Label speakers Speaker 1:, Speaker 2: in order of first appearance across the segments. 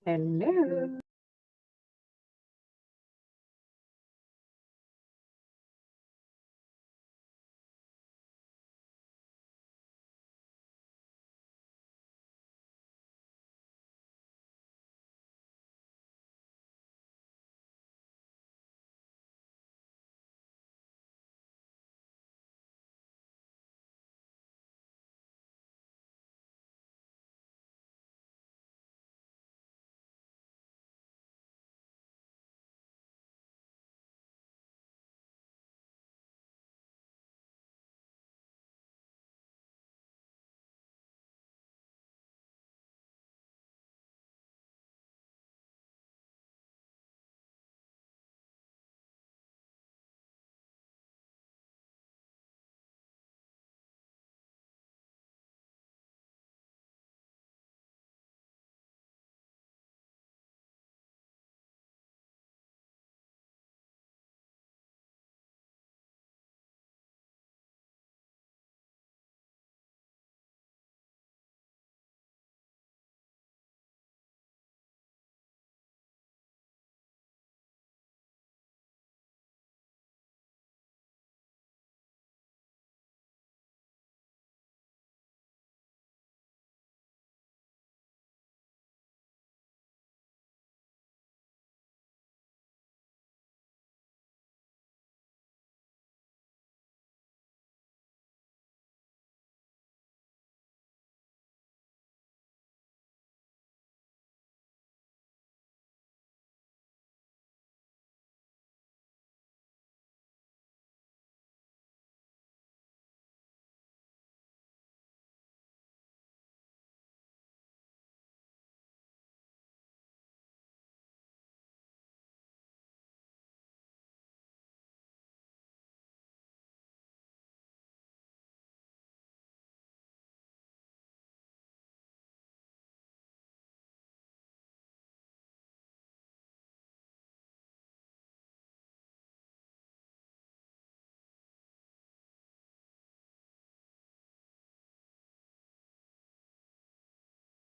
Speaker 1: Hello.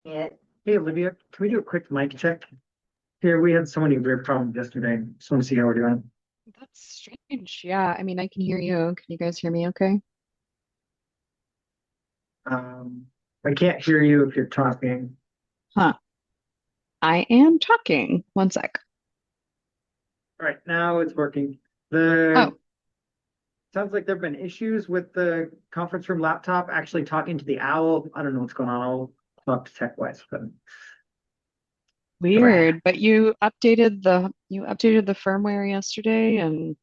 Speaker 2: Yeah. Hey, Olivia, can we do a quick mic check? Here, we had so many weird problems yesterday. Just want to see how we're doing.
Speaker 1: That's strange. Yeah, I mean, I can hear you. Can you guys hear me okay?
Speaker 2: Um, I can't hear you if you're talking.
Speaker 1: Huh. I am talking. One sec.
Speaker 2: All right, now it's working.
Speaker 1: Oh,
Speaker 2: The sounds like there have been issues with the conference room laptop actually talking to the owl. I don't know what's going on. I'll talk to TechWise, but
Speaker 1: weird. But you updated the firmware yesterday, and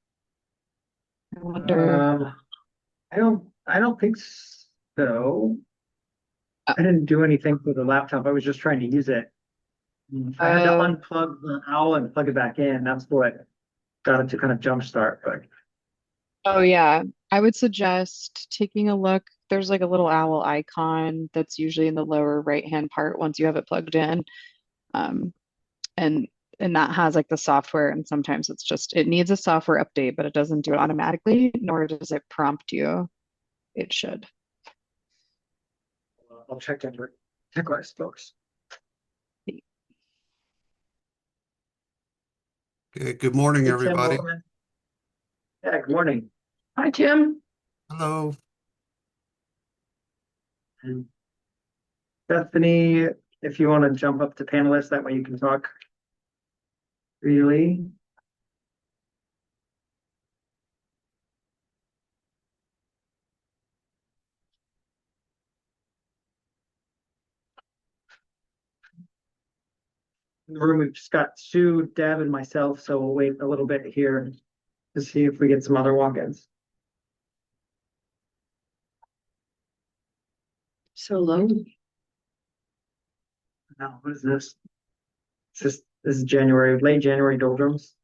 Speaker 1: I wonder.
Speaker 2: um, I don't think so.
Speaker 1: Oh,
Speaker 2: I didn't do anything for the laptop. I was just trying to use it. I had to
Speaker 1: oh,
Speaker 2: unplug the owl and plug it back in. That's what got it to kind of jumpstart. But
Speaker 1: oh yeah. I would suggest taking a look. There's like a little owl icon that's usually in the lower right-hand part once you have it plugged in. Um, and and that has like the software, and sometimes it needs a software update, but it doesn't do it automatically, nor does it prompt you. It should.
Speaker 2: I'll check in with TechWise folks.
Speaker 3: Okay, good morning,
Speaker 2: Hey, Tim,
Speaker 3: everybody.
Speaker 2: welcome in. Yeah, good morning. Hi, Tim.
Speaker 3: Hello.
Speaker 2: And Bethany, if you want to jump up to panelist, that way you can talk freely. In the room, we've just got Sue, Deb, and myself, so we'll wait a little bit here to see if we get some other walk-ins. So low. Now, what is this? This is January, late January doldrums.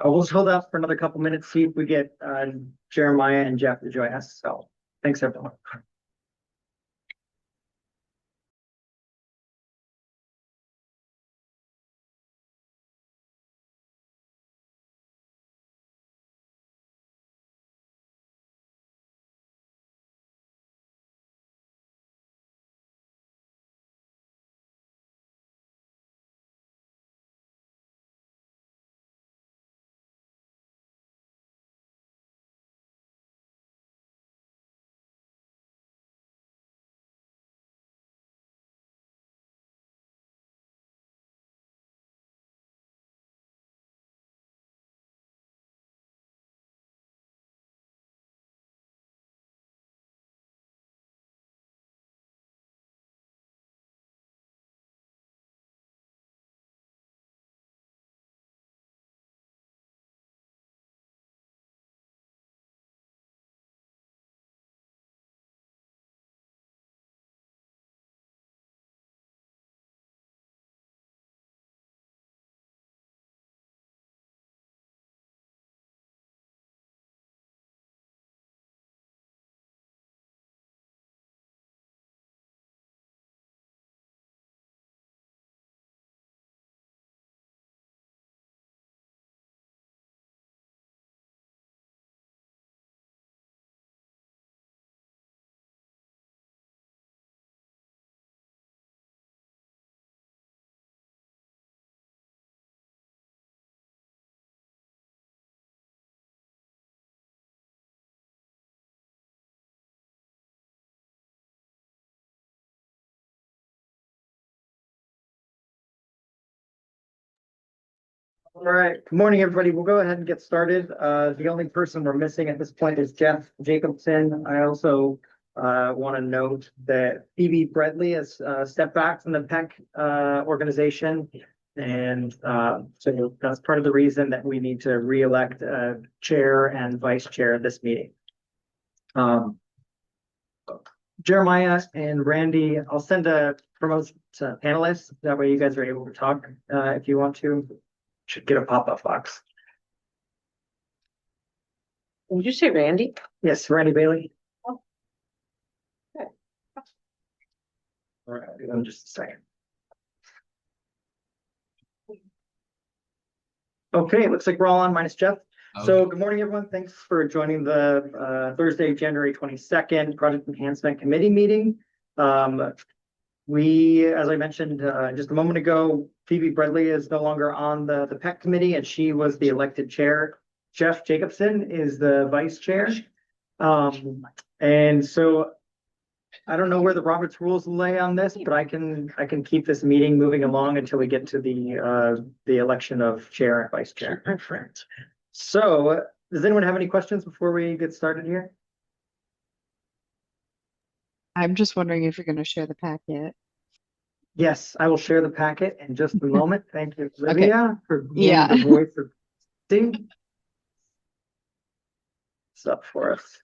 Speaker 2: We'll just hold out for another couple minutes, see if we get Jeremiah and Jeff to join us. So thanks, everyone. All right. Good morning, everybody. We'll go ahead and get started. The only person we're missing at this point is Jeff Jacobson. I also want to note that Phoebe Bradley has stepped back from the PEC organization. And so that's part of the reason that we need to re-elect chair and vice chair at this meeting. Jeremiah and Randy, I'll send a promote to panelists. That way you guys are able to talk if you want to. Should get a pop-up box.
Speaker 4: Did you say Randy?
Speaker 2: Yes, Randy Bailey.
Speaker 4: Oh. Okay.
Speaker 2: All right, in just a second. Okay, looks like we're all on minus Jeff. So good morning, everyone. Thanks for joining the Thursday, January 22nd Project Enhancement Committee meeting. We, as I mentioned just a moment ago, Phoebe Bradley is no longer on the PEC committee, and she was the elected chair. Jeff Jacobson is the vice chair. And so I don't know where the Roberts rules lay on this, but I can keep this meeting moving along until we get to the election of chair and vice chair. So does anyone have any questions before we get started here?
Speaker 1: I'm just wondering if you're going to share the packet.
Speaker 2: Yes, I will share the packet in just a moment. Thank you, Olivia, for being
Speaker 1: Yeah.
Speaker 2: the voice of Sting. What's up for us?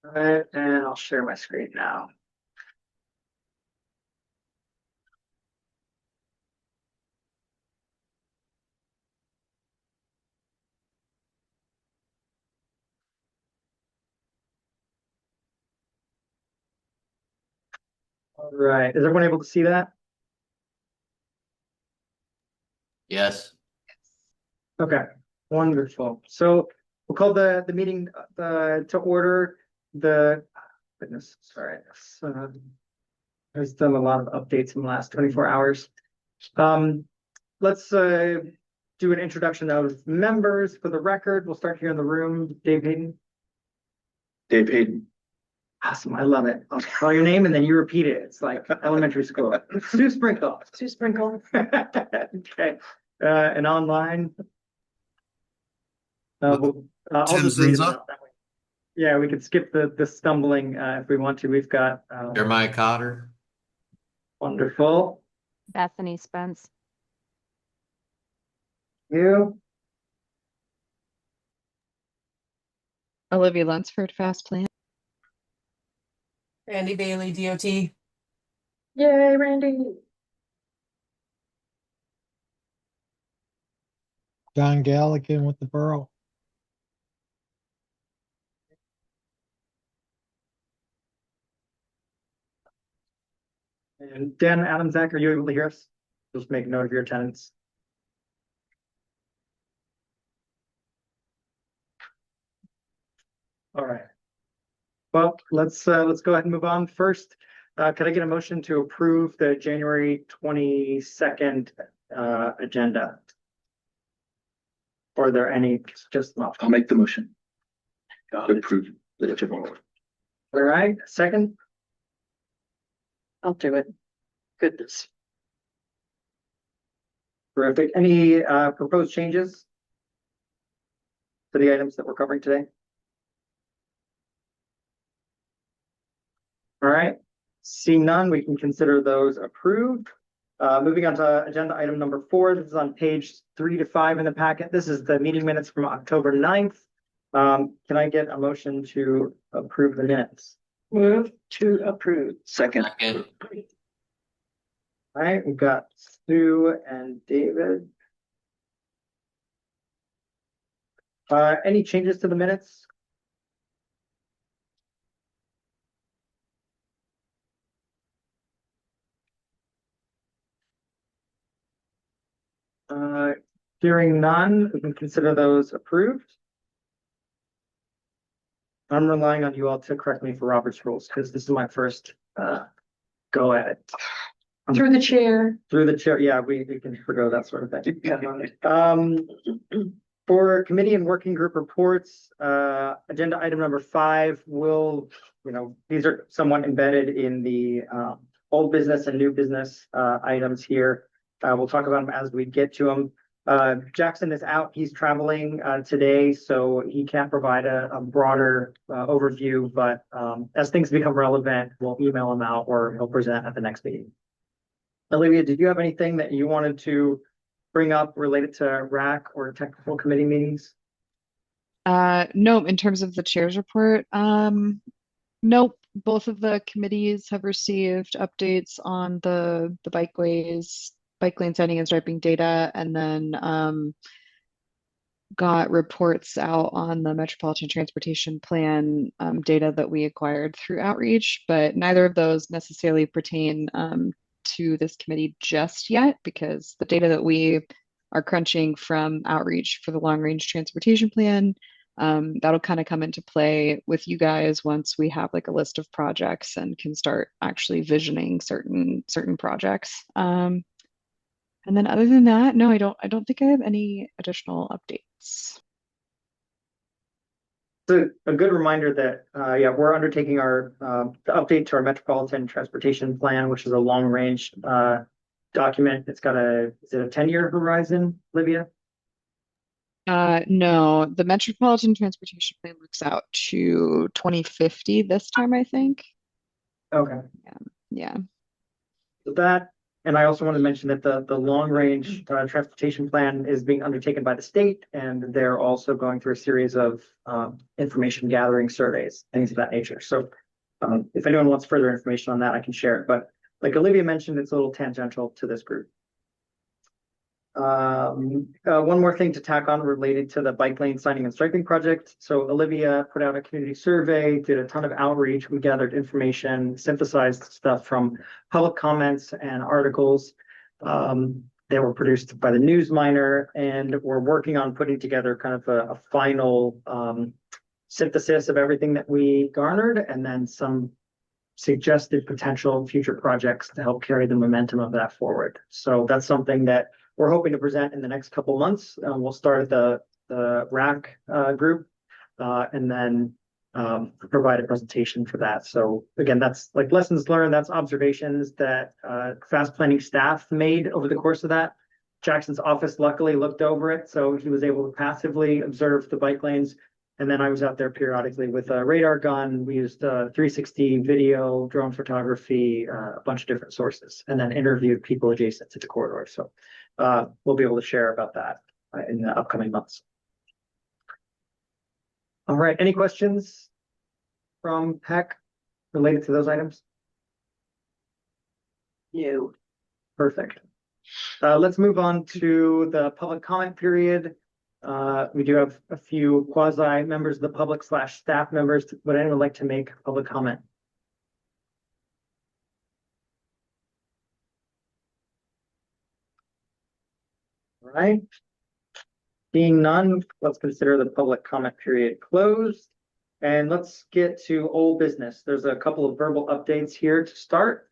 Speaker 2: All right, and I'll share my screen now. All right, is everyone able to see that?
Speaker 5: Yes.
Speaker 2: Okay, wonderful. So we'll call the meeting to order. Goodness, sorry. There's done a lot of updates in the last 24 hours. Let's do an introduction of members for the record. We'll start here in the room. Dave Hayden.
Speaker 5: Dave Hayden.
Speaker 2: Awesome, I love it. I'll call your name and then you repeat it. It's like elementary school. Sue Sprinkle.
Speaker 4: Sue Sprinkle.
Speaker 2: Okay, and online. I'll
Speaker 3: Tim
Speaker 2: just read it
Speaker 3: Zinza.
Speaker 2: out that way. Yeah, we could skip the stumbling if we want to. We've got
Speaker 5: Jeremiah Cotter.
Speaker 2: wonderful.
Speaker 6: Bethany Spence.
Speaker 2: You.
Speaker 1: Olivia Lunsford, Fast Plan.
Speaker 6: Randy Bailey, DOT.
Speaker 4: Yay, Randy.
Speaker 7: John Galligan with the borough.
Speaker 2: And Dan, Adam, Zach, are you able to hear us? Just make note of your attendance. All right. Well, let's go ahead and move on. First, could I get a motion to approve the January 22nd agenda? Or are there any just?
Speaker 5: I'll make the motion. To approve the agenda.
Speaker 2: All right, second,
Speaker 4: I'll do it. Goodness.
Speaker 2: terrific. Any proposed changes to the items that we're covering today? All right, seeing none, we can consider those approved. Moving on to agenda item number 4, this is on page 3 to 5 in the packet. This is the meeting minutes from October 9th. Can I get a motion to approve the minutes?
Speaker 4: Move to approve.
Speaker 5: Second.
Speaker 2: All right, we've got Sue and David. Any changes to the minutes? Hearing none, we can consider those approved. I'm relying on you all to correct me for Robert's rules, because this is my first go at it.
Speaker 4: Through the chair.
Speaker 2: Through the chair, yeah, we can forgo that sort of thing. For committee and working group reports, agenda item number 5 will, these are somewhat embedded in the old business and new business items here. We'll talk about them as we get to them. Jackson is out, he's traveling today, so he can't provide a broader overview, but as things become relevant, we'll email him out or he'll present at the next meeting. Olivia, did you have anything that you wanted to bring up related to RAC or technical committee meetings?
Speaker 1: No, in terms of the chair's report, nope. Both of the committees have received updates on the bikeways, bike lane sighting and striping data, and then got reports out on the Metropolitan Transportation Plan data that we acquired through outreach, but neither of those necessarily pertain to this committee just yet, because the data that we are crunching from outreach for the long range transportation plan, that'll kind of come into play with you guys once we have like a list of projects and can start actually visioning certain projects. And then other than that, no, I don't think I have any additional updates.
Speaker 2: So a good reminder that, we're undertaking our the update to our Metropolitan Transportation Plan, which is a long range document. It's got is it a 10-year horizon, Olivia?
Speaker 1: No, the Metropolitan Transportation Plan looks out to 2050 this time, I think.
Speaker 2: Okay.
Speaker 1: Yeah.
Speaker 2: So that, and I also want to mention that the long range transportation plan is being undertaken by the state, and they're also going through a series of information gathering surveys, things of that nature. So if anyone wants further information on that, I can share it. But like Olivia mentioned, it's a little tangential to this group. One more thing to tack on related to the bike lane signing and striping project. So Olivia put out a community survey, did a ton of outreach. We gathered information, synthesized stuff from public comments and articles. They were produced by the Newsminer, and we're working on putting together kind of a final synthesis of everything that we garnered, and then some suggested potential future projects to help carry the momentum of that forward. So that's something that we're hoping to present in the next couple months. We'll start at the RAC group and then provide a presentation for that. So again, that's like lessons learned, that's observations that fast planning staff made over the course of that. Jackson's office luckily looked over it, so he was able to passively observe the bike lanes. And then I was out there periodically with a radar gun. We used 360 video, drone photography, a bunch of different sources, and then interviewed people adjacent to the corridor. So we'll be able to share about that in the upcoming months. All right, any questions from PEC related to those items?
Speaker 4: You.
Speaker 2: Perfect. Let's move on to the public comment period. We do have a few quasi members of the public / staff members. Would anyone like to make public comment? All right. Being none, let's consider the public comment period closed. And let's get to old business. There's a couple of verbal updates here to start.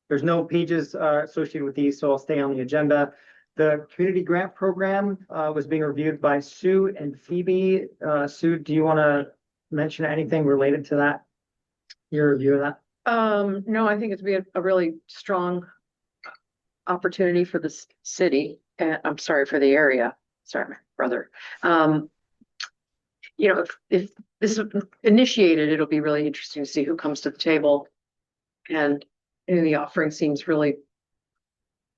Speaker 2: There's no pages associated with these, so I'll stay on the agenda. The community grant program was being reviewed by Sue and Phoebe. Sue, do you want to mention anything related to that? Your review of that?
Speaker 4: No, I think it's be a really strong opportunity for the city, and I'm sorry, for the area. Sorry, my brother. You know, if this is initiated, it'll be really interesting to see who comes to the table. And the offering seems really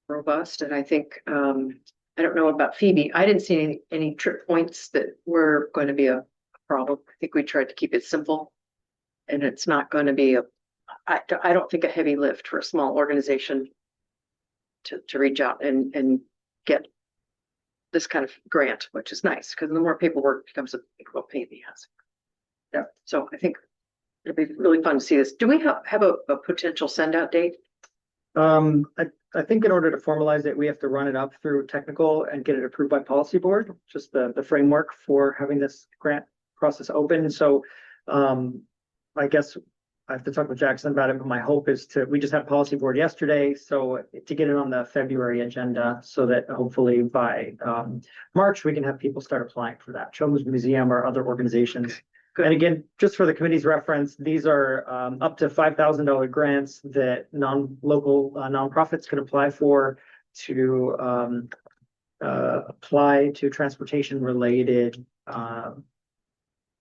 Speaker 4: robust. And I think, I don't know about Phoebe. I didn't see any trip points that were going to be a problem. I think we tried to keep it simple. And it's not going to be I don't think a heavy lift for a small organization to reach out and get this kind of grant, which is nice because the more paperwork becomes a pain in the ass. Yeah. So I think it'll be really fun to see this. Do we have a potential send out date?
Speaker 2: I think in order to formalize it, we have to run it up through technical and get it approved by policy board, just the framework for having this grant process open. So I guess I have to talk with Jackson about it, but my hope is we just had policy board yesterday, so to get it on the February agenda so that hopefully by March, we can have people start applying for that. Children's Museum or other organizations. And again, just for the committee's reference, these are up to $5,000 grants that local nonprofits can apply for to apply to transportation related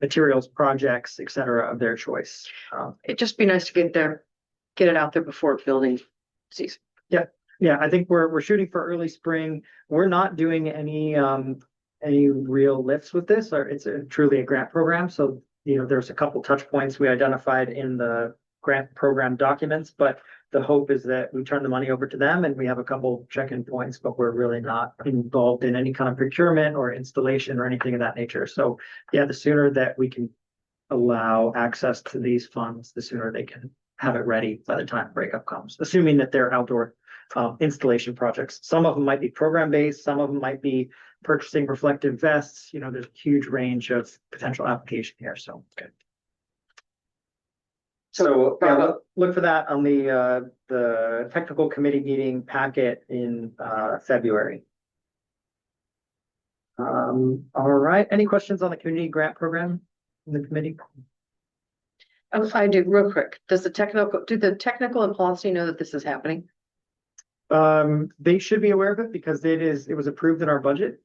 Speaker 2: materials, projects, et cetera, of their choice.
Speaker 4: It'd just be nice to get it out there before building season.
Speaker 2: Yeah, I think we're shooting for early spring. We're not doing any real lifts with this, or it's truly a grant program. So, there's a couple touch points we identified in the grant program documents, but the hope is that we turn the money over to them and we have a couple check-in points, but we're really not involved in any kind of procurement or installation or anything of that nature. So yeah, the sooner that we can allow access to these funds, the sooner they can have it ready by the time breakup comes, assuming that they're outdoor installation projects. Some of them might be program-based, some of them might be purchasing reflective vests. There's a huge range of potential application here, so good. So yeah, look for that on the technical committee meeting packet in February. All right. Any questions on the community grant program in the committee?
Speaker 4: I do real quick. Do the technical and policy know that this is happening?
Speaker 2: They should be aware of it because it was approved in our budget.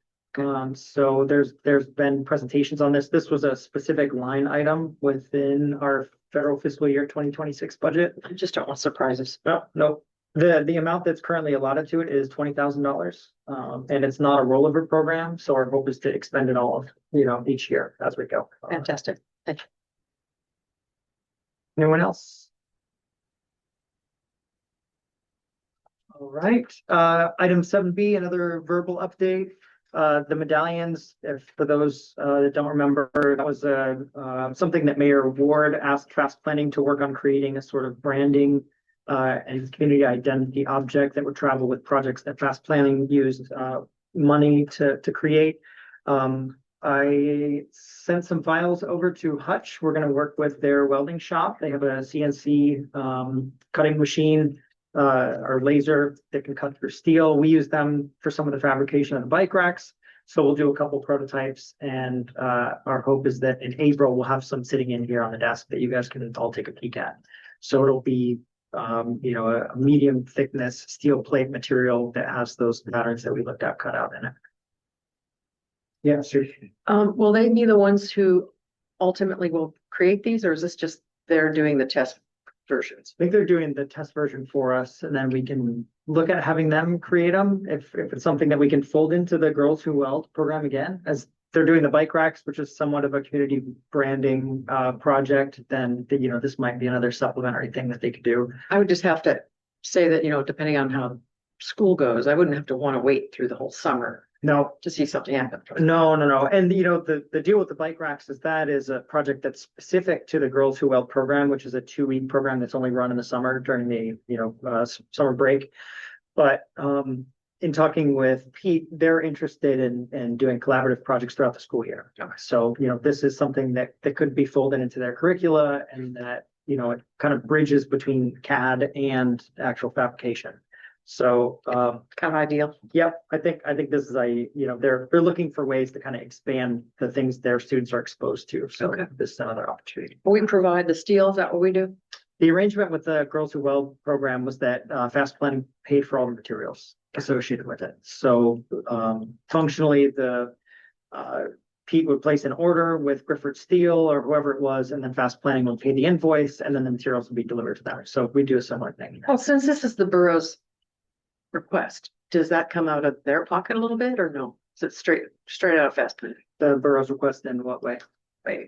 Speaker 2: So there's been presentations on this. This was a specific line item within our federal fiscal year 2026 budget.
Speaker 4: I just don't want surprises.
Speaker 2: No. The amount that's currently allotted to it is $20,000. And it's not a rollover program. So our hope is to expend it all, each year as we go.
Speaker 4: Fantastic. Thank you.
Speaker 2: Anyone else? All right. Item 7B, another verbal update. The medallions, for those that don't remember, that was something that Mayor Ward asked Fast Planning to work on creating a sort of branding and community identity object that would travel with projects that Fast Planning used money to create. I sent some files over to Hutch. We're going to work with their welding shop. They have a CNC cutting machine or laser that can cut through steel. We use them for some of the fabrication of the bike racks. So we'll do a couple prototypes, and our hope is that in April we'll have some sitting in here on the desk that you guys can all take a peek at. So it'll be a medium thickness steel plate material that has those patterns that we looked at cut out in it. Yeah, sure.
Speaker 4: Will they be the ones who ultimately will create these, or is this just they're doing the test versions?
Speaker 2: I think they're doing the test version for us, and then we can look at having them create them if it's something that we can fold into the Girls Who Weld program again, as they're doing the bike racks, which is somewhat of a community branding project, then this might be another supplementary thing that they could do.
Speaker 4: I would just have to say that, depending on how school goes, I wouldn't have to want to wait through the whole summer
Speaker 2: No,
Speaker 4: to see something happen.
Speaker 2: no. And the deal with the bike racks is that is a project that's specific to the Girls Who Weld program, which is a 2-week program that's only run in the summer during the summer break. But in talking with Pete, they're interested in doing collaborative projects throughout the school year.
Speaker 4: Okay.
Speaker 2: So, this is something that could be folded into their curricula, and that, it kind of bridges between CAD and actual fabrication. So,
Speaker 4: Kind of ideal.
Speaker 2: yep, I think this is they're looking for ways to kind of expand the things their students are exposed to. So
Speaker 4: Okay.
Speaker 2: this is another opportunity.
Speaker 4: We provide the steel, is that what we do?
Speaker 2: The arrangement with the Girls Who Weld program was that Fast Planning paid for all the materials associated with it. So functionally, Pete would place an order with Grifford Steel or whoever it was, and then Fast Planning would pay the invoice, and then the materials would be delivered to them. So we do a similar thing.
Speaker 4: Well, since this is the borough's request, does that come out of their pocket a little bit or no? Is it straight out of Fast Planning?
Speaker 2: The borough's request in what way?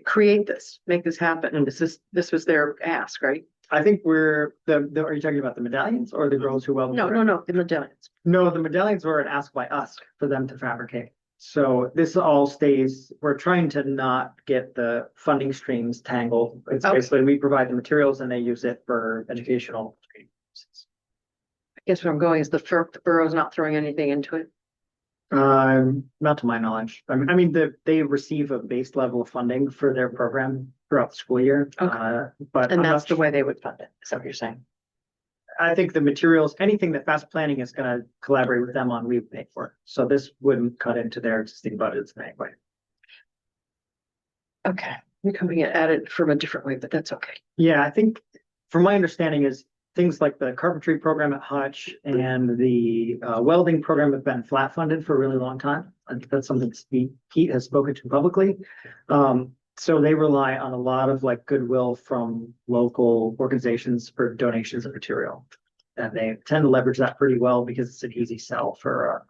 Speaker 4: Create this, make this happen. This was their ask, right?
Speaker 2: I think are you talking about the medallions or the Girls Who Weld?
Speaker 4: No, the medallions.
Speaker 2: No, the medallions were an ask by us for them to fabricate. So this all stays, we're trying to not get the funding streams tangled. It's
Speaker 4: Okay.
Speaker 2: basically, we provide the materials and they use it for educational purposes.
Speaker 4: I guess where I'm going is the borough's not throwing anything into it.
Speaker 2: Not to my knowledge. I mean, they receive a base level of funding for their program throughout the school year.
Speaker 4: Okay.
Speaker 2: But
Speaker 4: And
Speaker 2: I'm
Speaker 4: that's
Speaker 2: not
Speaker 4: the way they would fund it. Is that what you're saying?
Speaker 2: I think the materials, anything that Fast Planning is gonna collaborate with them on, we would pay for it. So this wouldn't cut into their existing budgets in any way.
Speaker 4: Okay, you're coming at it from a different way, but that's okay.
Speaker 2: Yeah, I think from my understanding is things like the carpentry program at Hutch and the welding program have been flat funded for a really long time. I think that's something Pete has spoken to publicly. So they rely on a lot of goodwill from local organizations for donations of material. And they tend to leverage that pretty well because it's an easy sell for,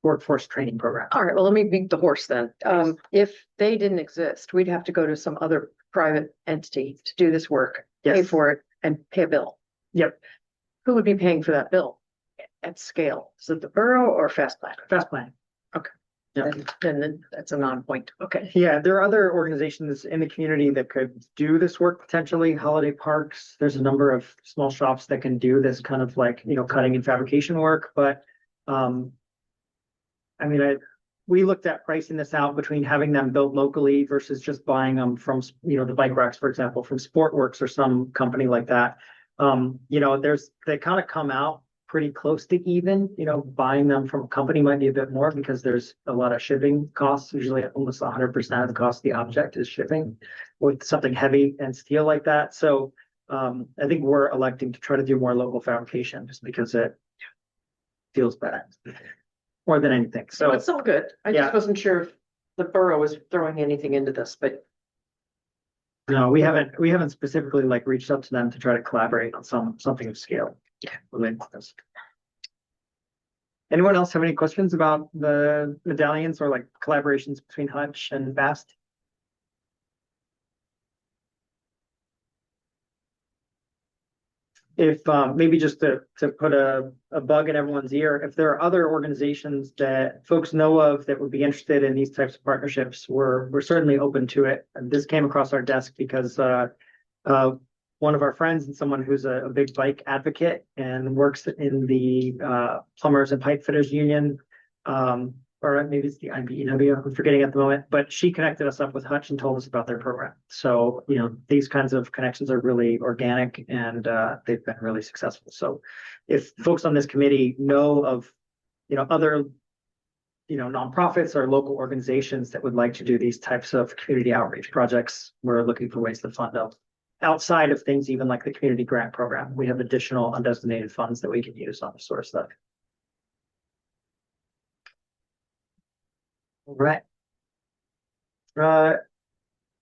Speaker 2: workforce training program.
Speaker 4: All right, well, let me beat the horse then. If they didn't exist, we'd have to go to some other private entity to do this work, pay
Speaker 2: Yes.
Speaker 4: for it and pay a bill.
Speaker 2: Yep,
Speaker 4: Who would be paying for that bill at scale? Is it the borough or Fast Planning?
Speaker 2: Fast Planning. Yeah.
Speaker 4: Then that's a non-point. Okay.
Speaker 2: Yeah, there are other organizations in the community that could do this work potentially. Holiday Parks, there's a number of small shops that can do this kind of cutting and fabrication work, but we looked at pricing this out between having them built locally versus just buying them from, the bike racks, for example, from Sportworks or some company like that. They kind of come out pretty close to even, buying them from a company might be a bit more because there's a lot of shipping costs. Usually almost 100% of the cost of the object is shipping with something heavy and steel like that. So I think we're electing to try to do more local fabrication just because it feels better more than anything.
Speaker 4: So
Speaker 2: So
Speaker 4: it's all good. I
Speaker 2: Yeah.
Speaker 4: just wasn't sure if the borough was throwing anything into this, but
Speaker 2: no, we haven't specifically reached out to them to try to collaborate on something of scale. Related to this. Anyone else have any questions about the medallions or collaborations between Hutch and Fast? If maybe just to put a bug in everyone's ear, if there are other organizations that folks know of that would be interested in these types of partnerships, we're certainly open to it. And this came across our desk because one of our friends and someone who's a big bike advocate and works in the plumbers and pipe fitters union, or maybe it's the IBEW, I'm forgetting at the moment, but she connected us up with Hutch and told us about their program. So, these kinds of connections are really organic and they've been really successful. So if folks on this committee know of, other, nonprofits or local organizations that would like to do these types of community outreach projects, we're looking for ways to fund them. Outside of things, even like the community grant program, we have additional undesignated funds that we can use on this sort of stuff. All right.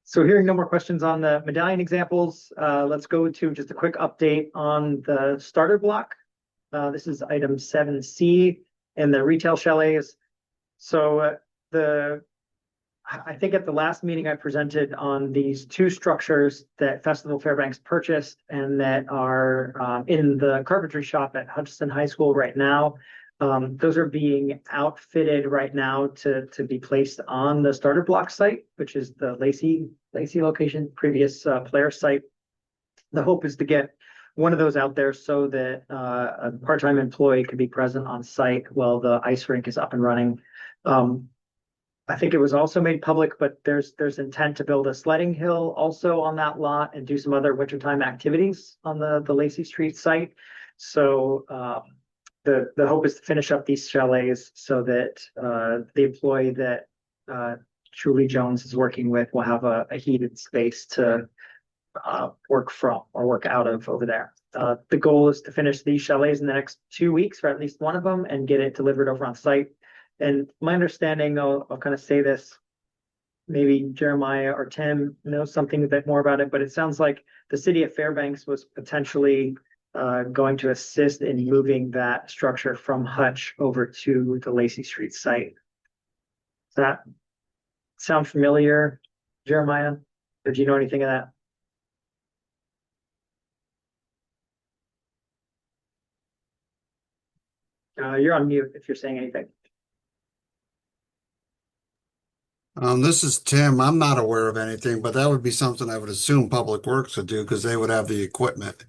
Speaker 2: So hearing no more questions on the medallion examples, let's go to just a quick update on the starter block. This is item 7C and the retail chalets. So I think at the last meeting I presented on these two structures that Festival Fairbanks purchased and that are in the carpentry shop at Hutchinson High School right now. Those are being outfitted right now to be placed on the starter block site, which is the Lacey location, previous player site. The hope is to get one of those out there so that a part-time employee could be present on site while the ice rink is up and running. I think it was also made public, but there's intent to build a sledding hill also on that lot and do some other wintertime activities on the Lacey Street site. So the hope is to finish up these chalets so that the employee that Julie Jones is working with will have a heated space to work from or work out of over there. The goal is to finish these chalets in the next 2 weeks for at least one of them and get it delivered over on site. And my understanding, I'll kind of say this, maybe Jeremiah or Tim knows something a bit more about it, but it sounds like the city of Fairbanks was potentially going to assist in moving that structure from Hutch over to the Lacey Street site. Does that sound familiar, Jeremiah? Or do you know anything of that? You're on mute if you're saying anything.
Speaker 3: This is Tim. I'm not aware of anything, but that would be something I would assume Public Works would do because they would have the equipment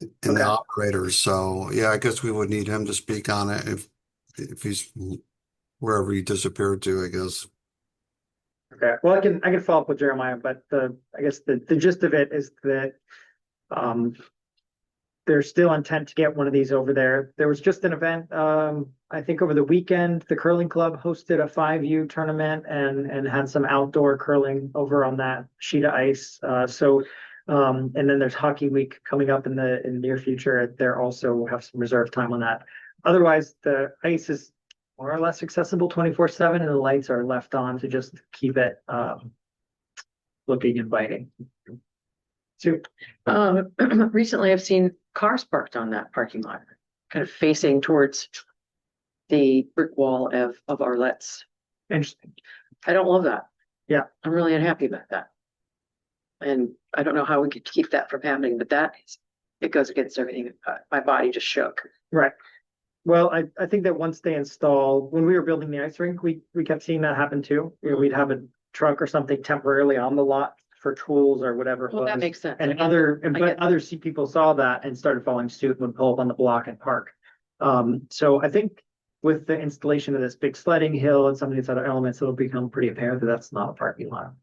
Speaker 3: and the operators. So yeah, I guess we would need him to speak on it if he's wherever he disappeared to, I guess.
Speaker 2: Okay, well, I can follow up with Jeremiah, but I guess the gist of it is that there's still intent to get one of these over there. There was just an event, I think over the weekend, the curling club hosted a 5U tournament and had some outdoor curling over on that sheet of ice. And then there's Hockey Week coming up in the near future. There also have some reserve time on that. Otherwise, the ice is more or less accessible 24/7 and the lights are left on to just keep it looking inviting. So,
Speaker 4: recently I've seen cars parked on that parking lot, kind of facing towards the brick wall of Arlett's.
Speaker 2: interesting.
Speaker 4: I don't love that.
Speaker 2: Yeah.
Speaker 4: I'm really unhappy about that. And I don't know how we could keep that from happening, but it goes against everything. My body just shook.
Speaker 2: Right. Well, I think that once they install, when we were building the ice rink, we kept seeing that happen too. You know, we'd have a truck or something temporarily on the lot for tools or whatever.
Speaker 4: Well, that makes sense.
Speaker 2: And other people saw that and started following suit and would pull up on the block and park. So I think with the installation of this big sledding hill and some of these other elements, it'll become pretty apparent that that's not a parking lot.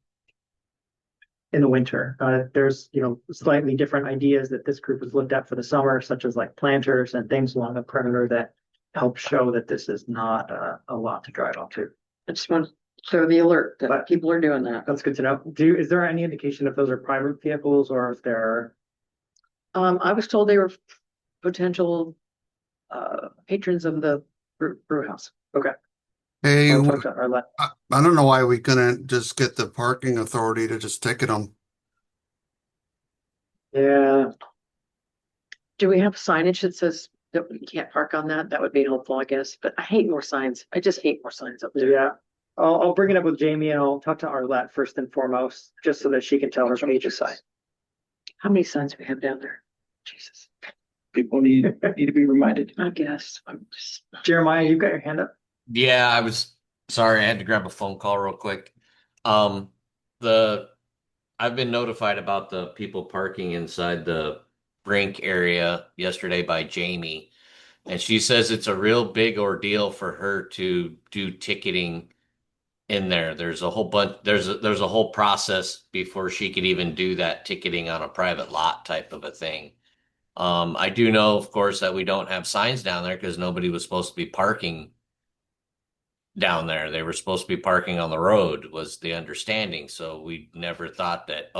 Speaker 2: In the winter, there's, slightly different ideas that this group has looked at for the summer, such as like planters and things along the perimeter that help show that this is not a lot to drive up to.
Speaker 4: I just want to throw the alert that people are doing that.
Speaker 2: That's good to know. Is there any indication if those are private vehicles or if they're?
Speaker 4: I was told they were potential patrons of the brew house.
Speaker 2: Okay.
Speaker 3: Hey,
Speaker 2: I'll talk to Arlette.
Speaker 3: I don't know why we couldn't just get the parking authority to just ticket them.
Speaker 2: Yeah,
Speaker 4: Do we have signage that says that we can't park on that? That would be helpful, I guess, but I hate more signs. I just hate more signs up there.
Speaker 2: yeah. I'll bring it up with Jamie and I'll talk to Arlette first and foremost, just so that she can tell her page aside.
Speaker 4: How many signs do we have down there? Jesus,
Speaker 5: People need to be reminded.
Speaker 4: I guess. I'm just.
Speaker 2: Jeremiah, you've got your hand up.
Speaker 6: Yeah, I was sorry, I had to grab a phone call real quick. I've been notified about the people parking inside the rink area yesterday by Jamie, and she says it's a real big ordeal for her to do ticketing in there. There's a whole bunch, there's a whole process before she could even do that ticketing on a private lot type of a thing. I do know, of course, that we don't have signs down there because nobody was supposed to be parking down there. They were supposed to be parking on the road, was the understanding. So we never thought that,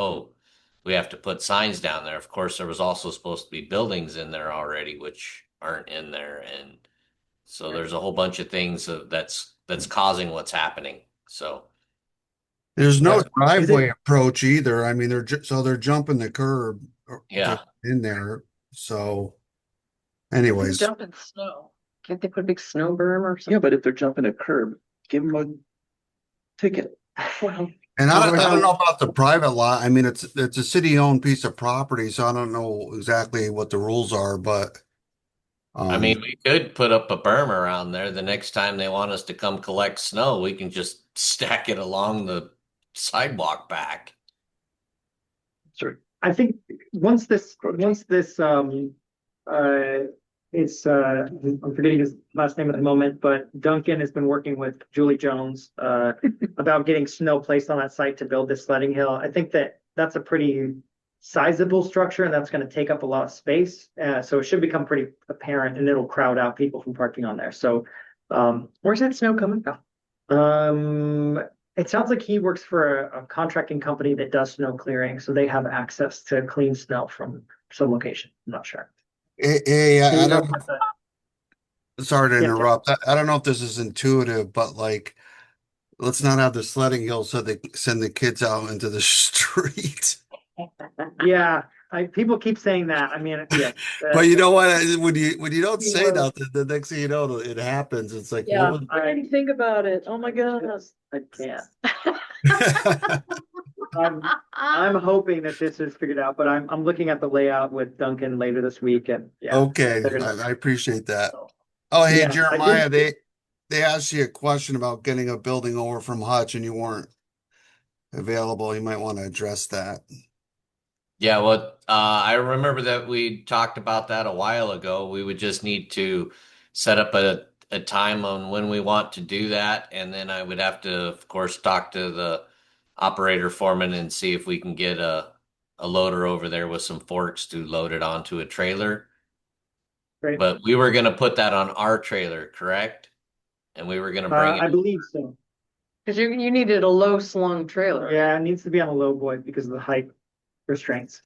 Speaker 6: we have to put signs down there. Of course, there was also supposed to be buildings in there already, which aren't in there. And so there's a whole bunch of things that's causing what's happening. So
Speaker 3: There's no
Speaker 2: Is
Speaker 3: driveway approach either. I mean, they're jumping the curb
Speaker 6: yeah,
Speaker 3: in there. So anyways,
Speaker 4: Dump in snow. Can't they put a big snow berm or something?
Speaker 5: Yeah, but if they're jumping a curb, give them
Speaker 2: ticket.
Speaker 3: And
Speaker 2: How
Speaker 3: I
Speaker 2: do
Speaker 3: don't,
Speaker 2: I
Speaker 3: I don't
Speaker 2: know?
Speaker 3: know about the private lot. I mean, it's a city-owned piece of property, so I don't know exactly what the rules are, but
Speaker 6: I mean,
Speaker 3: um,
Speaker 6: we could put up a berm around there. The next time they want us to come collect snow, we can just stack it along the sidewalk back.
Speaker 2: Sure. I think once this uh is I'm forgetting his last name at the moment, but Duncan has been working with Julie Jones about getting snow placed on that site to build this sledding hill. I think that that's a pretty sizable structure and that's going to take up a lot of space. So it should become pretty apparent and it'll crowd out people from parking on there. So
Speaker 4: Where's that snow coming from?
Speaker 2: it sounds like he works for a contracting company that does snow clearing, so they have access to clean snow from some location. I'm not sure. Can
Speaker 3: I
Speaker 2: you
Speaker 3: don't,
Speaker 2: verify that?
Speaker 3: sorry to
Speaker 2: Yeah, yeah.
Speaker 3: interrupt. I don't know if this is intuitive, but like, let's not have the sledding hill so they send the kids out into the street.
Speaker 2: Yeah, people keep saying that. I mean, yes.
Speaker 3: But you know what? When you don't say
Speaker 2: Well,
Speaker 3: nothing, the next thing you know, it happens. It's like, what
Speaker 4: Yeah,
Speaker 3: was?
Speaker 4: I didn't think about it. Oh my God.
Speaker 2: I can't. I'm hoping that this is figured out, but I'm looking at the layout with Duncan later this week, and yeah,
Speaker 3: Okay,
Speaker 2: they're gonna.
Speaker 3: I appreciate that.
Speaker 2: So,
Speaker 3: Oh, hey,
Speaker 2: yeah, I did.
Speaker 3: Jeremiah, they asked you a question about getting a building over from Hutch, and you weren't available. You might want to address that.
Speaker 6: Yeah, well, I remember that we talked about that a while ago. We would just need to set up a time on when we want to do that, and then I would have to, of course, talk to the operator foreman and see if we can get a loader over there with some forks to load it onto a trailer.
Speaker 2: Great.
Speaker 6: But we were going to put that on our trailer, correct? And we were going to bring it
Speaker 2: I believe so.
Speaker 4: Because you needed a low slung trailer.
Speaker 2: Yeah, it needs to be on a low boy because of the height restraints.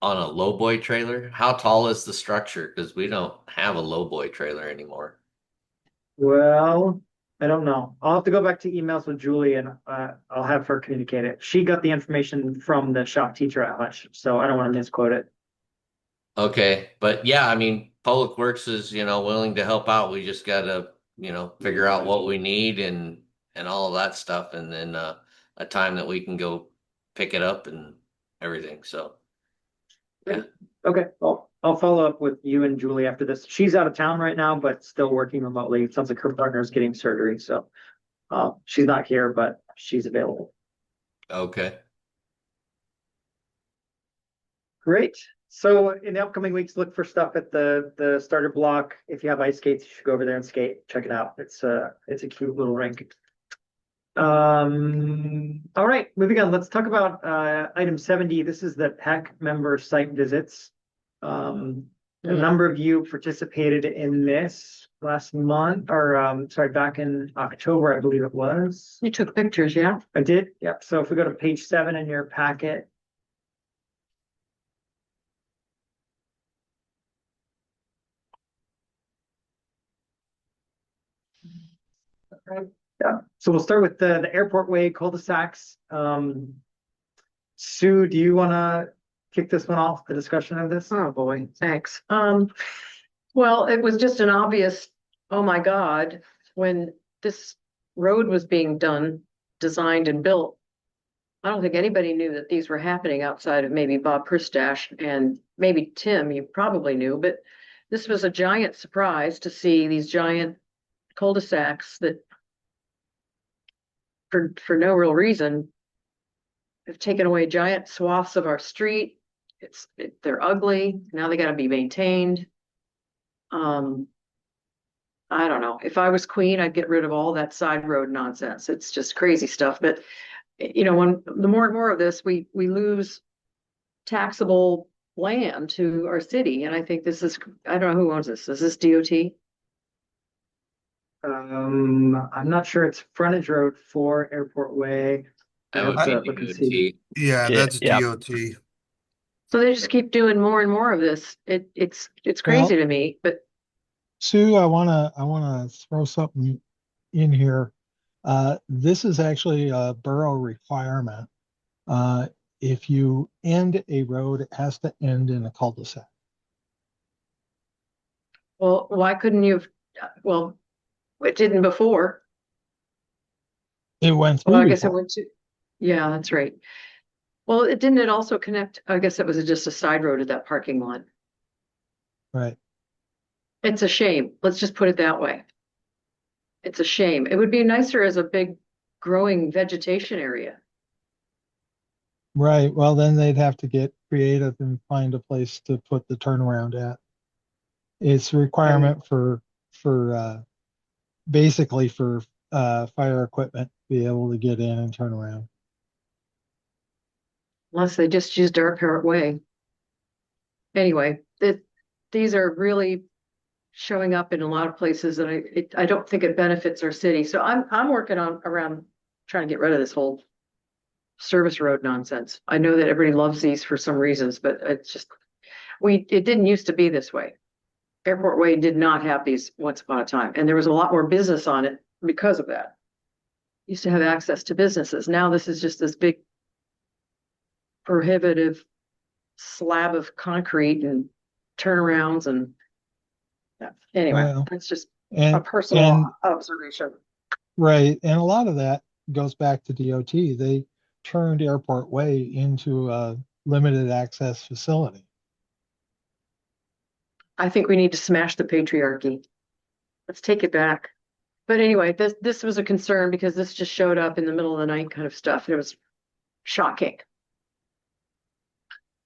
Speaker 6: on a lowboy trailer. How tall is the structure? Because we don't have a lowboy trailer anymore.
Speaker 2: Well, I don't know. I'll have to go back to emails with Julie and I'll have her communicate it. She got the information from the shop teacher at Hutch, so I don't want to misquote it.
Speaker 6: Okay, but yeah, I mean, Public Works is, willing to help out. We just gotta, figure out what we need and all of that stuff, and then a time that we can go pick it up and everything. So, yeah.
Speaker 2: Okay, well, I'll follow up with you and Julie after this. She's out of town right now, but still working remotely. It sounds like her partner is getting surgery, so she's not here, but she's available.
Speaker 6: Okay.
Speaker 2: Great. So in the upcoming weeks, look for stuff at the starter block. If you have ice skates, you should go over there and skate. Check it out. It's a cute little rink. All right, moving on. Let's talk about item 70. This is the PEC member site visits. A number of you participated in this last month, or sorry, back in October, I believe it was.
Speaker 4: You took pictures, yeah?
Speaker 2: I did. Yep. So if we go to page 7 in your packet. Yeah. So we'll start with the Airport Way cul-de-sacs. Sue, do you want to kick this one off, the discussion of this?
Speaker 4: Oh, boy, thanks. Well, it was just an obvious, oh my God, when this road was being designed and built. I don't think anybody knew that these were happening outside of maybe Bob Pristash and maybe Tim, you probably knew, but this was a giant surprise to see these giant cul-de-sacs that for no real reason have taken away giant swaths of our street. They're ugly. Now they got to be maintained. I don't know. If I was queen, I'd get rid of all that side road nonsense. It's just crazy stuff. But when the more and more of this, we lose taxable land to our city. And I think this is, I don't know who owns this. Is this DOT?
Speaker 2: I'm not sure. It's frontage road for Airport Way. I
Speaker 6: That
Speaker 2: have
Speaker 6: would
Speaker 2: to
Speaker 6: be
Speaker 2: look and see.
Speaker 6: DOT.
Speaker 3: Yeah,
Speaker 7: Yeah,
Speaker 3: that's
Speaker 7: yeah.
Speaker 3: DOT.
Speaker 4: So they just keep doing more and more of this. It's
Speaker 7: Well,
Speaker 4: crazy to me, but
Speaker 7: Sue, I wanna throw something in here. This is actually a borough requirement. Uh, if you end a road, it has to end in a cul-de-sac.
Speaker 4: well, why couldn't you have, well, it didn't before.
Speaker 7: It went
Speaker 4: Well,
Speaker 7: through
Speaker 4: I guess it
Speaker 7: before.
Speaker 4: went to, yeah, that's right. Well, it didn't it also connect, I guess it was just a side road to that parking lot.
Speaker 7: Right.
Speaker 4: It's a shame. Let's just put it that way. It's a shame. It would be nicer as a big growing vegetation area.
Speaker 7: Right. Well, then they'd have to get creative and find a place to put the turnaround at. It's a
Speaker 2: And
Speaker 7: requirement for basically for fire equipment to be able to get in and turn around.
Speaker 4: Unless they just used Airport Way. Anyway, these are really showing up in a lot of places and I don't think it benefits our city. So I'm working on around trying to get rid of this whole service road nonsense. I know that everybody loves these for some reasons, but it's just, it didn't used to be this way. Airport Way did not have these once upon a time, and there was a lot more business on it because of that. Used to have access to businesses. Now this is just this big prohibitive slab of concrete and turnarounds and yeah. Anyway,
Speaker 7: Well,
Speaker 4: that's just a
Speaker 7: and
Speaker 4: personal
Speaker 7: and
Speaker 4: observation.
Speaker 7: right, and a lot of that goes back to DOT. They turned Airport Way into a limited access facility.
Speaker 4: I think we need to smash the patriarchy. Let's take it back. But anyway, this was a concern because this just showed up in the middle of the night kind of stuff. It was shocking.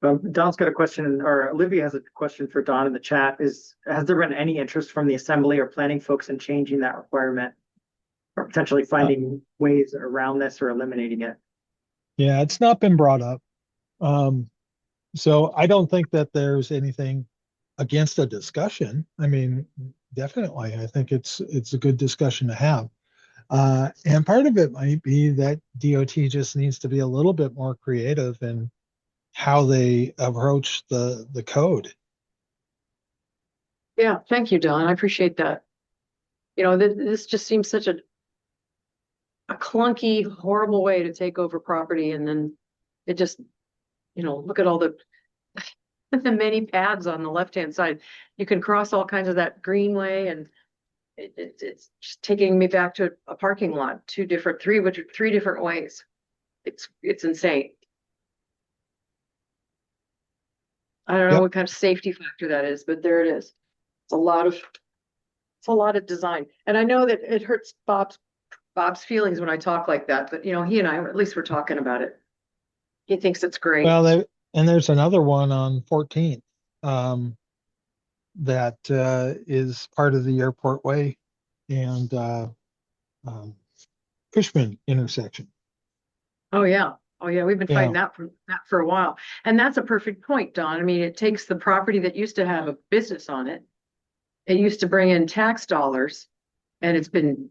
Speaker 2: Don's got a question, or Olivia has a question for Don in the chat. Has there been any interest from the assembly or planning folks in changing that requirement? Or potentially finding ways around this or eliminating it?
Speaker 7: Yeah, it's not been brought up. So I don't think that there's anything against a discussion. I mean, definitely, I think it's a good discussion to have. And part of it might be that DOT just needs to be a little bit more creative in how they approach the code.
Speaker 4: Yeah, thank you, Don. I appreciate that. You know, this just seems such a clunky, horrible way to take over property, and then it just, look at all the the many paths on the left-hand side. You can cross all kinds of that greenway, and it's just taking me back to a parking lot, three different ways. It's insane. I don't know
Speaker 7: Yep.
Speaker 4: what kind of safety factor that is, but there it is. It's a lot of design. And I know that it hurts Bob's feelings when I talk like that, but he and I, at least we're talking about it. He thinks it's great.
Speaker 7: Well, and there's another one on 14th that is part of the Airport Way and um, Cushman intersection.
Speaker 4: Oh yeah. Oh yeah. We've been fighting
Speaker 7: Yeah.
Speaker 4: that for a while. And that's a perfect point, Don. I mean, it takes the property that used to have a business on it. It used to bring in tax dollars, and it's been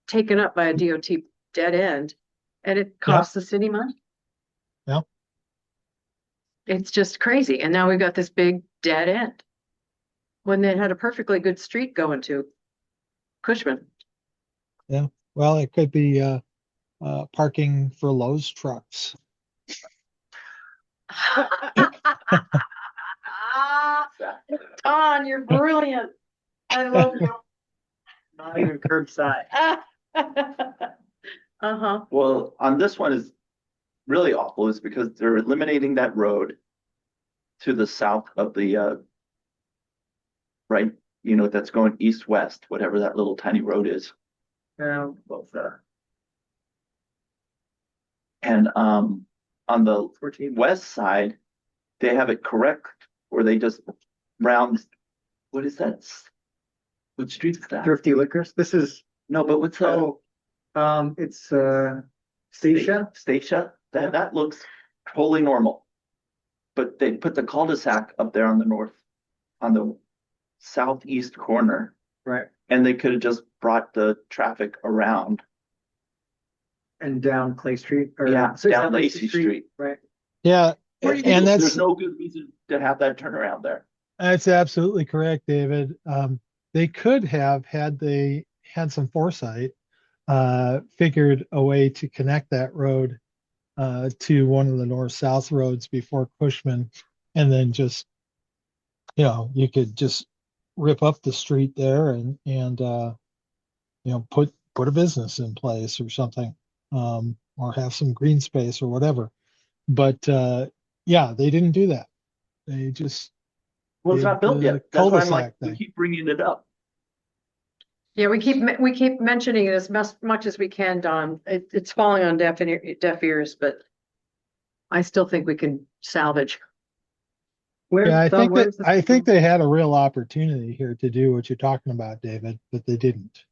Speaker 4: taken up by a DOT dead end, and it
Speaker 7: Yeah.
Speaker 4: costs the city money.
Speaker 7: Yeah.
Speaker 4: It's just crazy. And now we've got this big dead end when they had a perfectly good street going to Cushman.
Speaker 7: Yeah. Well, it could be parking for Lowe's trucks.
Speaker 4: Don, you're brilliant. I love you.
Speaker 2: Not even curbside.
Speaker 4: Uh-huh.
Speaker 5: Well, on this one is really awful is because they're eliminating that road to the south of the right, that's going east-west, whatever that little tiny road is.
Speaker 2: Both
Speaker 5: And on the
Speaker 2: 14.
Speaker 5: west side, they have it correct where they just round, what is that? What street is that?
Speaker 2: Thrifty Liquors. This is,
Speaker 5: No, but what's that?
Speaker 2: it's Stacia.
Speaker 5: Stacia, that looks totally normal. But they put the cul-de-sac up there on the southeast corner,
Speaker 2: Right.
Speaker 5: and they could have just brought the traffic around.
Speaker 2: And down Clay Street.
Speaker 5: Down Lacey Street.
Speaker 2: Right.
Speaker 7: Yeah. And
Speaker 5: There's no good reason to have that turnaround there.
Speaker 7: that's absolutely correct, David. They could have, had they had some foresight, figured a way to connect that road to one of the north-south roads before Cushman, and then just, you could just rip up the street there and put put a business in place or something, or have some green space or whatever. But yeah, they didn't do that. They just
Speaker 5: Well, it's
Speaker 7: did
Speaker 5: not built
Speaker 7: the
Speaker 5: yet. That's why I'm like,
Speaker 7: cul-de-sac
Speaker 5: we
Speaker 7: thing.
Speaker 5: keep bringing it up.
Speaker 4: Yeah, we keep mentioning it as much as we can, Don. It's falling on deaf ears, but I still think we can salvage.
Speaker 7: Yeah, I
Speaker 2: Don,
Speaker 7: think that
Speaker 2: where's this?
Speaker 7: I think they had a real opportunity here to do what you're talking about, David, but they didn't.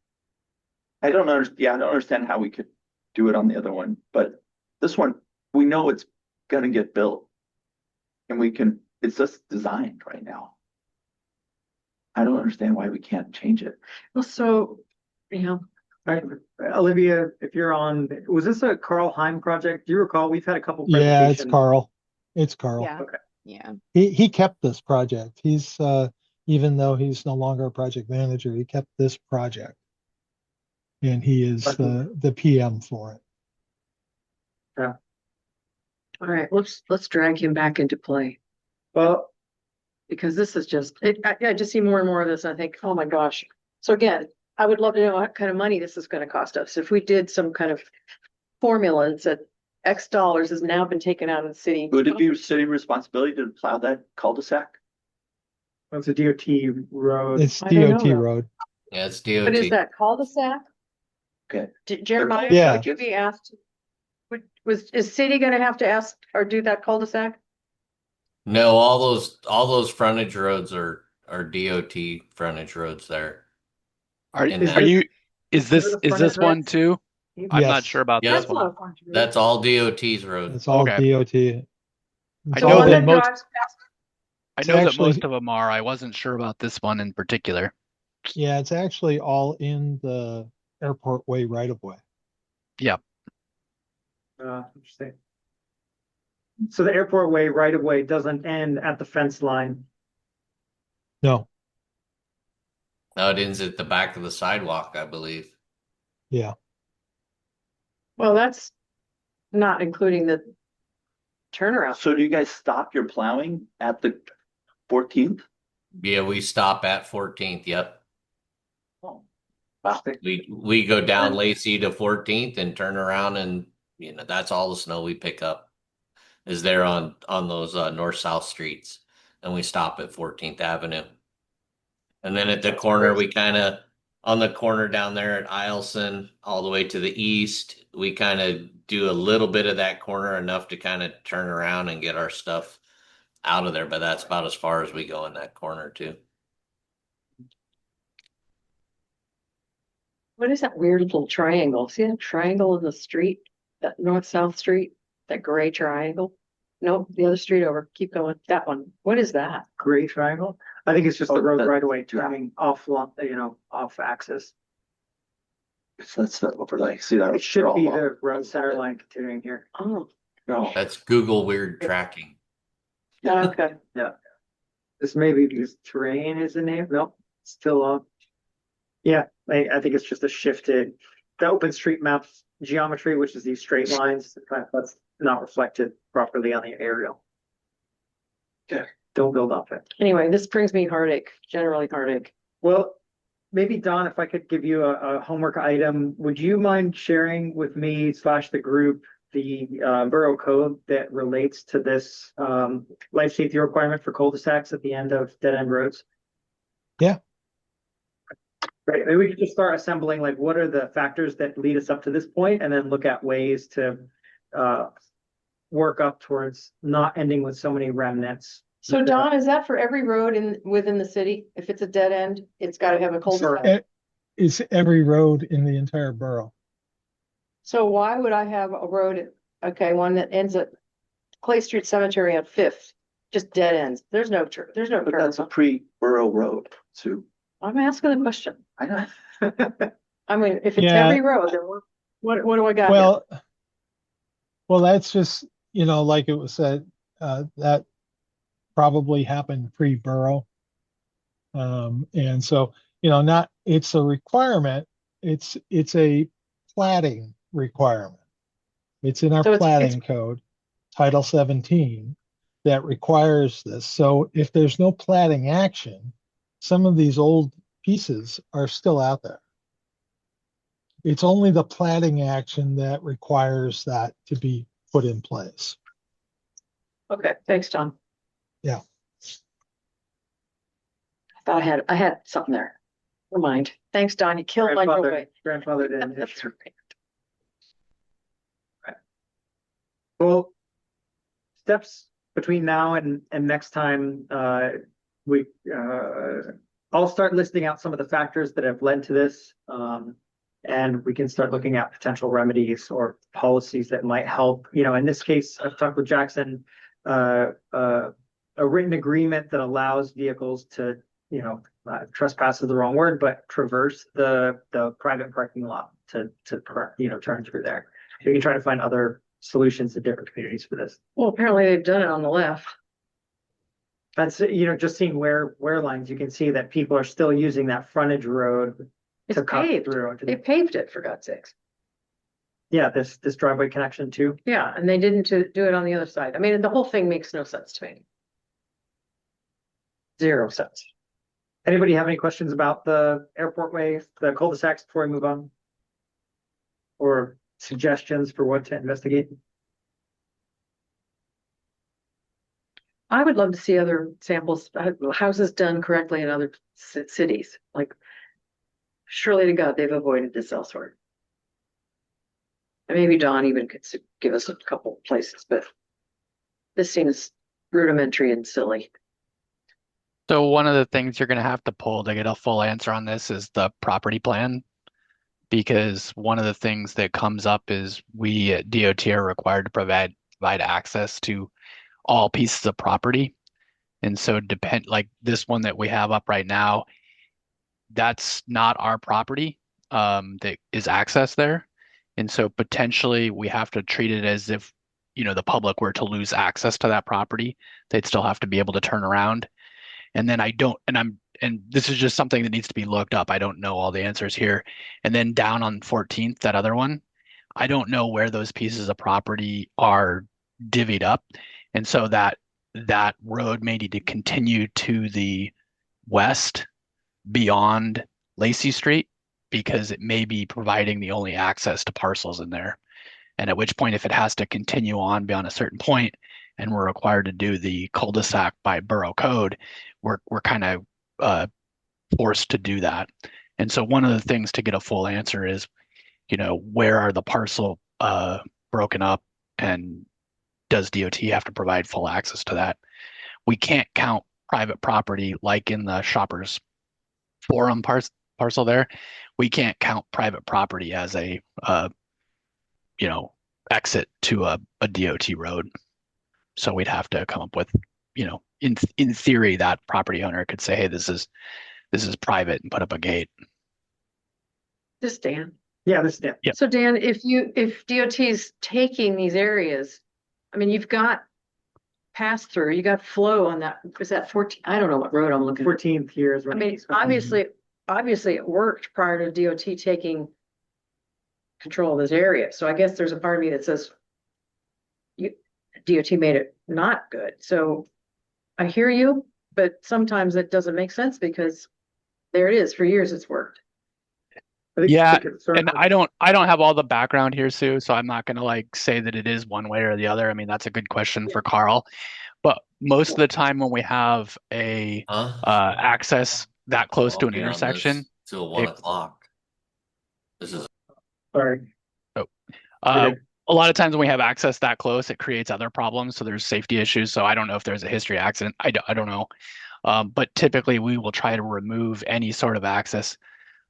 Speaker 5: I don't understand. Yeah, I don't understand how we could do it on the other one, but this one, we know it's gonna get built. And we can, it's just designed right now. I don't understand why we can't change it.
Speaker 4: Well, so, you know,
Speaker 2: All right, Olivia, if you're on, was this a Carl Heim project? Do you recall we've had a couple
Speaker 7: Yeah, it's
Speaker 2: presentations?
Speaker 7: Carl. It's Carl.
Speaker 1: Yeah.
Speaker 2: Okay.
Speaker 1: Yeah.
Speaker 7: He kept this project. He's even though he's no longer a project manager, he kept this project. And he is the PM for it.
Speaker 4: all right, let's drag him back into play,
Speaker 2: Well,
Speaker 4: because this is just, I just see more and more of this, and I think, oh my gosh. So again, I would love to know what kind of money this is gonna cost us. If we did some kind of formula and said X dollars has now been taken out of the city.
Speaker 5: Would it be city responsibility to plow that cul-de-sac?
Speaker 2: it's a DOT road.
Speaker 7: It's
Speaker 4: I don't know
Speaker 7: DOT
Speaker 4: that.
Speaker 7: road.
Speaker 6: Yeah, it's
Speaker 4: What is
Speaker 6: DOT.
Speaker 4: that, cul-de-sac?
Speaker 5: Okay.
Speaker 4: Jeremiah,
Speaker 7: Yeah.
Speaker 4: would you be asked? Is city gonna have to ask or do that cul-de-sac?
Speaker 6: No, all those frontage roads are DOT frontage roads there.
Speaker 8: Are
Speaker 6: And
Speaker 8: is
Speaker 6: that-
Speaker 8: you is
Speaker 2: What are
Speaker 8: this
Speaker 2: the
Speaker 8: is
Speaker 2: frontage
Speaker 8: this one
Speaker 2: roads?
Speaker 8: too? I'm not
Speaker 7: Yes.
Speaker 8: sure about
Speaker 6: Yep.
Speaker 8: this one.
Speaker 6: That's all DOT's road.
Speaker 7: It's all
Speaker 8: Okay.
Speaker 7: DOT.
Speaker 8: I
Speaker 4: So
Speaker 8: know
Speaker 4: one
Speaker 8: that
Speaker 4: that
Speaker 8: most
Speaker 4: drives past.
Speaker 8: I
Speaker 7: It's
Speaker 8: know that
Speaker 7: actually-
Speaker 8: most of them are. I wasn't sure about this one in particular.
Speaker 7: Yeah, it's actually all in the airport way right of way.
Speaker 2: Interesting. So the airport way right of way doesn't end at the fence line.
Speaker 7: No,
Speaker 6: No, it ends at the back of the sidewalk, I believe.
Speaker 7: yeah.
Speaker 4: Well, that's not including the turnaround.
Speaker 5: So do you guys stop your plowing at the 14th?
Speaker 6: Yeah, we stop at 14th. Yep.
Speaker 5: Wow.
Speaker 6: We go down Lacey to 14th and turn around, and that's all the snow we pick up is there on those north-south streets, and we stop at 14th Avenue. And then at the corner, we kind of on the corner down there at Eielson, all the way to the east, we kind of do a little bit of that corner, enough to kind of turn around and get our stuff out of there. But that's about as far as we go in that corner too.
Speaker 4: What is that weird little triangle? See that triangle in the street? That north-south street? That gray triangle? Nope, the other street over. Keep going. That one. What is that?
Speaker 2: Gray triangle. I think it's just the
Speaker 5: Oh,
Speaker 2: road
Speaker 5: that-
Speaker 2: right away turning off, off axis.
Speaker 5: So that's the overlay. See that?
Speaker 2: It should be the road center line continuing here.
Speaker 4: Oh,
Speaker 5: No.
Speaker 6: That's Google weird tracking.
Speaker 4: okay.
Speaker 2: This may be because terrain is the name. Nope, still on. Yeah, I think it's just a shifted, the OpenStreetMap geometry, which is these straight lines, that's not reflected properly on the aerial.
Speaker 5: Okay.
Speaker 2: Don't build off it.
Speaker 4: Anyway, this brings me heartache, generally heartache.
Speaker 2: Well, maybe Don, if I could give you a homework item, would you mind sharing with me / the group the borough code that relates to this life safety requirement for cul-de-sacs at the end of dead end roads?
Speaker 7: Yeah.
Speaker 2: Right, maybe we could just start assembling, like, what are the factors that lead us up to this point, and then look at ways to work up towards not ending with so many remnants.
Speaker 4: So Don, is that for every road within the city? If it's a dead end, it's gotta have a cul-de-sac?
Speaker 7: It's every road in the entire borough.
Speaker 4: So why would I have a road, okay, one that ends at Clay Street Cemetery on Fifth, just dead ends? There's no
Speaker 5: But that's a
Speaker 4: turn.
Speaker 5: pre-borough road, Sue.
Speaker 4: I'm asking the question.
Speaker 5: I know.
Speaker 4: I mean, if it's
Speaker 7: Yeah.
Speaker 4: every road, then what do I got here?
Speaker 7: Well, that's just, like it was said, that probably happened pre-borough. And so, it's a requirement. It's a platting requirement. It's in our
Speaker 4: So it's-
Speaker 7: platting code, Title 17, that requires this. So if there's no platting action, some of these old pieces are still out there. It's only the platting action that requires that to be put in place.
Speaker 4: Okay, thanks, Don.
Speaker 7: Yeah.
Speaker 4: I thought I had something there. Never mind. Thanks, Don. You killed my doorway.
Speaker 2: Grandfather didn't.
Speaker 4: That's right.
Speaker 2: Well, steps between now and next time, we, I'll start listing out some of the factors that have led to this. And we can start looking at potential remedies or policies that might help. You know, in this case, I've talked with Jackson, a written agreement that allows vehicles to, you know, trespass is the wrong word, but traverse the private parking lot to, you know, turn through there. We can try to find other solutions in different communities for this.
Speaker 4: Well, apparently they've done it on the left.
Speaker 2: That's, you know, just seeing where lines, you can see that people are still using that frontage road
Speaker 4: It's
Speaker 2: to cut
Speaker 4: paved.
Speaker 2: through.
Speaker 4: They paved it, for God's sakes.
Speaker 2: Yeah, this driveway connection too.
Speaker 4: Yeah, and they didn't do it on the other side. I mean, the whole thing makes no sense to me. Zero sense.
Speaker 2: Anybody have any questions about the airport way, the cul-de-sacs before we move on? Or suggestions for what to investigate?
Speaker 4: I would love to see other samples, houses done correctly in other cities. Like, surely to God, they've avoided this elsewhere. And maybe Don even could give us a couple places, but this seems rudimentary and silly.
Speaker 8: So one of the things you're going to have to pull to get a full answer on this is the property plan, because one of the things that comes up is we at DOT are required to provide access to all pieces of property. And so like this one that we have up right now, that's not our property that is access there. And so potentially we have to treat it as if, you know, the public were to lose access to that property. They'd still have to be able to turn around. And then and this is just something that needs to be looked up. I don't know all the answers here. And then down on 14th, that other one, I don't know where those pieces of property are divvied up. And so that road may need to continue to the west beyond Lacey Street, because it may be providing the only access to parcels in there. And at which point, if it has to continue on beyond a certain point, and we're required to do the cul-de-sac by borough code, we're kind of forced to do that. And so one of the things to get a full answer is, you know, where are the parcel broken up, and does DOT have to provide full access to that? We can't count private property like in the Shoppers Forum parcel there. We can't count private property as a you know, exit to a DOT road. So we'd have to come up with, you know, in theory, that property owner could say, hey, this is private, and put up a gate.
Speaker 4: This Dan.
Speaker 2: Yeah, this is Dan.
Speaker 8: Yep.
Speaker 4: So Dan, if DOT's taking these areas, I mean, you've got pass through, you got flow on that. Is that 14? I don't know what road I'm looking at.
Speaker 2: 14th year is
Speaker 4: I
Speaker 2: when.
Speaker 4: mean, obviously it worked prior to DOT taking control of this area. So I guess there's a part of me that says DOT made it not good. So I hear you, but sometimes it doesn't make sense because there it is. For years it's worked.
Speaker 8: Yeah, and I don't have all the background here, Sue, so I'm not going to like say that it is one way or the other. I mean, that's a good question for Carl. But most of the time when we have a access that close to an intersection
Speaker 6: till 1 o'clock. This is
Speaker 2: Sorry.
Speaker 8: a lot of times when we have access that close, it creates other problems. So there's safety issues. So I don't know if there's a history accident. I don't know. But typically we will try to remove any sort of access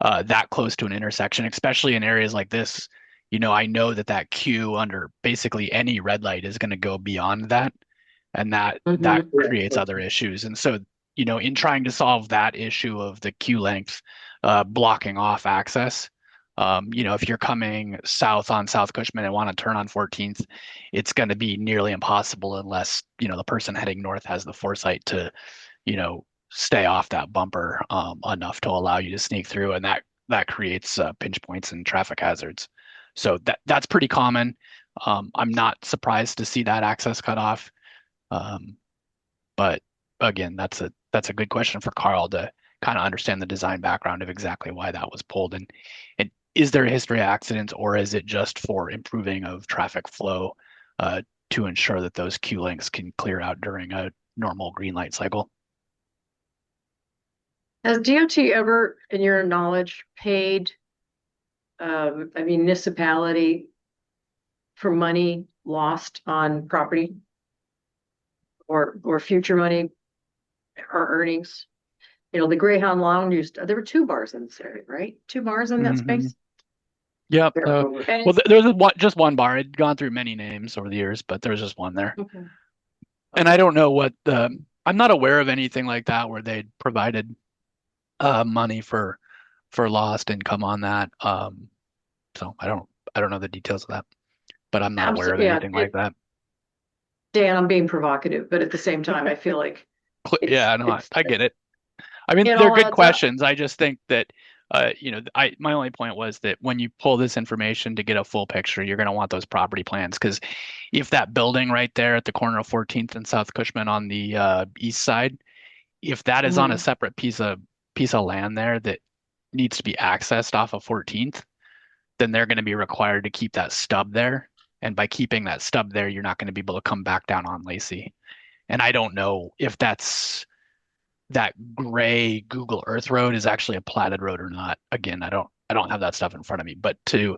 Speaker 8: that close to an intersection, especially in areas like this. You know, I know that queue under basically any red light is going to go beyond that, and that creates other issues. And so, you know, in trying to solve that issue of the queue length blocking off access, you know, if you're coming south on South Cushman and want to turn on 14th, it's going to be nearly impossible unless, you know, the person heading north has the foresight to, you know, stay off that bumper enough to allow you to sneak through, and that creates pinch points and traffic hazards. So that's pretty common. I'm not surprised to see that access cut off, but again, that's a good question for Carl to kind of understand the design background of exactly why that was pulled. And is there a history of accidents, or is it just for improving of traffic flow to ensure that those queue lengths can clear out during a normal green light cycle?
Speaker 4: Has DOT ever, in your knowledge, paid a municipality for money lost on property or future money or earnings? You know, the Greyhound Lounge there were 2 bars in this area, right? 2 bars in that
Speaker 8: Mhm.
Speaker 4: space.
Speaker 8: Yep.
Speaker 4: And
Speaker 8: Well, there's just one bar. It'd gone through many names over the years, but there's just one there.
Speaker 4: okay.
Speaker 8: And I don't know what I'm not aware of anything like that where they'd provided money for lost income on that. So I don't know the details of that, but I'm not aware of
Speaker 4: Yeah,
Speaker 8: anything like that.
Speaker 4: Dan, I'm being provocative, but at the same time, I feel like
Speaker 8: Yeah, no, I get it. I mean,
Speaker 4: it
Speaker 8: they're
Speaker 4: all
Speaker 8: good
Speaker 4: adds up.
Speaker 8: questions. I just think that, my only point was that when you pull this information to get a full picture, you're going to want those property plans. Because if that building right there at the corner of 14th and South Cushman on the east side, if that is on a separate piece of land there that needs to be accessed off of 14th, then they're going to be required to keep that stub there. And by keeping that stub there, you're not going to be able to come back down on Lacey. And I don't know if that gray Google Earth road is actually a platted road or not. Again, I don't have that stuff in front of me, but to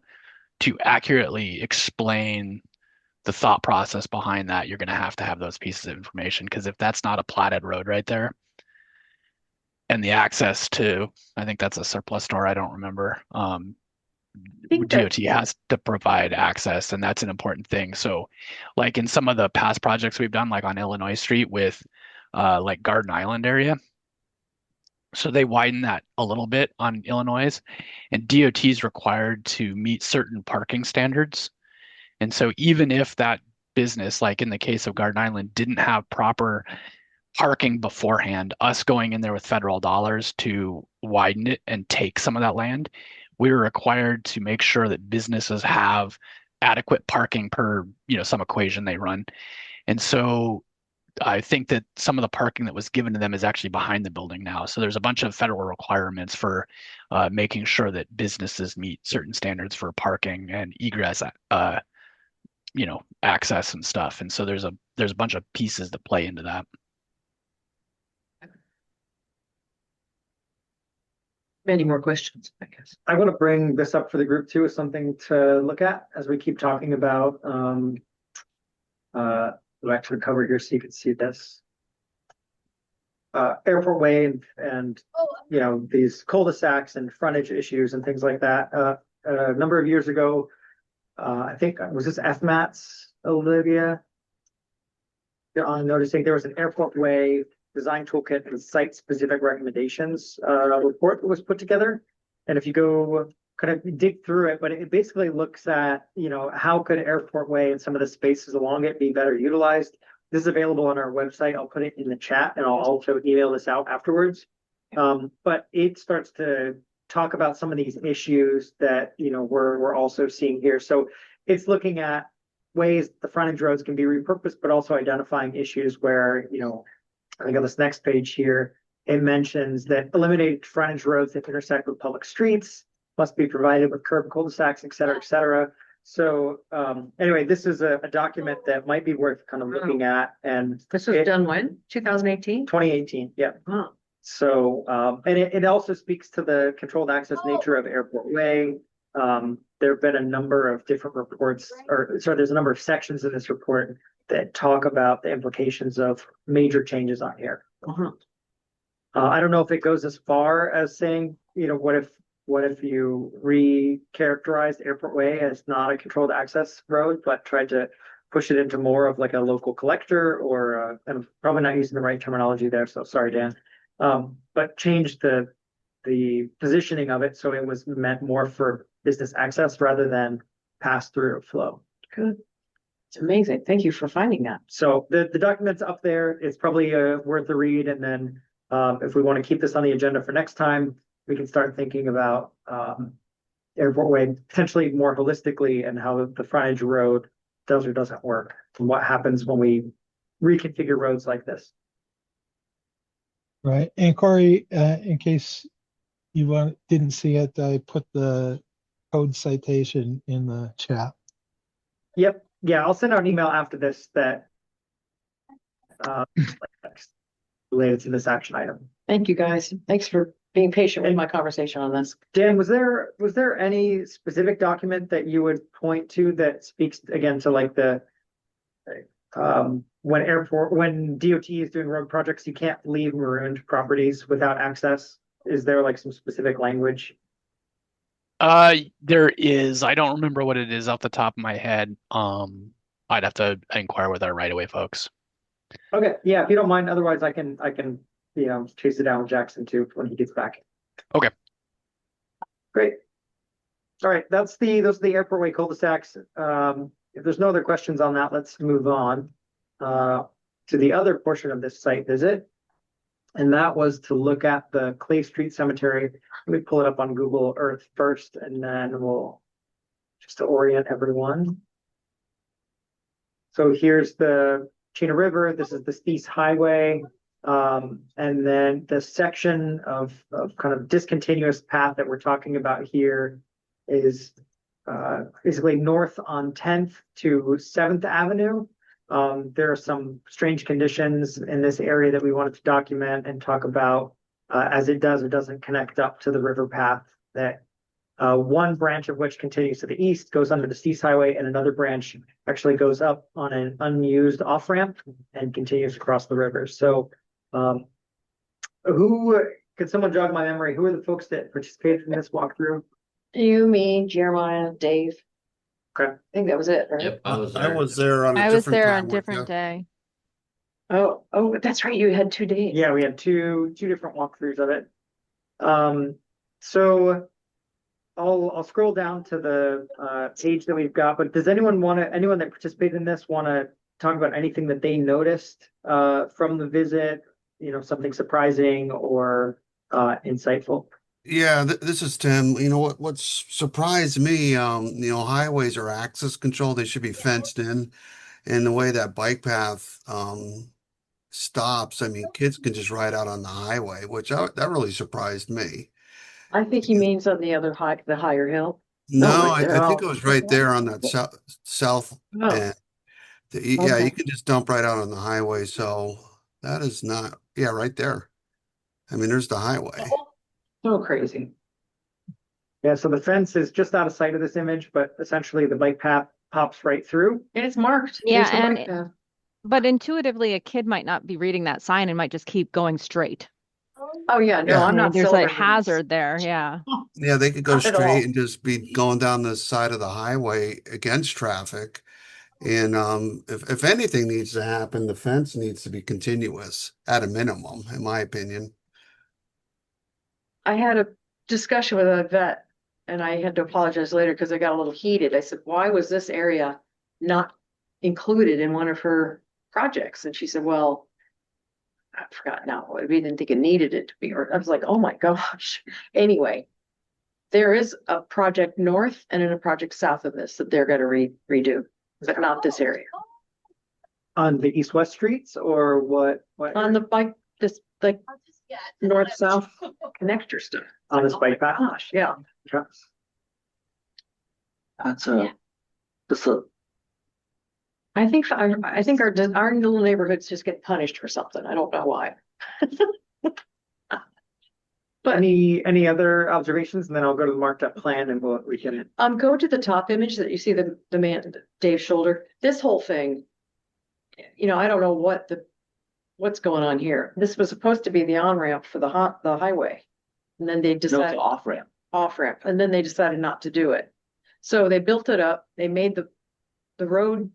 Speaker 8: accurately explain the thought process behind that, you're going to have those pieces of information. Because if that's not a platted road right there, and the access to, I think that's a surplus store, I don't remember. DOT has to provide access, and that's an important thing. So, like in some of the past projects we've done, like on Illinois Street with like Garden Island area, so they widen that a little bit on Illinois, and DOT is required to meet certain parking standards. And so even if that business, like in the case of Garden Island, didn't have proper parking beforehand, us going in there with federal dollars to widen it and take some of that land, we were required to make sure that businesses have adequate parking per, some equation they run. And so I think that some of the parking that was given to them is actually behind the building now. So there's a bunch of federal requirements for making sure that businesses meet certain standards for parking and egress, access and stuff. And so there's a bunch of pieces that play into that.
Speaker 4: Many more questions, I guess.
Speaker 2: I want to bring this up for the group too, as something to look at as we keep talking about, I'll actually cover here so you can see this. Airport Way and these cul-de-sacs and frontage issues and things like that. A number of years ago, I think, was this FMATS, Olivia? On noticing there was an Airport Way design toolkit with site-specific recommendations report that was put together. And if you go kind of dig through it, but it basically looks at, how could Airport Way and some of the spaces along it be better utilized? This is available on our website. I'll put it in the chat and I'll also email this out afterwards. But it starts to talk about some of these issues that, we're also seeing here. So it's looking at ways the frontage roads can be repurposed, but also identifying issues where, I think on this next page here, it mentions that eliminated frontage roads that intersect with public streets must be provided with curb cul-de-sacs, et cetera, et cetera. So anyway, this is a document that might be worth kind of looking at. And
Speaker 4: this was done when? 2018?
Speaker 2: 2018, yeah.
Speaker 4: Huh.
Speaker 2: So and it also speaks to the controlled access nature of Airport Way. There have been a number of different reports, there's a number of sections in this report that talk about the implications of major changes on here. I don't know if it goes as far as saying, what if you re-characterized Airport Way as not a controlled access road, but tried to push it into more of like a local collector or, I'm probably not using the right terminology there, so sorry, Dan. But change the positioning of it so it was meant more for business access rather than pass through flow.
Speaker 4: Good. It's amazing. Thank you for finding that.
Speaker 2: So the document's up there. It's probably worth a read. And then if we want to keep this on the agenda for next time, we can start thinking about Airport Way potentially more holistically and how the frontage road does or doesn't work and what happens when we reconfigure roads like this.
Speaker 7: Right. And Corey, in case you didn't see it, I put the code citation in the chat.
Speaker 2: Yep, yeah, I'll send out an email after this that related to this action item.
Speaker 4: Thank you, guys. Thanks for being patient with my conversation on this.
Speaker 2: Dan, was there any specific document that you would point to that speaks again to like the when DOT is doing road projects, you can't leave marooned properties without access? Is there like some specific language?
Speaker 8: There is. I don't remember what it is off the top of my head. I'd have to inquire with our right-of-way folks.
Speaker 2: Okay, yeah, if you don't mind, otherwise I can, chase it down with Jackson too when he gets back.
Speaker 8: Okay.
Speaker 2: Great. All right, those are the airport way cul-de-sacs. If there's no other questions on that, let's move on to the other portion of this site visit. And that was to look at the Clay Street Cemetery. Let me pull it up on Google Earth first, and then we'll just to orient everyone. So here's the Chena River. This is the Spies Highway. And then the section of kind of discontinuous path that we're talking about here is basically north on 10th to 7th Avenue. There are some strange conditions in this area that we wanted to document and talk about as it does or doesn't connect up to the river path that one branch of which continues to the east, goes under the Spies Highway, and another branch actually goes up on an unused off-ramp and continues across the river. So who could someone jog my memory? Who are the folks that participated in this walkthrough?
Speaker 4: You, me, Jeremiah, Dave.
Speaker 2: Okay.
Speaker 4: I think that was it, right?
Speaker 6: Yep, I was
Speaker 3: I
Speaker 6: there.
Speaker 3: was there on a
Speaker 1: I was
Speaker 3: different
Speaker 1: there
Speaker 3: time
Speaker 1: on
Speaker 3: with
Speaker 1: different
Speaker 3: you.
Speaker 1: day.
Speaker 4: Oh, that's right. You had 2 days.
Speaker 2: Yeah, we had two different walkthroughs of it. So I'll scroll down to the page that we've got, but does anyone that participated in this want to talk about anything that they noticed from the visit, something surprising or insightful?
Speaker 3: Yeah, this is Tim. You know what's surprised me, highways are access control. They should be fenced in. And the way that bike path stops, I mean, kids can just ride out on the highway, that really surprised me.
Speaker 4: I think he means on the higher hill. No,
Speaker 3: No,
Speaker 4: right there.
Speaker 3: I think
Speaker 4: Oh.
Speaker 3: it was right there on that south
Speaker 4: Oh,
Speaker 3: end. Yeah,
Speaker 4: okay.
Speaker 3: you can just dump right out on the highway. So that is not, yeah, right there. I mean, there's the highway.
Speaker 4: So crazy.
Speaker 2: Yeah, so the fence is just out of sight of this image, but essentially the bike path pops right through.
Speaker 4: And it's marked.
Speaker 1: Yeah,
Speaker 4: Here's the
Speaker 1: and
Speaker 4: bike path.
Speaker 1: but intuitively, a kid might not be reading that sign and might just keep going straight.
Speaker 4: Oh, yeah. No,
Speaker 3: Yeah.
Speaker 4: I'm not
Speaker 1: There's a
Speaker 4: celebrating this.
Speaker 1: hazard there. Yeah.
Speaker 3: Yeah, they could go
Speaker 4: Not at all.
Speaker 3: straight and just be going down the side of the highway against traffic. And if anything needs to happen, the fence needs to be continuous at a minimum, in my opinion.
Speaker 4: I had a discussion with a vet and I had to apologize later because I got a little heated. I said, why was this area not included in one of her projects? And she said, well, I forgot now. We didn't think it needed it to be. Or I was like, oh my gosh. Anyway, there is a project north and then a project south of this that they're going to redo, but not this area.
Speaker 2: On the east-west streets or what?
Speaker 4: On the bike, this like north-south connector stuff.
Speaker 2: On this bike path?
Speaker 4: Gosh, yeah.
Speaker 5: That's
Speaker 4: I think our little neighborhoods just get punished for something. I don't know why. But
Speaker 2: Any other observations? And then I'll go to the marked up plan and we can.
Speaker 4: go to the top image that you see the man, Dave's shoulder. This whole thing, I don't know what's going on here. This was supposed to be the on-ramp for the highway. And then they decided
Speaker 5: off ramp.
Speaker 4: off-ramp, and then they decided not to do it. So they built it up, they made the road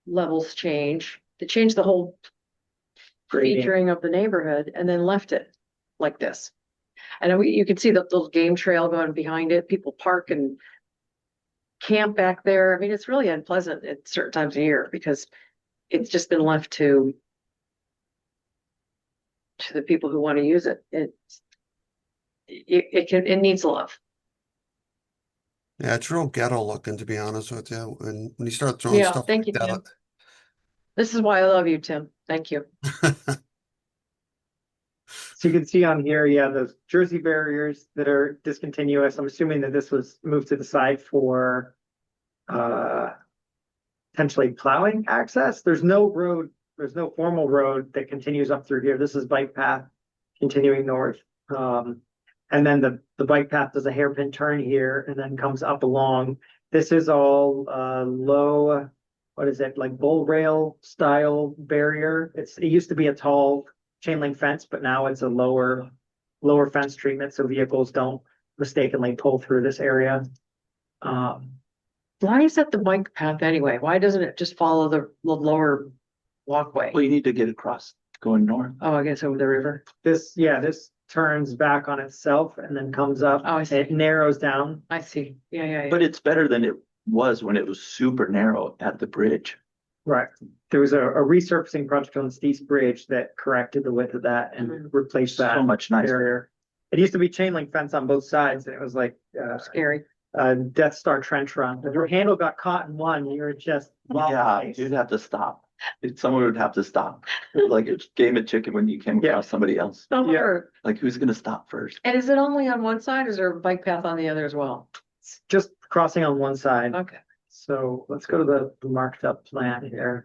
Speaker 4: levels change, they changed the whole
Speaker 2: Grading.
Speaker 4: featuring of the neighborhood and then left it like this. And you can see the little game trail going behind it. People park and camp back there. I mean, it's really unpleasant at certain times of year because it's just been left to the people who want to use it. It needs love.
Speaker 3: Yeah, it's real ghetto looking, to be honest with you. And when you start throwing
Speaker 4: Yeah,
Speaker 3: stuff
Speaker 4: thank you,
Speaker 3: like
Speaker 4: Tim. This is why I love you, Tim. Thank you.
Speaker 3: that,
Speaker 2: So you can see on here, yeah, those Jersey barriers that are discontinuous. I'm assuming that this was moved to the side for uh potentially plowing access. There's no road, there's no formal road that continues up through here. This is bike path continuing north. And then the bike path does a hairpin turn here and then comes up along. This is all low, what is it, like bull rail style barrier. It used to be a tall chain link fence, but now it's a lower fence treatment so vehicles don't mistakenly pull through this area.
Speaker 4: Why is that the bike path anyway? Why doesn't it just follow the lower walkway?
Speaker 5: Well, you need to get across going north.
Speaker 4: Oh, I guess over the river.
Speaker 2: This turns back on itself and then comes up.
Speaker 4: Oh, I see.
Speaker 2: It narrows down.
Speaker 4: I see. Yeah.
Speaker 5: But it's better than it was when it was super narrow at the bridge.
Speaker 2: Right. There was a resurfacing project on the Steeps Bridge that corrected the width of that and replaced that
Speaker 5: So much nicer.
Speaker 2: barrier. It used to be chain link fence on both sides and it was like
Speaker 4: Scary.
Speaker 2: Death Star trench run. If your handle got caught in one, you were just
Speaker 5: Yeah, you'd have to stop. Someone would have to stop. Like a game of chicken when you came
Speaker 2: Yeah.
Speaker 5: across somebody else.
Speaker 2: Yeah.
Speaker 5: Like who's gonna stop first?
Speaker 4: And is it only on one side? Or is there a bike path on the other as well?
Speaker 2: just crossing on one side.
Speaker 4: Okay.
Speaker 2: So let's go to the marked up plan here.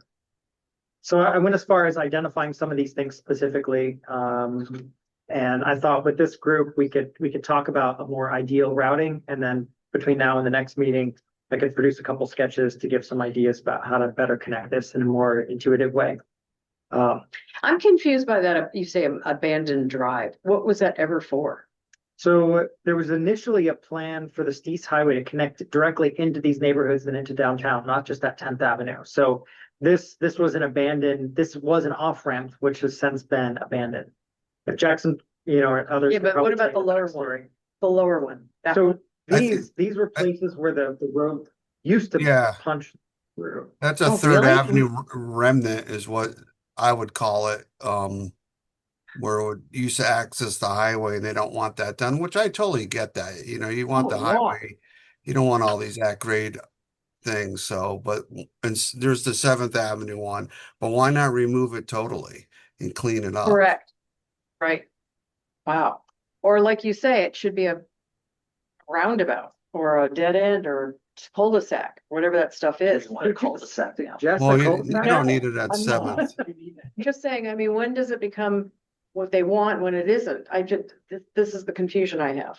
Speaker 2: So I went as far as identifying some of these things specifically. And I thought with this group, we could talk about a more ideal routing. And then between now and the next meeting, I could produce a couple sketches to give some ideas about how to better connect this in a more intuitive way.
Speaker 4: I'm confused by that. You say abandoned drive. What was that ever for?
Speaker 2: So there was initially a plan for the Steeps Highway to connect directly into these neighborhoods and into downtown, not just at 10th Avenue. So this was an off-ramp, which has since been abandoned. If Jackson, or others.
Speaker 4: Yeah, but what about the lower one? The lower one. That one.
Speaker 2: So these were places where the road used to
Speaker 3: Yeah.
Speaker 2: punch through.
Speaker 3: That's a
Speaker 4: Oh,
Speaker 3: Third
Speaker 4: really?
Speaker 3: Avenue remnant is what I would call it. Where it would used to access the highway and they don't want that done, which I totally get that. You want the
Speaker 4: Oh,
Speaker 3: highway, you don't want all these at grade things. So, but there's the 7th Avenue one, but why not remove it totally and clean it up?
Speaker 4: Correct. Right. Wow. Or like you say, it should be a roundabout or a dead end or cul-de-sac, whatever that stuff is.
Speaker 5: What a cul-de-sac.
Speaker 2: Just
Speaker 3: Well,
Speaker 2: a
Speaker 3: you
Speaker 2: cul-de-sac?
Speaker 3: don't need it at
Speaker 4: I'm not.
Speaker 3: 7th.
Speaker 4: I'm just saying, I mean, when does it become what they want when it isn't? This is the confusion I have.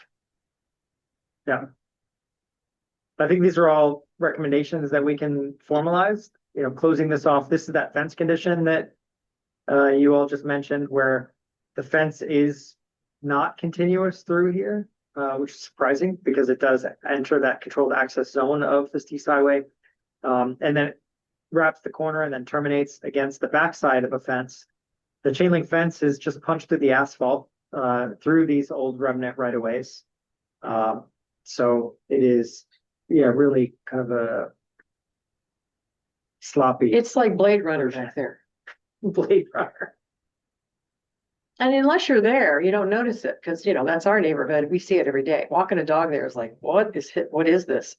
Speaker 2: I think these are all recommendations that we can formalize, closing this off. This is that fence condition that you all just mentioned where the fence is not continuous through here, which is surprising because it does enter that controlled access zone of the Steeps Highway. And then it wraps the corner and then terminates against the backside of a fence. The chain link fence is just punched through the asphalt through these old remnant right of ways. So it is, really kind of a sloppy
Speaker 4: It's like Blade Runner back there.
Speaker 2: Blade Runner.
Speaker 4: And unless you're there, you don't notice it because, that's our neighborhood. We see it every day. Walking a dog there is like, what is this?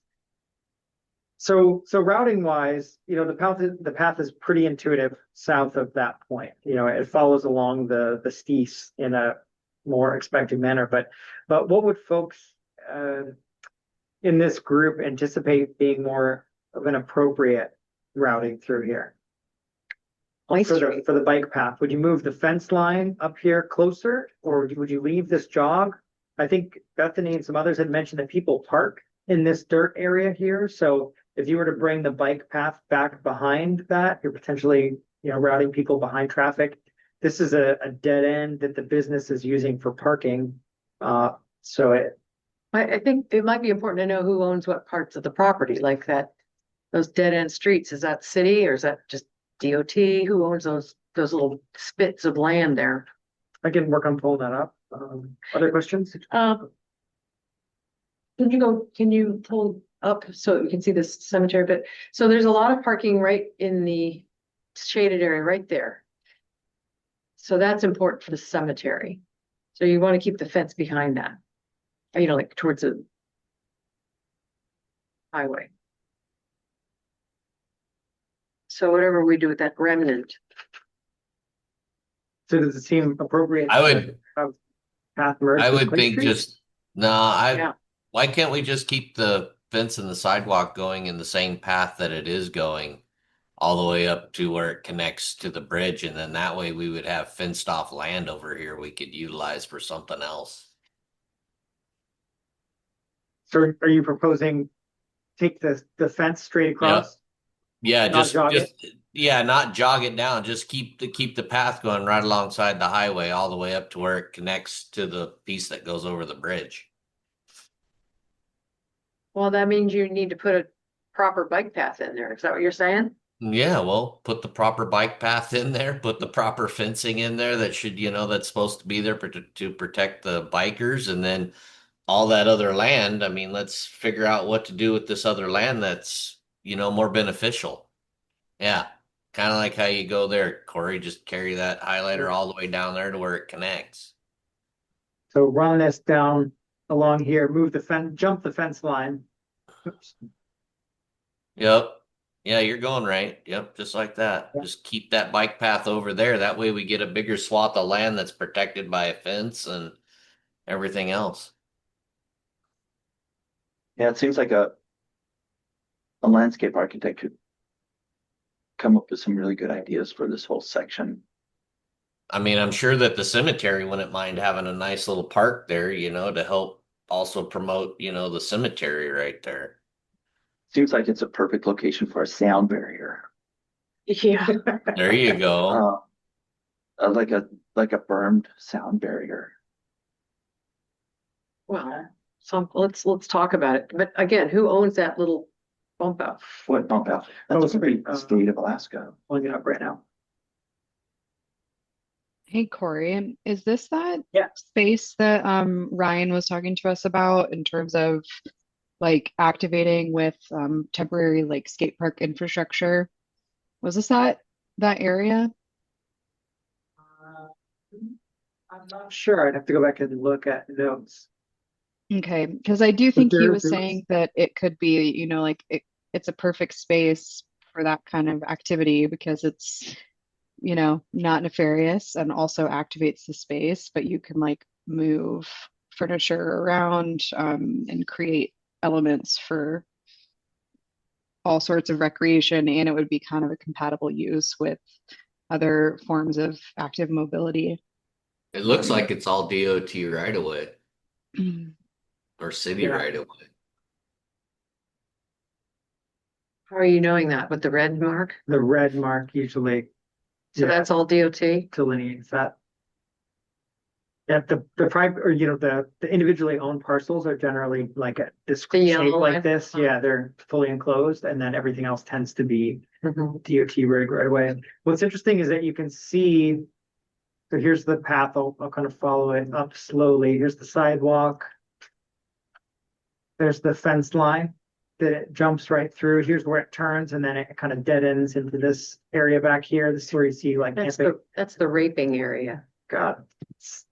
Speaker 2: So routing wise, the path is pretty intuitive south of that point. It follows along the Steeps in a more expected manner. But what would folks in this group anticipate being more of an appropriate routing through here?
Speaker 4: Place
Speaker 2: For
Speaker 4: Street.
Speaker 2: the bike path, would you move the fence line up here closer, or would you leave this jog? I think Bethany and some others had mentioned that people park in this dirt area here. So if you were to bring the bike path back behind that, you're potentially, routing people behind traffic. This is a dead end that the business is using for parking.
Speaker 4: I think it might be important to know who owns what parts of the property, like those dead end streets. Is that city or is that just DOT? Who owns those little spits of land there?
Speaker 2: I can work on pulling that up. Other questions?
Speaker 4: Can you pull up so you can see this cemetery bit? So there's a lot of parking right in the shaded area right there. So that's important for the cemetery. So you want to keep the fence behind that. Like towards the highway. So whatever we do with that remnant.
Speaker 2: So does it seem appropriate
Speaker 6: I
Speaker 2: to
Speaker 6: would,
Speaker 2: have path merge
Speaker 6: I
Speaker 2: with
Speaker 6: would
Speaker 2: Clay
Speaker 6: think
Speaker 2: Street?
Speaker 6: just, no,
Speaker 4: Yeah.
Speaker 6: why can't we just keep the fence and the sidewalk going in the same path that it is going? All the way up to where it connects to the bridge, and then that way we would have fenced off land over here we could utilize for something else.
Speaker 2: So are you proposing take the fence straight
Speaker 6: Yep.
Speaker 2: across?
Speaker 6: Yeah,
Speaker 2: Not jog it?
Speaker 6: yeah, not jog it down. Just keep the path going right alongside the highway all the way up to where it connects to the piece that goes over the bridge.
Speaker 4: Well, that means you need to put a proper bike path in there. Is that what you're saying?
Speaker 6: Yeah, well, put the proper bike path in there, put the proper fencing in there that should, that's supposed to be there to protect the bikers, and then all that other land. I mean, let's figure out what to do with this other land that's, more beneficial. Yeah. Kind of like how you go there, Corey, just carry that highlighter all the way down there to where it connects.
Speaker 2: So run this down along here, move the fence, jump the fence line. Oops.
Speaker 6: Yep. Yeah, you're going right. Yep, just like that.
Speaker 2: Yeah.
Speaker 6: Just keep that bike path over there. That way we get a bigger swath of land that's protected by a fence and everything else.
Speaker 5: Yeah, it seems like a landscape architect could come up with some really good ideas for this whole section.
Speaker 6: I mean, I'm sure that the cemetery wouldn't mind having a nice little park there, to help also promote, the cemetery right there.
Speaker 5: Seems like it's a perfect location for a sound barrier.
Speaker 4: Yeah.
Speaker 6: There you go.
Speaker 5: Like a bermed sound barrier.
Speaker 4: Well, let's talk about it. But again, who owns that little bump out?
Speaker 5: What bump out?
Speaker 2: Oh,
Speaker 5: That's a
Speaker 2: sorry.
Speaker 5: great state of Alaska.
Speaker 2: Pulling it up right now.
Speaker 1: Hey, Corey, is this that
Speaker 2: Yeah.
Speaker 1: space that Ryan was talking to us about in terms of like activating with temporary like skate park infrastructure? Was this that area?
Speaker 2: I'm not sure. I'd have to go back and look at notes.
Speaker 1: Okay, because I do
Speaker 2: But
Speaker 1: think he
Speaker 2: there,
Speaker 1: was saying that it could be, like it's a perfect space for that kind of activity because it's, not nefarious and also activates the space, but you can like move furniture around and create elements for all sorts of recreation, and it would be kind of a compatible use with other forms of active mobility.
Speaker 6: It looks like it's all DOT right away or city
Speaker 2: Yeah.
Speaker 6: right away.
Speaker 4: How are you knowing that with the red mark?
Speaker 2: the red mark usually
Speaker 4: So that's all DOT?
Speaker 2: delineates that. Yeah, the private or the individually owned parcels are generally like a discrete
Speaker 4: yellow
Speaker 2: shape like
Speaker 4: line?
Speaker 2: this. Yeah, they're fully enclosed, and then everything else tends to be
Speaker 4: Mhm.
Speaker 2: DOT rig right away. What's interesting is that you can see. So here's the path. I'll kind of follow it up slowly. Here's the sidewalk. There's the fence line that it jumps right through. Here's where it turns, and then it kind of dead ends into this area back here. This is where you see like
Speaker 4: That's the raping area.
Speaker 2: God, it's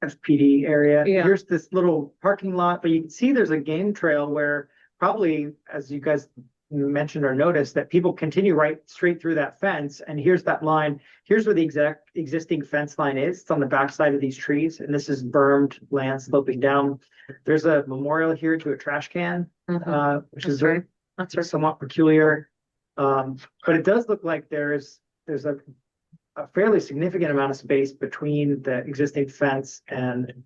Speaker 2: FPD area.
Speaker 4: Yeah.
Speaker 2: Here's this little parking lot, but you can see there's a game trail where probably, as you guys mentioned or noticed, that people continue right straight through that fence. And here's that line. Here's where the exact existing fence line is. It's on the backside of these trees, and this is bermed land sloping down. There's a memorial here to a trash can, which is
Speaker 4: That's right. That's right.
Speaker 2: somewhat peculiar. But it does look like there's a fairly significant amount of space between the existing fence and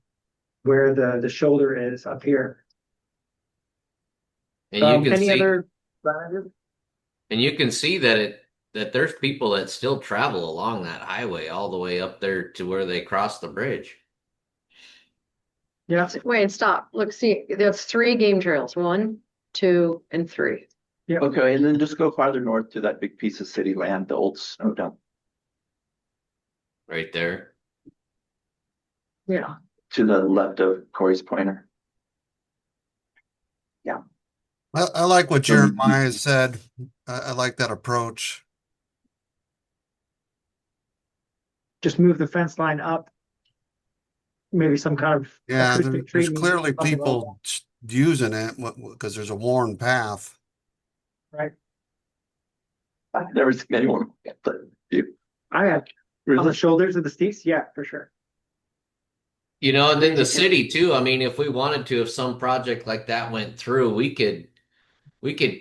Speaker 2: where the shoulder is up here.
Speaker 6: And you can
Speaker 2: Any
Speaker 6: see,
Speaker 2: other?
Speaker 6: and you can see that there's people that still travel along that highway all the way up there to where they cross the bridge.
Speaker 2: Yeah,
Speaker 4: Wait, stop. Look, see, there's 3 game trails, 1, 2, and 3.
Speaker 5: Okay, and then just go farther north to that big piece of city land, the old snow dump,
Speaker 6: Right there.
Speaker 4: Yeah.
Speaker 5: to the left of Corey's pointer.
Speaker 3: I like what Jeremiah said. I like that approach.
Speaker 2: just move the fence line up. Maybe some kind of
Speaker 3: Yeah,
Speaker 2: acoustic
Speaker 3: there's
Speaker 2: treatment,
Speaker 3: clearly
Speaker 2: something like
Speaker 3: people using it because there's a worn path.
Speaker 2: that, right?
Speaker 5: I've never seen anyone, but you.
Speaker 2: I have. On the
Speaker 5: Really?
Speaker 2: shoulders of the steeps? Yeah, for sure.
Speaker 6: You know, and then the city too. I mean, if we wanted to, if some project like that went through, we could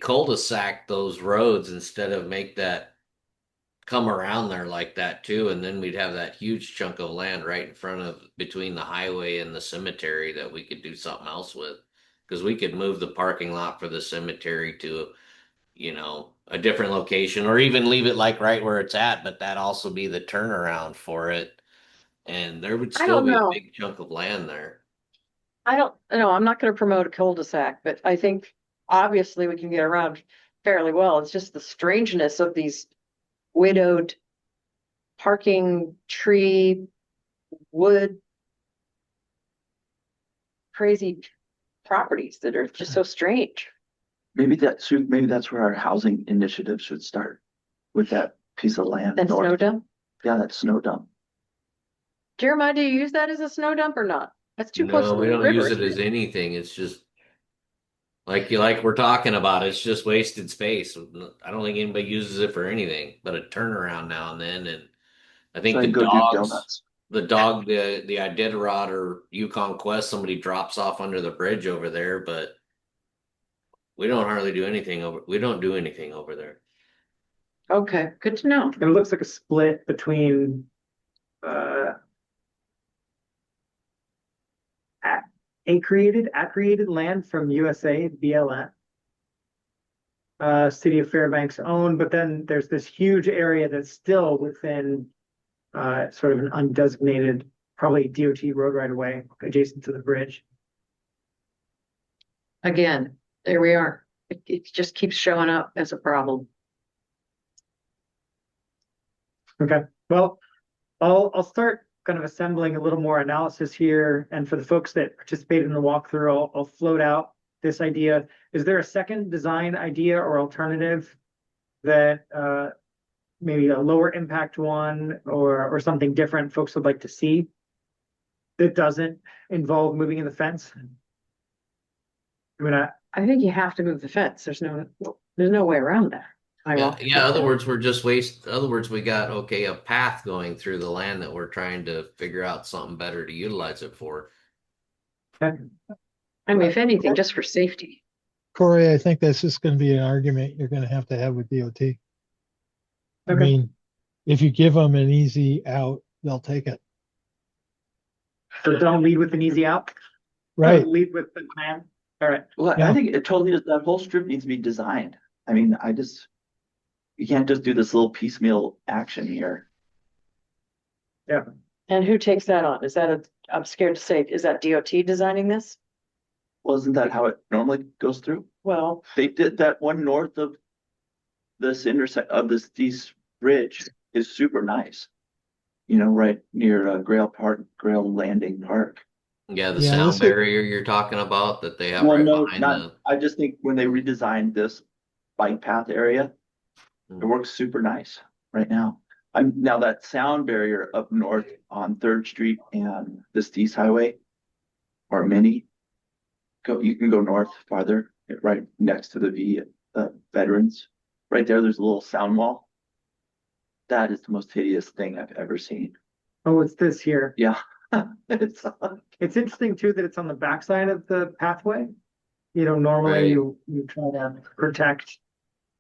Speaker 6: cul-de-sac those roads instead of make that come around there like that too, and then we'd have that huge chunk of land right in front of between the highway and the cemetery that we could do something else with. Because we could move the parking lot for the cemetery to, a different location, or even leave it like right where it's at, but that also be the turnaround for it. And there would
Speaker 4: I
Speaker 6: still
Speaker 4: don't
Speaker 6: be a
Speaker 4: know.
Speaker 6: big chunk of land there.
Speaker 4: I don't, no, I'm not gonna promote a cul-de-sac, but I think obviously we can get around fairly well. It's just the strangeness of these widowed parking, tree, wood, crazy properties that are just so strange.
Speaker 5: Maybe that's where our housing initiative should start, with that piece of land.
Speaker 4: That
Speaker 5: north.
Speaker 4: snow dump.
Speaker 5: Yeah, that snow dump.
Speaker 4: Jeremiah, do you use that as a snow dump or not? That's too close
Speaker 6: No,
Speaker 4: to
Speaker 6: we
Speaker 4: the
Speaker 6: don't
Speaker 4: river,
Speaker 6: use it
Speaker 4: isn't
Speaker 6: as
Speaker 4: it?
Speaker 6: anything. It's just like we're talking about. It's just wasted space. I don't think anybody uses it for anything but a turnaround now and then. And I
Speaker 5: So
Speaker 6: think
Speaker 5: I
Speaker 6: the
Speaker 5: can go do
Speaker 6: dogs,
Speaker 5: donuts.
Speaker 6: the Iditarod or Yukon Quest, somebody drops off under the bridge over there, but we don't hardly do anything over. We don't do anything over there.
Speaker 4: Okay, good to know.
Speaker 2: And it looks like a split between uh created land from USA BLN. City of Fairbanks owned, but then there's this huge area that's still within sort of an undesignated, probably DOT road right away adjacent to the bridge.
Speaker 4: Again, there we are. It just keeps showing up as a problem.
Speaker 2: Okay, well, I'll start kind of assembling a little more analysis here. And for the folks that participated in the walkthrough, I'll float out this idea. Is there a second design idea or alternative that maybe a lower impact one or something different folks would like to see that doesn't involve moving in the fence? I mean,
Speaker 4: I think you have to move the fence. There's no way around that.
Speaker 6: Yeah. Other words, Other words, we got a path going through the land that we're trying to figure out something better to utilize it for.
Speaker 4: I mean, if anything, just for safety.
Speaker 7: Corey, I think that's just going to be an argument you're going to have with DOT. I
Speaker 2: Okay.
Speaker 7: mean, if you give them an easy out, they'll take it.
Speaker 2: So don't lead with an easy out.
Speaker 7: Right.
Speaker 2: Lead with the plan. All right.
Speaker 5: Well,
Speaker 7: Yeah.
Speaker 5: I think it totally that whole strip needs to be designed. I mean, you can't just do this little piecemeal action here.
Speaker 4: And who takes that on? I'm scared to say, is that DOT designing this?
Speaker 5: Wasn't that how it normally goes through?
Speaker 4: Well,
Speaker 5: They did that one north of this East Bridge is super nice. Right near Grail Landing Park.
Speaker 6: Yeah, the
Speaker 7: Yeah,
Speaker 6: sound
Speaker 7: this is-
Speaker 6: barrier you're talking about that they have
Speaker 5: Well,
Speaker 6: right
Speaker 5: no,
Speaker 6: behind
Speaker 5: not, I just think when they redesigned this bike path area, it works super nice right now. Now that sound barrier up north on Third Street and this East Highway or Mini, you can go north farther, right next to the veterans. Right there's a little sound wall. That is the most hideous thing I've ever seen.
Speaker 2: Oh, it's this here.
Speaker 5: Yeah.
Speaker 2: It's interesting too that it's on the backside of the pathway. Normally
Speaker 6: Right.
Speaker 2: you try to protect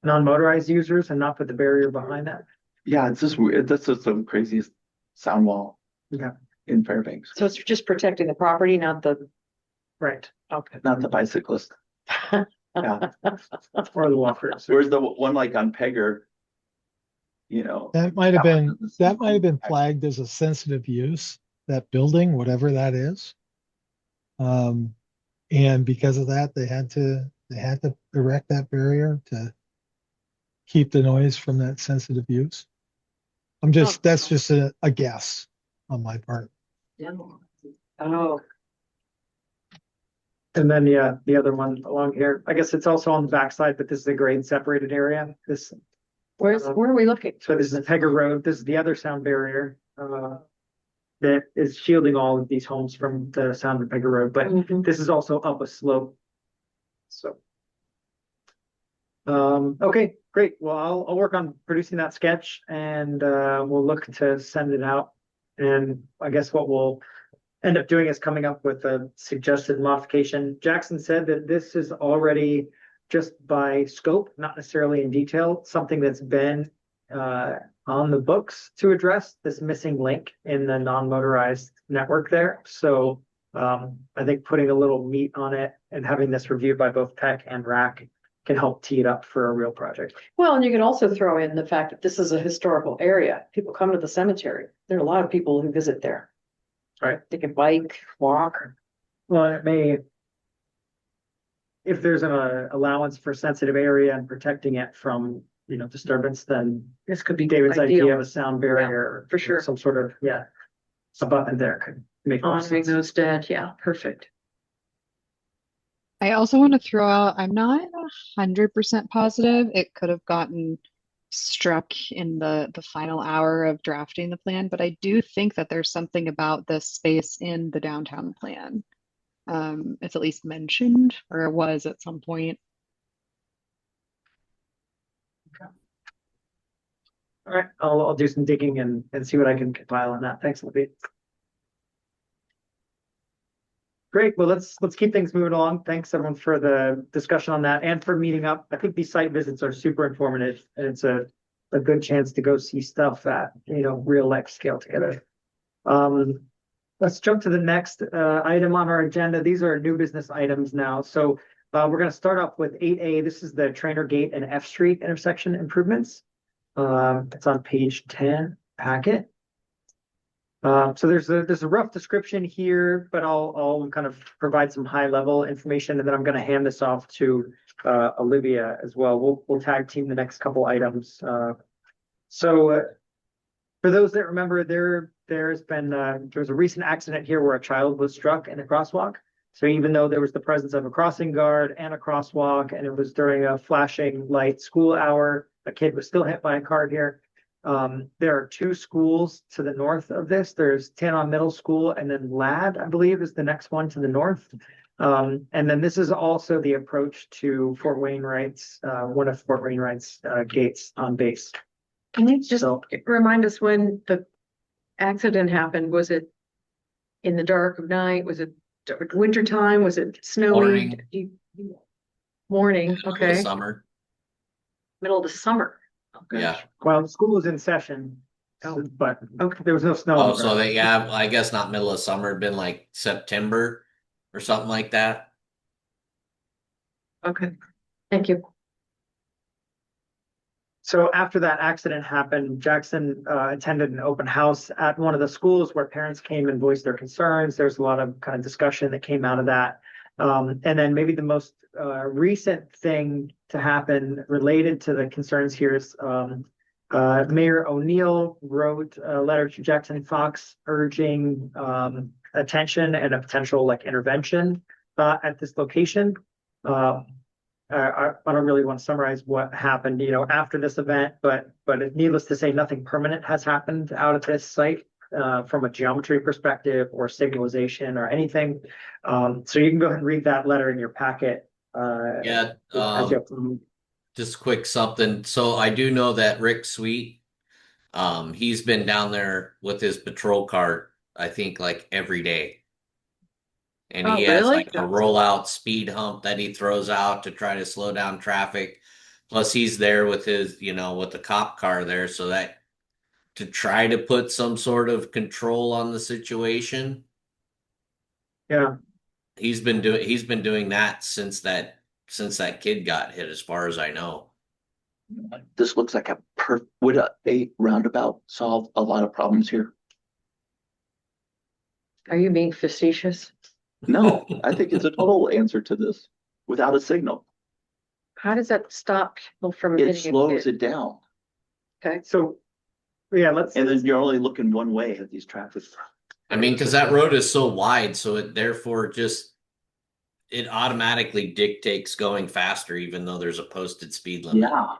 Speaker 2: non-motorized users and not put the barrier behind that.
Speaker 5: Yeah, it's just weird. That's just the craziest sound wall.
Speaker 2: Yeah.
Speaker 5: In Fairbanks,
Speaker 4: so it's just protecting the property, not the,
Speaker 2: Right.
Speaker 4: okay.
Speaker 5: not the bicyclist. Yeah.
Speaker 2: Or the walkers.
Speaker 5: Whereas the one like on Pegger,
Speaker 7: That might have been
Speaker 5: that one doesn't-
Speaker 7: flagged as a sensitive use, that building, whatever that is. And because of that, they had to erect that barrier to keep the noise from that sensitive use. That's just a guess on my part.
Speaker 4: Oh,
Speaker 2: And then, yeah, the other one along here, I guess it's also on the backside, but this is a grade separated area.
Speaker 4: where are we looking?
Speaker 2: So this is Pegger Road. This is the other sound barrier, that is shielding all of these homes from the sound of Pegger Road, but
Speaker 4: Mhm.
Speaker 2: this is also up a slope. So. Okay, great. Well, I'll work on producing that sketch and we'll look to send it out. And I guess what we'll end up doing is coming up with a suggested modification. Jackson said that this is already just by scope, not necessarily in detail, something that's been on the books to address this missing link in the non-motorized network there. So I think putting a little meat on it and having this reviewed by both Tech and RAC can help tee it up for a real project.
Speaker 4: Well, and you can also throw in the fact that this is a historical area. People come to the cemetery. There are a lot of people who visit there.
Speaker 2: Right.
Speaker 4: They can bike, walk.
Speaker 2: Well, it may, if there's an allowance for sensitive area and protecting it from, disturbance, then
Speaker 4: This could be
Speaker 2: David's
Speaker 4: ideal.
Speaker 2: idea of a sound barrier.
Speaker 4: for sure.
Speaker 2: Some sort of, a button there could make more
Speaker 4: Honoring
Speaker 2: sense.
Speaker 4: those dead. Yeah, perfect.
Speaker 1: I also want to throw out, I'm not 100% positive. It could have gotten struck in the final hour of drafting the plan, but I do think that there's something about this space in the downtown plan. It's at least mentioned, or it was at some point.
Speaker 2: All right, I'll do some digging and see what I can compile on that. Thanks, Libby. Great. Well, let's keep things moving along. Thanks everyone for the discussion on that and for meeting up. I think these site visits are super informative and it's a good chance to go see stuff at, real life scale together. Let's jump to the next item on our agenda. These are new business items now. So we're going to start off with 8A. This is the Trainer Gate and F Street intersection improvements. It's on page 10 packet. So there's a rough description here, but I'll kind of provide some high level information, and then I'm going to hand this off to Olivia as well. We'll tag team the next couple items. So for those that remember, there's a recent accident here where a child was struck in a crosswalk. So even though there was the presence of a crossing guard and a crosswalk, and it was during a flashing light school hour, a kid was still hit by a car here. There are two schools to the north of this. There's Tanon Middle School, and then Ladd, I believe, is the next one to the north. And then this is also the approach to Fort Wainwright's, one of Fort Wainwright's gates on base.
Speaker 4: Can you just remind us when the accident happened? Was it in the dark of night? Was it winter time? Was it snowy? Morning. Okay.
Speaker 6: Summer.
Speaker 4: Middle of the summer. Okay.
Speaker 6: Yeah.
Speaker 2: Well, the school was in session, but there was no snow.
Speaker 6: Oh, so I guess not middle of summer, it'd been like September or something like that.
Speaker 4: Okay. Thank you.
Speaker 2: So after that accident happened, Jackson attended an open house at one of the schools where parents came and voiced their concerns. There's a lot of kind of discussion that came out of that. And then maybe the most recent thing to happen related to the concerns here is Mayor O'Neill wrote a letter to Jackson Fox urging attention and a potential intervention at this location. I don't really want to summarize what happened, after this event, but needless to say, nothing permanent has happened out at this site from a geometry perspective or signalization or anything. So you can go ahead and read that letter in your packet.
Speaker 6: Just quick something. So I do know that Rick Sweet, he's been down there with his patrol car, I think every day. And he has a rollout speed hump that he throws out to try to slow down traffic. Plus he's there with his, with the cop car there so that to try to put some sort of control on the situation.
Speaker 2: Yeah.
Speaker 6: He's been doing that since that kid got hit, as far as I know.
Speaker 5: This looks like would a roundabout solve a lot of problems here?
Speaker 4: Are you being facetious?
Speaker 5: No, I think it's a total answer to this without a signal.
Speaker 4: How does that stop people from
Speaker 5: It slows it down.
Speaker 4: Okay.
Speaker 2: So, yeah,
Speaker 5: and then you're only looking one way at these traffic.
Speaker 6: I mean, because that road is so wide, so it therefore it automatically dictates going faster, even though there's a posted speed limit.
Speaker 5: Yeah.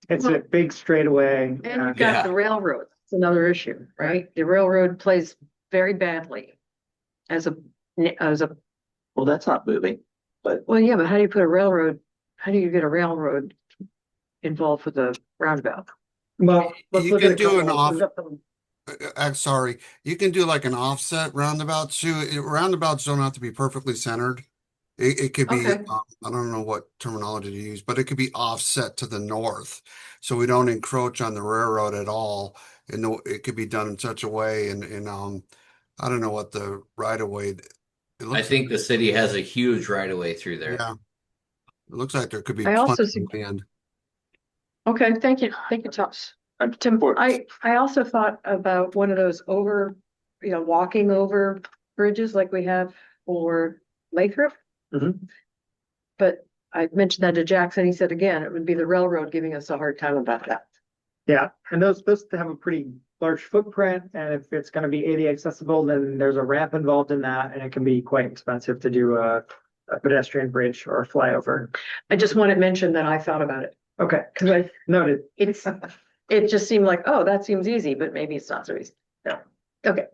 Speaker 2: It's a big straightaway.
Speaker 4: And you've got the railroad. It's another issue, right? The railroad plays very badly as a
Speaker 5: Well, that's not moving, but
Speaker 4: well, yeah, but how do you get a railroad involved with the roundabout.
Speaker 2: Well, let's
Speaker 3: You
Speaker 2: look at
Speaker 3: can
Speaker 2: a
Speaker 3: do an
Speaker 2: couple.
Speaker 3: off,
Speaker 2: We've got some-
Speaker 3: I'm sorry, you can do like an offset roundabout too. Roundabouts don't have to be perfectly centered. It could be,
Speaker 4: Okay.
Speaker 3: I don't know what terminology to use, but it could be offset to the north. So we don't encroach on the railroad at all. And it could be done in such a way and I don't know what the right of way, it
Speaker 6: I
Speaker 3: looks,
Speaker 6: think the city has a huge right of way through there.
Speaker 3: yeah, it looks like there could be
Speaker 4: I
Speaker 3: plenty
Speaker 4: also
Speaker 3: of land.
Speaker 4: Okay, thank you, Thomas. Tim, I also thought about one of those walking over bridges like we have for Lathrop.
Speaker 2: Mhm.
Speaker 4: But I mentioned that to Jackson. He said again, it would be the railroad giving us a hard time about that.
Speaker 2: Yeah, and those have a pretty large footprint, and if it's gonna be ADA accessible, then there's a ramp involved in that, and it can be quite expensive to do a pedestrian bridge or a flyover.
Speaker 4: I just wanted to mention that I thought about it
Speaker 2: Okay,
Speaker 4: because
Speaker 2: noted.
Speaker 4: it just seemed like, oh, that seems easy, but maybe it's not so easy. No. Okay.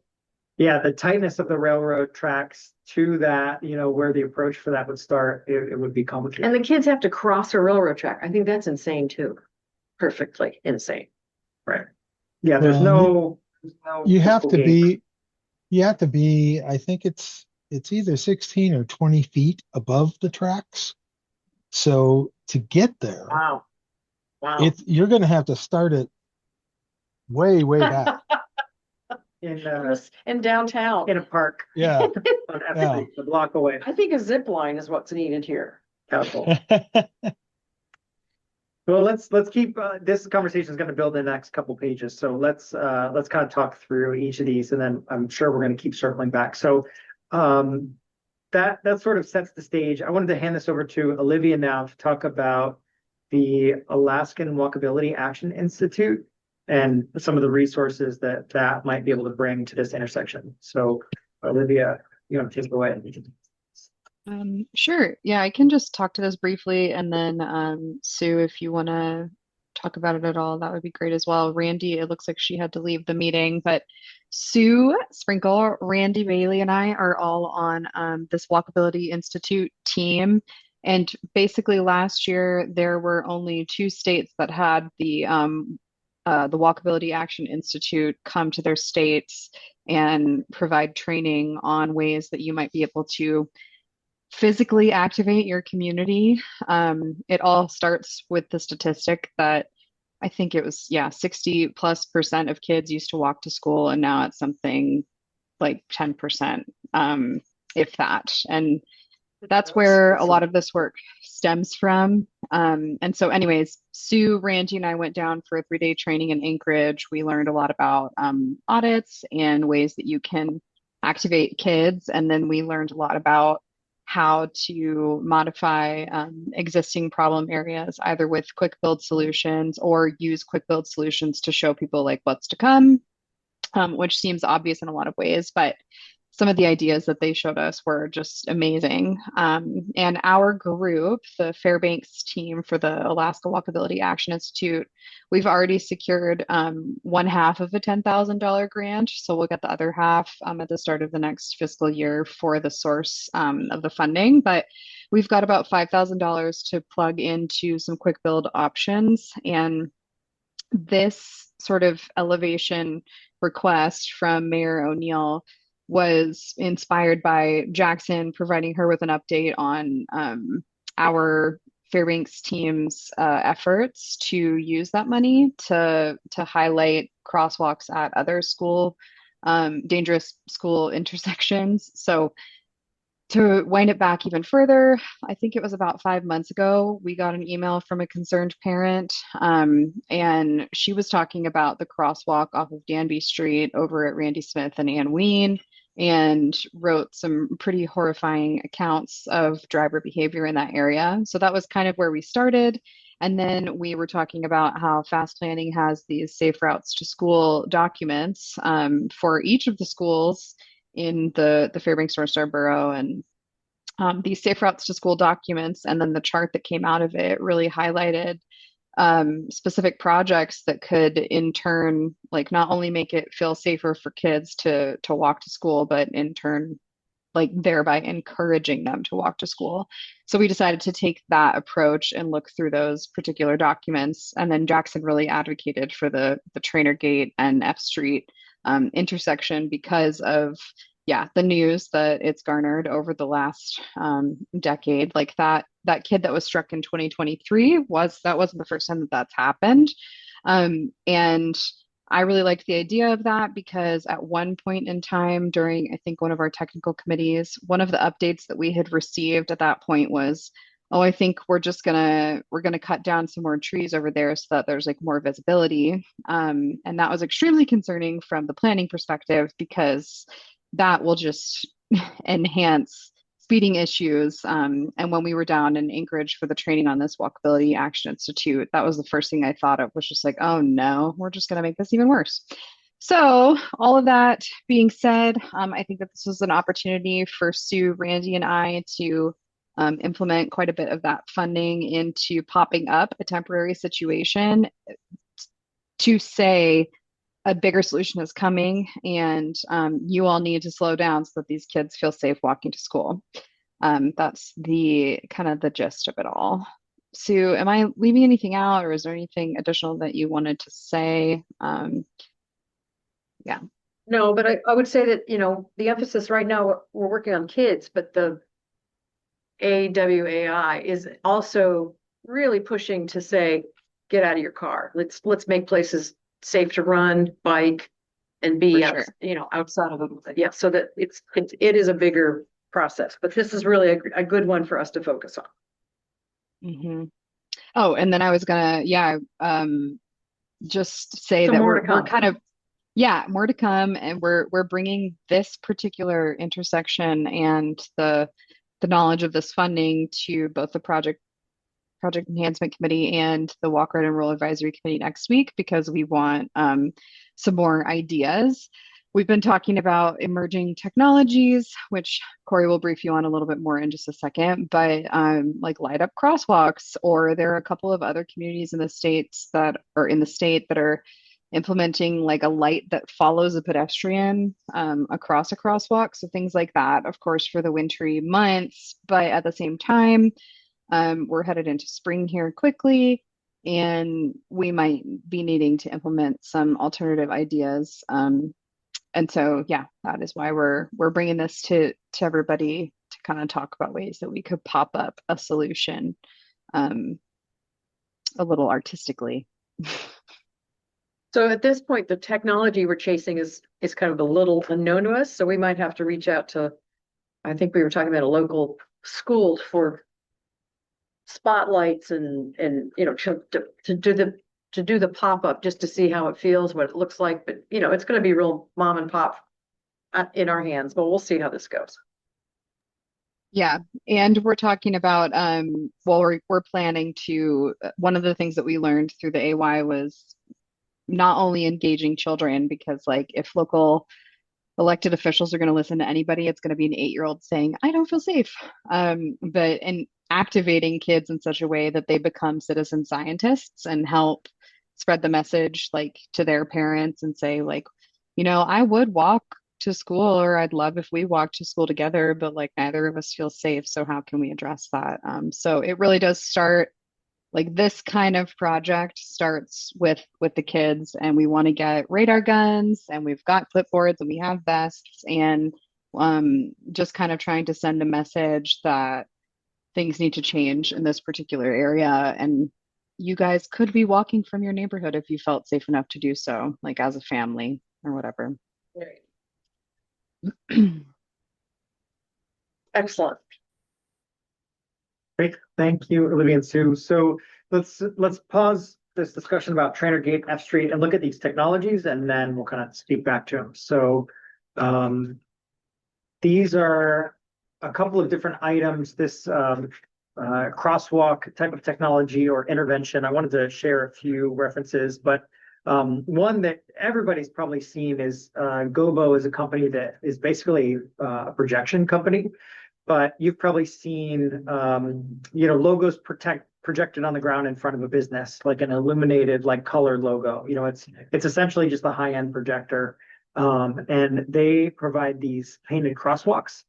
Speaker 2: Yeah, the tightness of the railroad tracks to that, where the approach for that would start, it would be
Speaker 4: And
Speaker 2: complicated.
Speaker 4: the kids have to cross a railroad track. I think that's insane too. Perfectly insane.
Speaker 2: Right. Yeah, there's
Speaker 7: Well,
Speaker 2: no
Speaker 7: you have to
Speaker 2: gate.
Speaker 7: be, I think it's either 16 or 20 feet above the tracks. So to get there,
Speaker 4: Wow. Wow.
Speaker 7: you're going to have to start it way, way back.
Speaker 4: In downtown.
Speaker 2: In a park
Speaker 7: Yeah.
Speaker 2: on F
Speaker 7: Yeah.
Speaker 2: Street, a block away.
Speaker 4: I think a zip line is what's needed here.
Speaker 2: Council. Well, let's keep this conversation is going to build in the next couple pages. So let's kind of talk through each of these, and then I'm sure we're going to keep circling back. So that sort of sets the stage. I wanted to hand this over to Olivia now to talk about the Alaskan Walkability Action Institute and some of the resources that might be able to bring to this intersection. So Olivia, you want to take it away?
Speaker 1: Sure. Yeah, I can just talk to this briefly, and then Sue, if you want to talk about it at all, that would be great as well. Randy, it looks like she had to leave the meeting, but Sue Sprinkle, Randy Bailey, and I are all on this Walkability Institute team. And basically, last year there were only two states that had the Walkability Action Institute come to their states and provide training on ways that you might be able to physically activate your community. It all starts with the statistic that I think it was, yeah, 60+% of kids used to walk to school, and now it's something like 10%, if that. And that's where a lot of this work stems from. And so, anyways, Sue, Randy, and I went down for a 3-day training in Anchorage. We learned a lot about audits and ways that you can activate kids. And then we learned a lot about how to modify existing problem areas, either with quick build solutions or use quick build solutions to show people like what's to come, which seems obvious in a lot of ways, but some of the ideas that they showed us were just amazing. And our group, the Fairbanks team for the Alaska Walkability Action Institute, we've already secured one half of a $10,000 grant. So we'll get the other half at the start of the next fiscal year for the source of the funding. But we've got about $5,000 to plug into some quick build options. And this sort of elevation request from Mayor O'Neill was inspired by Jackson providing her with an update on our Fairbanks team's efforts to use that money to highlight crosswalks at other dangerous school intersections. So to wind it back even further, I think it was about 5 months ago, we got an email from a concerned parent, and she was talking about the crosswalk off of Danby Street over at Randy Smith and Ann Ween, and wrote some pretty horrifying accounts of driver behavior in that area. So that was kind of where we started. And then we were talking about how Fast Planning has these safe routes to school documents for each of the schools in the Fairbanks North Star Borough, and these safe routes to school documents, and then the chart that came out of it really highlighted specific projects that could in turn like not only make it feel safer for kids to walk to school, but in turn like thereby encouraging them to walk to school. So we decided to take that approach and look through those particular documents. And then Jackson really advocated for the Trainer Gate and F Street intersection because of the news that it's garnered over the last decade. Like that kid that was struck in 2023 that wasn't the first time that that's happened. And I really liked the idea of that because at one point in time during, I think, one of our technical committees, one of the updates that we had received at that point was, oh, I think we're gonna cut down some more trees over there so that there's like more visibility. And that was extremely concerning from the planning perspective because that will just enhance speeding issues. And when we were down in Anchorage for the training on this Walkability Action Institute, that was the first thing I thought of was just like, oh no, we're just going to make this even worse. So all of that being said, I think that this was an opportunity for Sue, Randy, and I to implement quite a bit of that funding into popping up a temporary situation to say a bigger solution is coming and you all need to slow down so that these kids feel safe walking to school. That's the kind of the gist of it all. Sue, am I leaving anything out or is there anything additional that you wanted to say? Yeah.
Speaker 4: No, but I would say that, the emphasis right now, we're working on kids, but the AWAI is also really pushing to say, get out of your car. Let's make places safe to run, bike, and be
Speaker 1: For sure.
Speaker 4: outside of it. Yeah, so that it is a bigger process, but this is really a good one for us to focus on.
Speaker 1: Mm-hmm. Oh, and then I was gonna, just say
Speaker 4: So
Speaker 1: that
Speaker 4: more to
Speaker 1: we're
Speaker 4: come.
Speaker 1: kind of, more to come, and we're bringing this particular intersection and the knowledge of this funding to both the Project Enhancement Committee and the Walk, Ride, and Roll Advisory Committee next week because we want some more ideas. We've been talking about emerging technologies, which Corey will brief you on a little bit more in just a second, but like light up crosswalks, or there are a couple of other communities in the states that are in the state that are implementing like a light that follows a pedestrian across a crosswalk. So things like that, of course, for the wintry months, but at the same time, we're headed into spring here quickly, and we might be needing to implement some alternative ideas. And so, that is why we're bringing this to everybody to kind of talk about ways that we could pop up a solution, a little artistically.
Speaker 4: So at this point, the technology we're chasing is kind of a little unknown to us. So we might have to reach out to, I think we were talking about a local school for spotlights and to do the pop-up just to see how it feels, what it looks like. But it's going to be real mom and pop in our hands, but we'll see how this goes.
Speaker 1: Yeah, and we're talking about we're planning to one of the things that we learned through the AY was not only engaging children, because like if local elected officials are going to listen to anybody, it's going to be an 8-year-old saying, I don't feel safe. But in activating kids in such a way that they become citizen scientists and help spread the message like to their parents and say like, I would walk to school, or I'd love if we walked to school together, but like neither of us feel safe. So how can we address that? So it really does start like this kind of project starts with the kids, and we want to get radar guns, and we've got clipboards, and we have vests, and just kind of trying to send a message that things need to change in this particular area. And you guys could be walking from your neighborhood if you felt safe enough to do so, like as a family or whatever.
Speaker 4: Excellent.
Speaker 2: Great, thank you, Olivia and Sue. So let's pause this discussion about Trainer Gate, F Street, and look at these technologies, and then we'll kind of speak back to them. So these are a couple of different items. This crosswalk type of technology or intervention. I wanted to share a few references, but one that everybody's probably seen is Gobo is a company that is basically a projection company. But you've probably seen, logos projected on the ground in front of a business, like an illuminated, like color logo. It's essentially just a high-end projector, and they provide these painted crosswalks.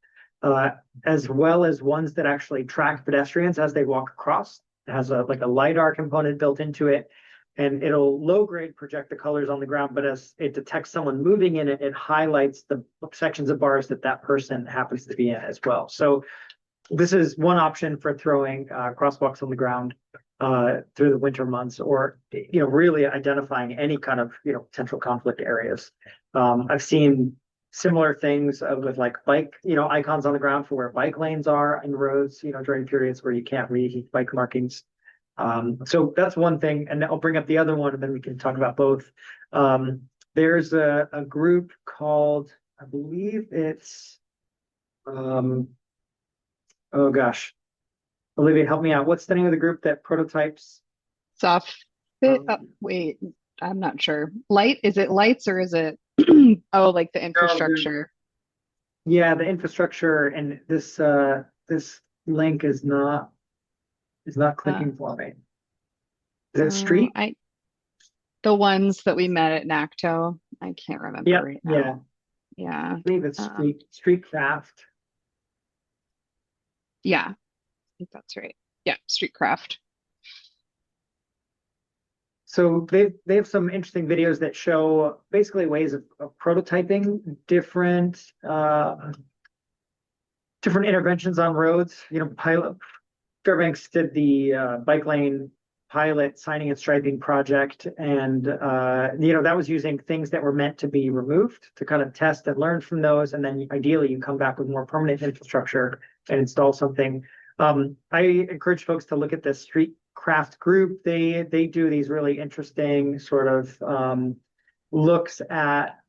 Speaker 2: as well as ones that actually track pedestrians as they walk across. It has like a LiDAR component built into it, and it'll low grade project the colors on the ground, but as it detects someone moving in it, it highlights the sections of bars that that person happens to be in as well. So this is one option for throwing crosswalks on the ground through the winter months, or really identifying any kind of potential conflict areas. I've seen similar things with like bike icons on the ground for where bike lanes are in roads during periods where you can't read bike markings. So that's one thing, and I'll bring up the other one and then we can talk about both. There's a group called, I believe it's oh gosh, Olivia, help me out. What's the name of the group that prototypes?
Speaker 1: Soft fit. Wait, I'm not sure. Light? Is it lights or is it oh, like the infrastructure?
Speaker 2: Yeah, the infrastructure, and this link is not clicking for me. Is it street?
Speaker 1: The ones that we met at NACTO. I can't remember right now. Yeah.
Speaker 2: I believe it's street craft.
Speaker 1: Yeah, I think that's right. Yeah, street craft.
Speaker 2: So they have some interesting videos that show basically ways of prototyping different interventions on roads. Fairbanks did the bike lane pilot signing and striping project, and that was using things that were meant to be removed to kind of test and learn from those, and then ideally you come back with more permanent infrastructure and install something. I encourage folks to look at the Street Craft group. They do these really interesting sort of looks at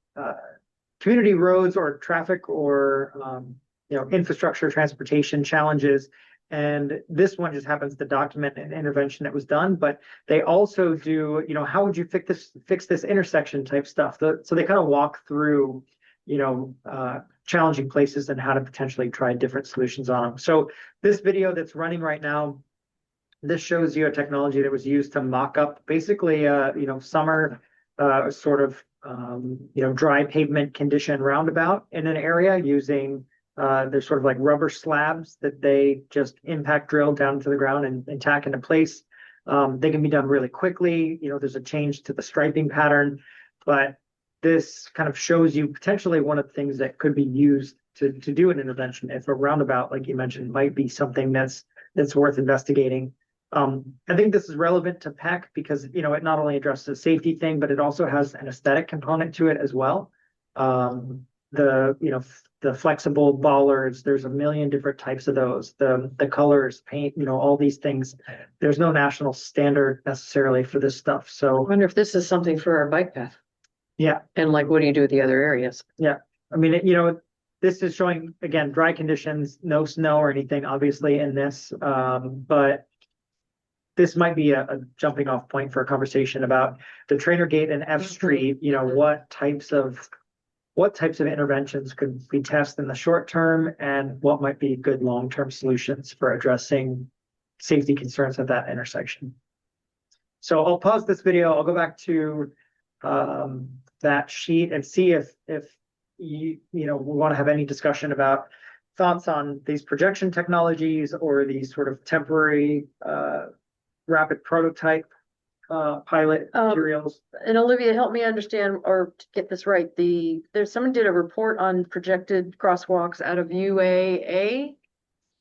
Speaker 2: community roads or traffic or infrastructure transportation challenges. And this one just happens to document an intervention that was done, but they also do, how would you fix this intersection type stuff? So they kind of walk through, challenging places and how to potentially try different solutions on them. So this video that's running right now, this shows you a technology that was used to mock up basically, summer sort of, dry pavement condition roundabout in an area using they're sort of like rubber slabs that they just impact drill down to the ground and tack into place. They can be done really quickly. There's a change to the striping pattern, but this kind of shows you potentially one of the things that could be used to do an intervention. If a roundabout, like you mentioned, might be something that's worth investigating. I think this is relevant to PEC because, it not only addresses a safety thing, but it also has an aesthetic component to it as well. The flexible bollards, there's a million different types of those, the colors, paint, all these things. There's no national standard necessarily for this stuff.
Speaker 4: I
Speaker 2: So
Speaker 4: wonder if this is something for our bike path.
Speaker 2: yeah.
Speaker 4: And like, what do you do with the other areas?
Speaker 2: Yeah. I mean, this is showing, again, dry conditions, no snow or anything, obviously, in this. But this might be a jumping off point for a conversation about the Trainer Gate and F Street, what types of interventions could we test in the short term and what might be good long-term solutions for addressing safety concerns at that intersection. So I'll pause this video. I'll go back to that sheet and see if we want to have any discussion about thoughts on these projection technologies or these sort of temporary rapid prototype pilot materials.
Speaker 4: And Olivia, help me understand or to get this right. Someone did a report on projected crosswalks out of UAA.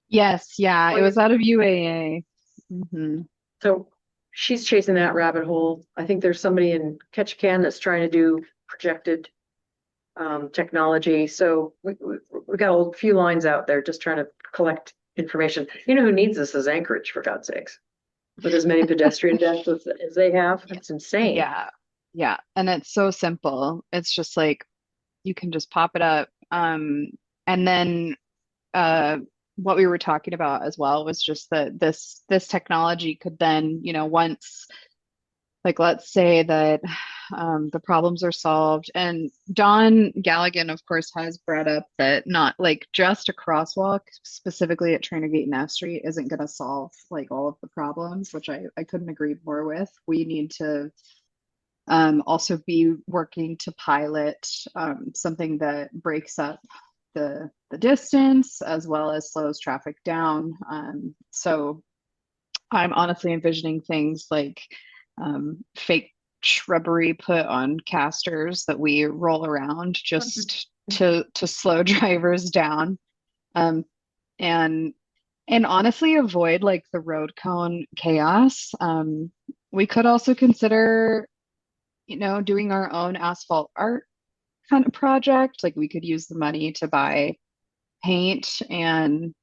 Speaker 1: Yes, yeah, it was out of UAA. Mm-hmm.
Speaker 4: So she's chasing that rabbit hole. I think there's somebody in Ketchikan that's trying to do projected technology. So we got a few lines out there just trying to collect information. Who needs this is Anchorage, for God's sakes. With as many pedestrian deaths as they have. It's insane.
Speaker 1: Yeah. And it's so simple. It's just like you can just pop it up. And then what we were talking about as well was just that this technology could then, once, like, let's say that the problems are solved. And Don Galligan, of course, has brought up that not like just a crosswalk specifically at Trainer Gate and F Street isn't going to solve like all of the problems, which I couldn't agree more with. We need to also be working to pilot something that breaks up the distance as well as slows traffic down. So I'm honestly envisioning things like fake shrubbery put on casters that we roll around just to slow drivers down. Um, and and honestly avoid like the road cone chaos. We could also consider, doing our own asphalt art kind of project. Like we could use the money to buy paint and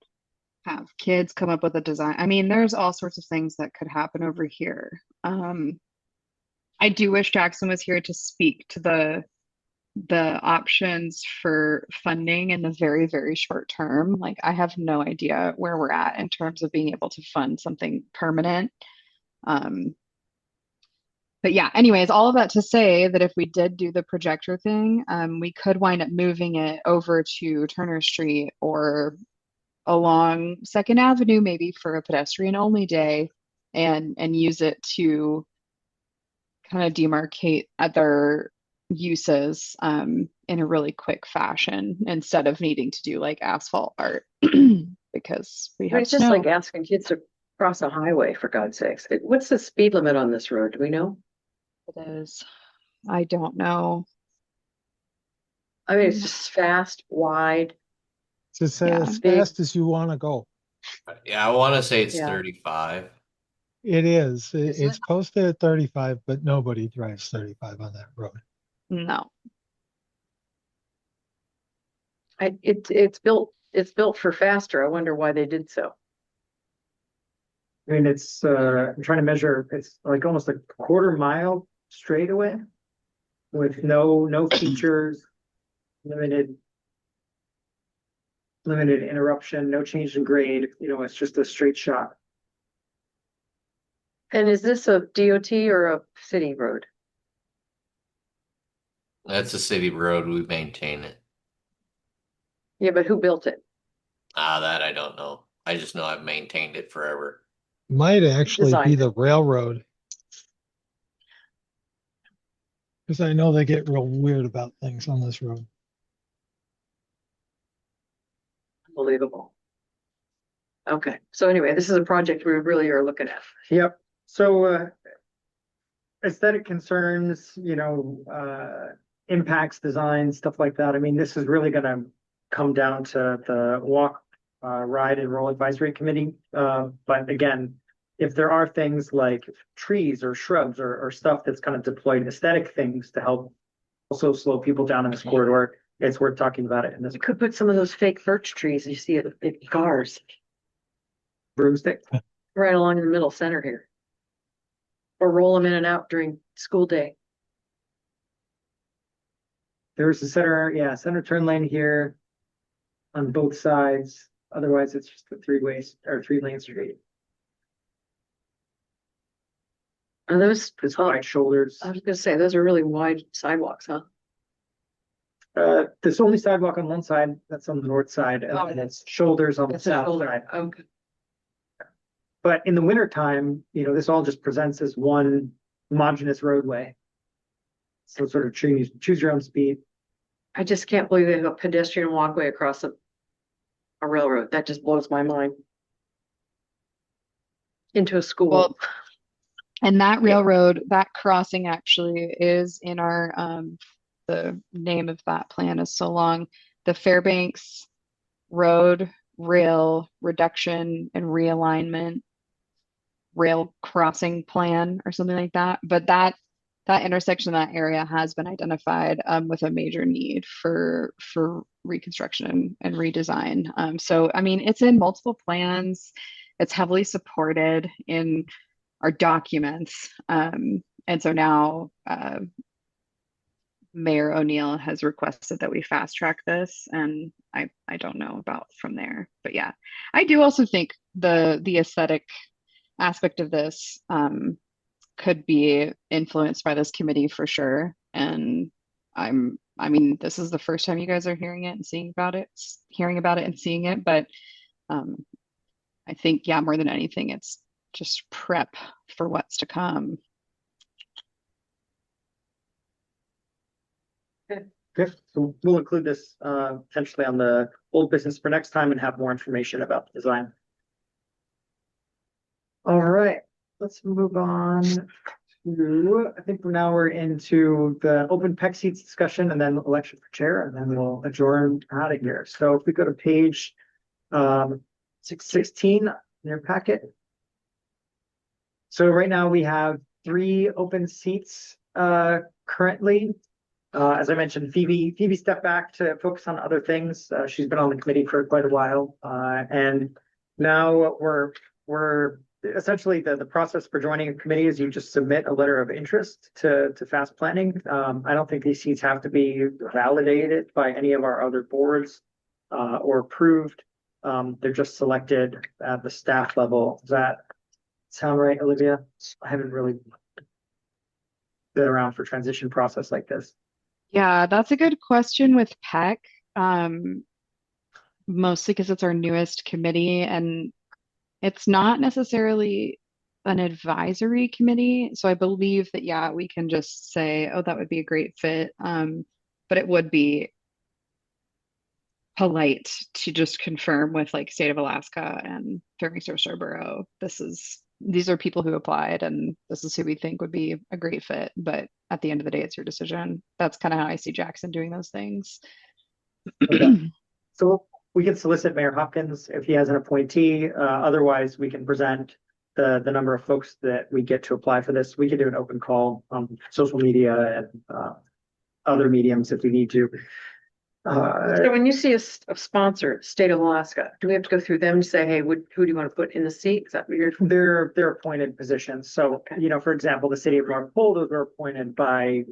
Speaker 1: have kids come up with a design. I mean, there's all sorts of things that could happen over here. I do wish Jackson was here to speak to the options for funding in the very, very short term. Like I have no idea where we're at in terms of being able to fund something permanent. Um, but yeah, anyways, all of that to say that if we did do the projector thing, we could wind up moving it over to Turner Street or along Second Avenue, maybe for a pedestrian only day, and use it to kind of demarcate other uses in a really quick fashion instead of needing to do like asphalt art because we have
Speaker 4: It's just
Speaker 1: snow.
Speaker 4: like asking kids to cross a highway, for God's sakes. What's the speed limit on this road? Do we know?
Speaker 1: It is. I don't know.
Speaker 4: I mean, it's just fast, wide.
Speaker 7: Just
Speaker 1: Yeah.
Speaker 7: as
Speaker 4: Big.
Speaker 7: fast as you want to go.
Speaker 6: Yeah, I want to say it's
Speaker 4: Yeah.
Speaker 6: 35.
Speaker 7: It is.
Speaker 4: Is
Speaker 7: It's
Speaker 4: it?
Speaker 7: posted at 35, but nobody drives 35 on that road.
Speaker 1: No.
Speaker 4: It's built for faster. I wonder why they did so.
Speaker 2: I mean, I'm trying to measure, it's like almost a quarter mile straightaway with no features, limited interruption, no change in grade, it's just a straight shot.
Speaker 4: And is this a DOT or a city road?
Speaker 6: That's a city road. We maintain it.
Speaker 4: Yeah, but who built it?
Speaker 6: That I don't know. I just know I've maintained it forever.
Speaker 7: Might actually be
Speaker 4: Designed.
Speaker 7: the railroad. Because I know they get real weird about things on this road.
Speaker 4: Unbelievable. Okay, so anyway, this is a project we really are looking at.
Speaker 2: Yep. So aesthetic concerns, impacts, design, stuff like that. I mean, this is really going to come down to the walk, ride, and roll advisory committee. But again, if there are things like trees or shrubs or stuff that's kind of deployed aesthetic things to help also slow people down in this corridor, it's worth talking about it in this
Speaker 4: You could put some of those fake birch trees you see at cars
Speaker 2: broomstick.
Speaker 4: right along the middle center here. Or roll them in and out during school day.
Speaker 2: There's a center turn lane here on both sides. Otherwise, it's just a 3-lane street.
Speaker 4: Are those,
Speaker 2: It's wide shoulders.
Speaker 4: I was gonna say, those are really wide sidewalks, huh?
Speaker 2: There's only sidewalk on one side, that's on the north side, and then it's shoulders on the
Speaker 4: It's a
Speaker 2: south
Speaker 4: shoulder.
Speaker 2: side.
Speaker 4: Okay.
Speaker 2: But in the winter time, this all just presents as one homogeneous roadway. So sort of choose your own speed.
Speaker 4: I just can't believe they have a pedestrian walkway across a railroad. That just blows my mind. Into a school.
Speaker 1: Well, and that railroad, that crossing actually is in our the name of that plan is so long. The Fairbanks Road Rail Reduction and Realignment Rail Crossing Plan or something like that. But that intersection, that area has been identified with a major need for reconstruction and redesign. So I mean, it's in multiple plans. It's heavily supported in our documents. And so now Mayor O'Neill has requested that we fast track this, and I don't know about from there. But yeah, I do also think the aesthetic aspect of this could be influenced by this committee for sure. And I mean, this is the first time you guys are hearing it and seeing about it, and seeing it. But I think, yeah, more than anything, it's just prep for what's to come.
Speaker 2: Good. Okay, so we'll include this potentially on the old business for next time and have more information about the design. All right, let's move on to, I think we're into the open PEC seats discussion and then election for chair, and then we'll adjourn out of here. So if we go to page 616 in your packet. So right now we have 3 open seats currently. As I mentioned, Phoebe stepped back to focus on other things. She's been on the committee for quite a while. And now we're essentially the process for joining a committee is you just submit a letter of interest to fast planning. I don't think these seats have to be validated by any of our other boards or approved. They're just selected at the staff level. Does that sound right, Olivia? I haven't really been around for transition process like this.
Speaker 1: Yeah, that's a good question with PEC. Mostly because it's our newest committee and it's not necessarily an advisory committee. So I believe that, yeah, we can just say, oh, that would be a great fit. But it would be polite to just confirm with like State of Alaska and Fairbanks Surf Borough. These are people who applied and this is who we think would be a great fit. But at the end of the day, it's your decision. That's kind of how I see Jackson doing those things.
Speaker 2: Okay. So we can solicit Mayor Hopkins if he has an appointee. Otherwise, we can present the number of folks that we get to apply for this. We can do an open call on social media and other mediums if we need to.
Speaker 4: So when you see a sponsor, State of Alaska, do we have to go through them to say, hey, who do you want to put in the seat? Is that what you're?
Speaker 2: They're appointed positions. So, for example, the city of North Pole, those are appointed by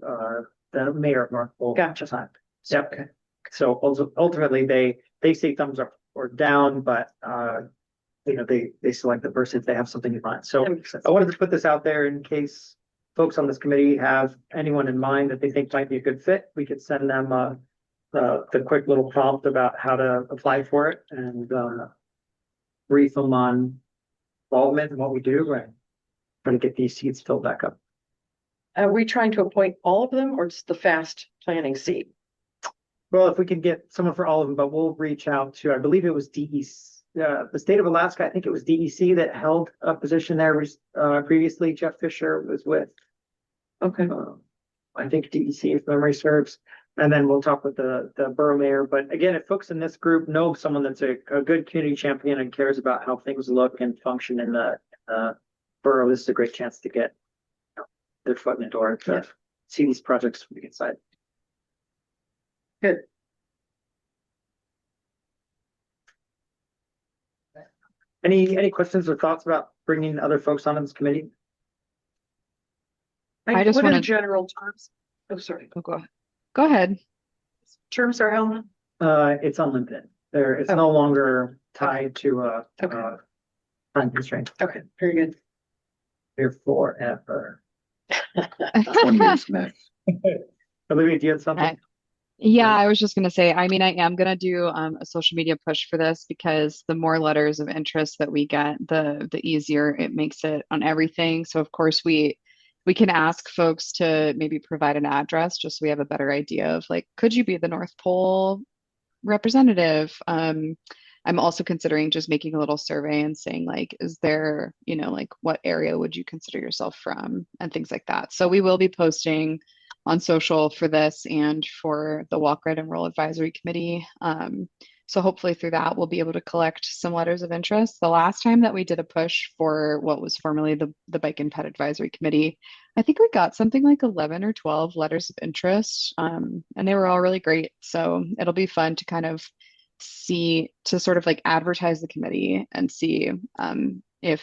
Speaker 2: the mayor of North Pole.
Speaker 4: Gotcha.
Speaker 2: Yep.
Speaker 4: Okay.
Speaker 2: So ultimately they say thumbs up or down, but they select the person if they have something in mind. So I wanted to put this out there in case folks on this committee have anyone in mind that they think might be a good fit. We could send them the quick little prompt about how to apply for it and brief them on involvement and what we do and try to get these seats filled back up.
Speaker 4: Are we trying to appoint all of them or just the fast planning seat?
Speaker 2: Well, if we can get someone for all of them, but we'll reach out to, I believe it was DEC, the state of Alaska. I think it was DEC that held a position there previously. Jeff Fisher was with,
Speaker 4: Okay.
Speaker 2: I think DEC, if memory serves. And then we'll talk with the borough mayor. But again, if folks in this group know someone that's a good community champion and cares about how things look and function in the borough, this is a great chance to get their foot in the door to see these projects from the inside.
Speaker 4: Good.
Speaker 2: Any questions or thoughts about bringing other folks on this committee?
Speaker 1: I just
Speaker 4: what are
Speaker 1: wanna-
Speaker 4: the general terms? Oh, sorry.
Speaker 1: Oh, go ahead.
Speaker 4: Terms are how?
Speaker 2: It's unlimited. It's no longer tied to a time constraint.
Speaker 4: Okay, very good.
Speaker 2: Here forever.
Speaker 5: 20 years max.
Speaker 2: Olivia, do you have something?
Speaker 1: Yeah, I was just gonna say, I mean, I am gonna do a social media push for this because the more letters of interest that we get, the easier it makes it on everything. So of course we can ask folks to maybe provide an address just so we have a better idea of like, could you be the North Pole representative? I'm also considering just making a little survey and saying like, is there, like what area would you consider yourself from and things like that. So we will be posting on social for this and for the Walk, Ride, and Roll Advisory Committee. So hopefully through that, we'll be able to collect some letters of interest. The last time that we did a push for what was formerly the Bike and Pet Advisory Committee, I think we got something like 11 or 12 letters of interest, and they were all really great. So it'll be fun to kind of to sort of like advertise the committee and see if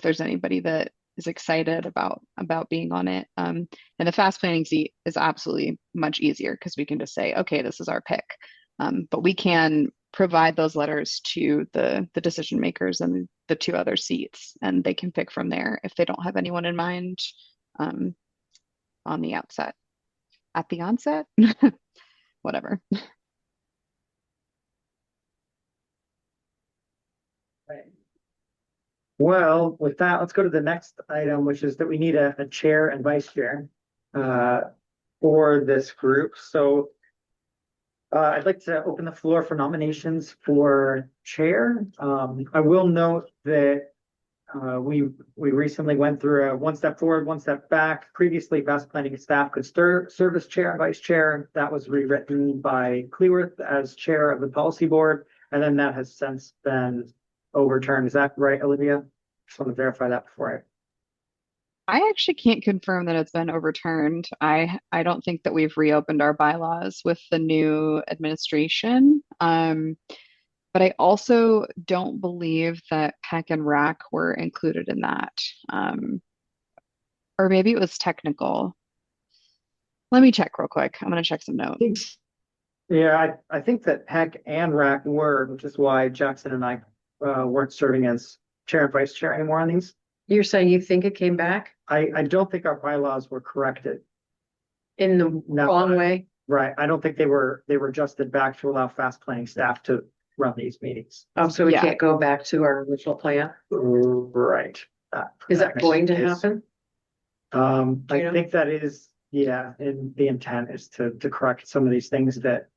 Speaker 1: there's anybody that is excited about being on it. And the fast planning seat is absolutely much easier because we can just say, okay, this is our pick. But we can provide those letters to the decision makers and the 2 other seats, and they can pick from there if they don't have anyone in mind on the outset, at the onset, whatever.
Speaker 2: Right. Well, with that, let's go to the next item, which is that we need a chair and vice chair for this group. So I'd like to open the floor for nominations for chair. I will note that we recently went through a one step forward, one step back. Previously, fast planning staff could serve as chair and vice chair. That was rewritten by Cleworth as chair of the policy board, and then that has since been overturned. Is that right, Olivia? Just want to verify that before
Speaker 1: I actually can't confirm that it's been overturned. I don't think that we've reopened our bylaws with the new administration. But I also don't believe that Peck and Rack were included in that. Um, or maybe it was technical. Let me check real quick. I'm gonna check some
Speaker 2: I.
Speaker 1: notes.
Speaker 2: Yeah, I think that Peck and Rack were, which is why Jackson and I weren't serving as chair and vice chair anymore on these.
Speaker 4: You're saying you think it came back
Speaker 2: I don't think our bylaws were corrected.
Speaker 4: in the
Speaker 2: No.
Speaker 4: wrong way?
Speaker 2: Right. I don't think they were adjusted back to allow fast planning staff to run these meetings.
Speaker 4: Oh, so we
Speaker 1: Yeah.
Speaker 4: can't go back to our original plan?
Speaker 2: Right.
Speaker 4: Is that going to
Speaker 2: is-
Speaker 4: happen? Do you
Speaker 2: I
Speaker 4: know?
Speaker 2: think that is, yeah, and the intent is to correct some of these things that,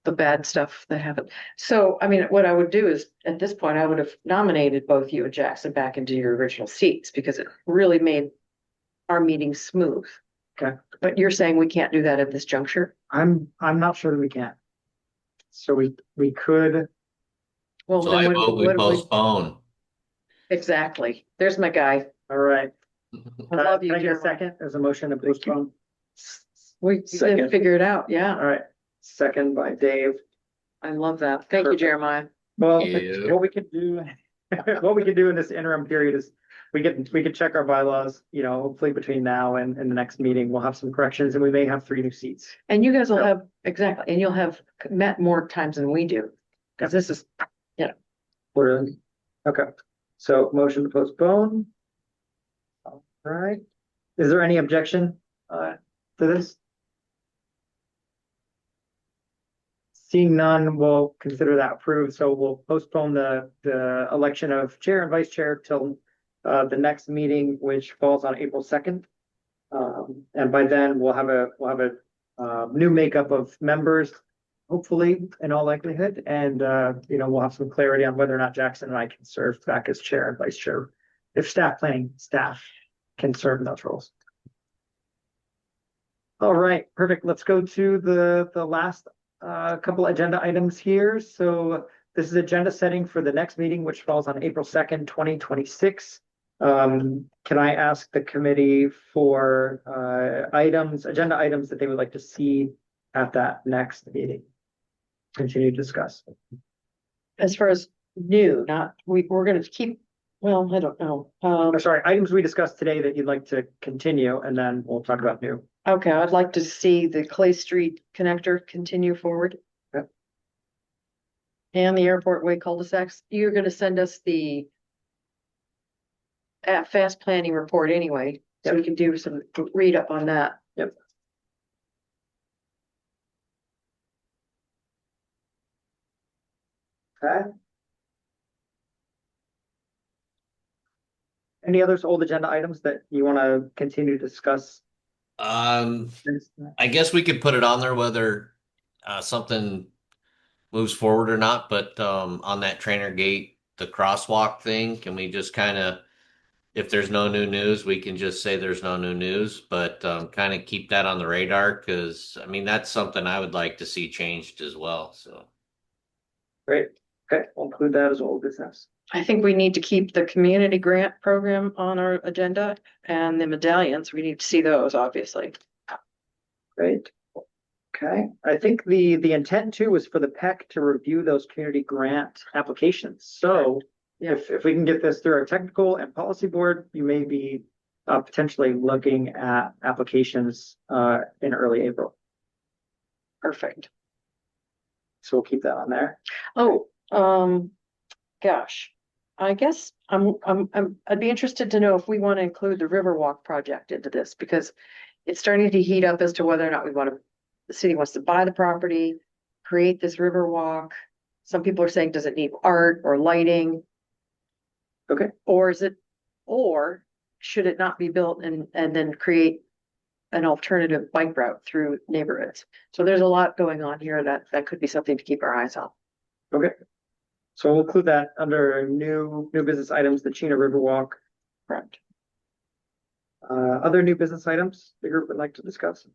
Speaker 4: The bad stuff that happened. So, I mean, what I would do is, at this point, I would have nominated both you and Jackson back into your original seats because it really made our meeting smooth.
Speaker 2: Okay.
Speaker 4: But you're saying we can't do that at this juncture?
Speaker 2: I'm not sure that we can. So we could,
Speaker 4: Well,
Speaker 6: So
Speaker 4: then
Speaker 6: I
Speaker 4: what,
Speaker 6: vote we
Speaker 4: what do we,
Speaker 6: postpone.
Speaker 4: exactly. There's my guy.
Speaker 2: all right.
Speaker 4: I love you,
Speaker 2: Can I get a
Speaker 4: Jeremiah.
Speaker 2: second? There's a motion to postpone.
Speaker 4: We
Speaker 5: Second.
Speaker 4: didn't figure it out. Yeah,
Speaker 2: All right, second by Dave.
Speaker 4: I love that. Thank you,
Speaker 2: Perfect.
Speaker 4: Jeremiah.
Speaker 2: Well,
Speaker 6: Yeah.
Speaker 2: what we could do, what we could do in this interim period is we could check our bylaws, hopefully between now and the next meeting, we'll have some corrections and we may have 3 new seats.
Speaker 4: And you guys will
Speaker 2: Yep.
Speaker 4: have, exactly, and you'll have met more times than we do. Because this is,
Speaker 2: Really? Okay, so motion to postpone. All right, is there any objection to this? Seeing none, we'll consider that approved, so we'll postpone the election of chair and vice chair till the next meeting, which falls on April 2nd. And by then, we'll have a new makeup of members, hopefully, in all likelihood, and we'll have some clarity on whether or not Jackson and I can serve back as chair and vice chair, if planning staff can serve in those roles. All right, perfect. Let's go to the last couple agenda items here. So this is agenda setting for the next meeting, which falls on April 2nd, 2026. Can I ask the committee for agenda items that they would like to see at that next meeting? Continue to discuss.
Speaker 4: as far as new, not, we're gonna keep, well, I don't know.
Speaker 2: Or sorry, items we discussed today that you'd like to continue, and then we'll talk about new.
Speaker 4: Okay, I'd like to see the Clay Street connector continue forward.
Speaker 2: Yep.
Speaker 4: And the airport way cul-de-sacs. You're gonna send us the fast planning report anyway, so we can do some read up on that.
Speaker 2: Yep. Okay. Any others old agenda items that you want to continue to discuss?
Speaker 6: I guess we could put it on there whether something moves forward or not, but on that trainer gate, the crosswalk thing, can we just kind of, if there's no new news, we can just say there's no new news, but kind of keep that on the radar because I mean that's something I would like to see changed as well. So
Speaker 2: Great. Okay, we'll include that as old business.
Speaker 4: I think we need to keep the community grant program on our agenda and the medallions. We need to see those, obviously.
Speaker 2: Great. Okay, I think the intent too was for the PEC to review those community grant applications. So
Speaker 4: Yeah.
Speaker 2: if we can get this through our technical and policy board, you may be potentially looking at applications in early April.
Speaker 4: Perfect.
Speaker 2: So we'll keep that on there.
Speaker 4: Oh, gosh, I guess I'd be interested to know if we want to include the Riverwalk project into this because it's starting to heat up as to whether or not the city wants to buy the property, create this Riverwalk. Some people are saying, does it need art or lighting?
Speaker 2: Okay.
Speaker 4: Or should it not be built and then create an alternative bike route through neighborhoods. So there's a lot going on here that could be something to keep our eyes on.
Speaker 2: Okay. So we'll include that under new business items, the Chena Riverwalk.
Speaker 4: Correct.
Speaker 2: Other new business items the group would like to discuss?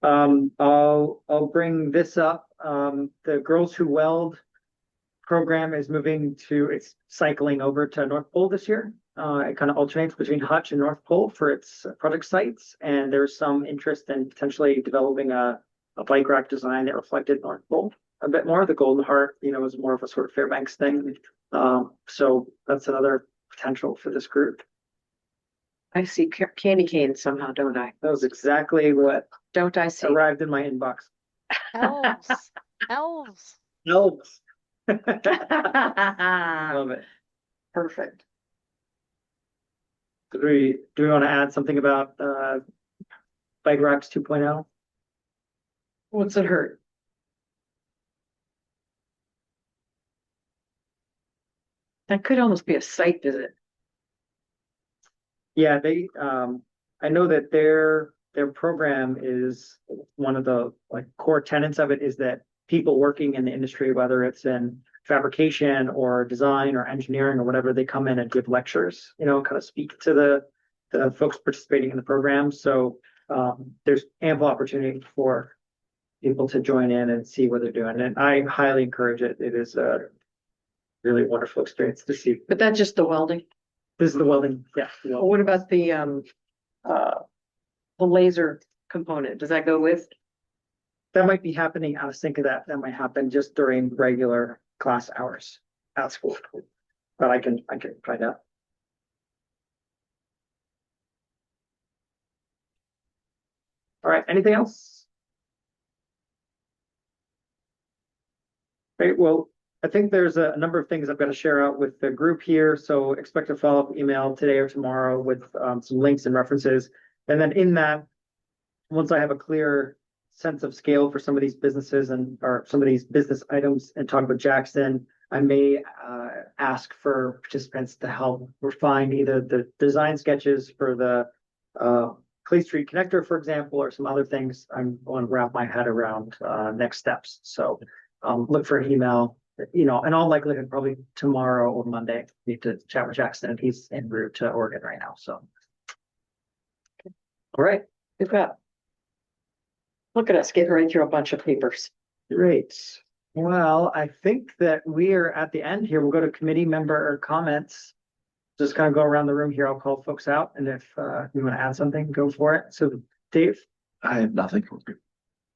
Speaker 2: I'll bring this up. The Girls Who Weld program is moving to, it's cycling over to North Pole this year. It kind of alternates between Hutch and North Pole for its project sites, and there's some interest in potentially developing a bike rack design that reflected North Pole a bit more. The Golden Heart, is more of a sort of Fairbanks thing. So that's another potential for this group.
Speaker 4: I see candy canes somehow, don't I?
Speaker 2: That was exactly what
Speaker 4: Don't I see?
Speaker 2: arrived in my inbox.
Speaker 9: Elves. Elves.
Speaker 2: Elves. Love it.
Speaker 4: Perfect.
Speaker 2: Do we want to add something about bike racks 2.0?
Speaker 4: What's it hurt? That could almost be a site visit.
Speaker 2: Yeah, I know that their program is one of the core tenets of it is that people working in the industry, whether it's in fabrication or design or engineering or whatever, they come in and give lectures, kind of speak to the folks participating in the program. So there's ample opportunity for people to join in and see what they're doing. And I highly encourage it. It is a really wonderful experience to see.
Speaker 4: But that's just the welding.
Speaker 2: This is the welding, yeah.
Speaker 4: Well, what about the laser component? Does that go with?
Speaker 2: That might be happening out of sync of that. That might happen just during regular class hours at school. But I can find out. All right, anything else? Great, well, I think there's a number of things I've got to share out with the group here. So expect a follow-up email today or tomorrow with some links and references. And then in that, once I have a clear sense of scale for some of these businesses or some of these business items and talk about Jackson, I may ask for participants to help refine either the design sketches for the Clay Street connector, for example, or some other things. I'm going to wrap my head around next steps. So look for an email, in all likelihood, probably tomorrow or Monday. Need to chat with Jackson. He's en route to Oregon right now. So, all right.
Speaker 4: We've got. Look at us getting right through a bunch of papers.
Speaker 2: Great. Well, I think that we are at the end here. We'll go to committee member comments. Just kind of go around the room here. I'll call folks out. And if you want to add something, go for it. So Dave?
Speaker 5: I have nothing.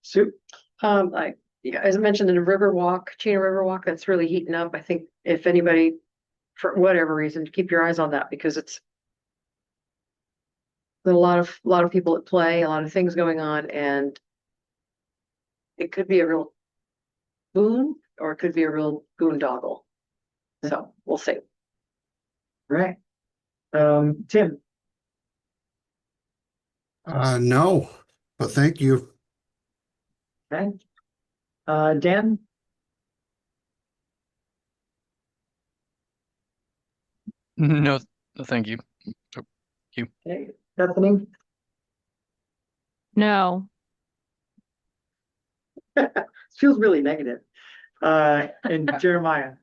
Speaker 2: Sue?
Speaker 4: As I mentioned in the Chena Riverwalk, that's really heating up. I think if anybody, for whatever reason, keep your eyes on that because it's a lot of people at play, a lot of things going on, and it could be a real boon or it could be a real boondoggle. So we'll see.
Speaker 2: Right. Tim?
Speaker 3: No, but thank you.
Speaker 2: Okay. Dan?
Speaker 8: No, thank you.
Speaker 2: Okay. Bethany?
Speaker 9: No.
Speaker 2: Feels really negative. And Jeremiah?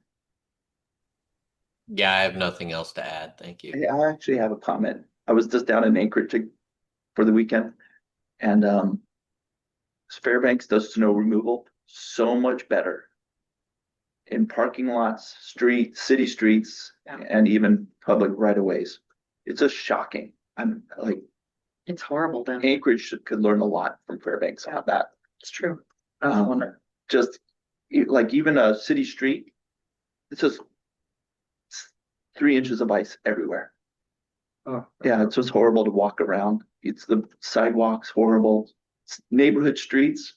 Speaker 6: Yeah, I have nothing else to add. Thank you.
Speaker 5: I actually have a comment. I was just down in Anchorage for the weekend, and Fairbanks does snow removal so much better in parking lots, city streets, and even public right-of-ways. It's just shocking. I'm like,
Speaker 4: It's horrible down.
Speaker 5: Anchorage could learn a lot from Fairbanks on that.
Speaker 4: It's true.
Speaker 5: Just like even a city street, it's just 3 inches of ice everywhere.
Speaker 2: Oh,
Speaker 5: Yeah, it's just horrible to walk around. It's the sidewalks horrible. Neighborhood streets,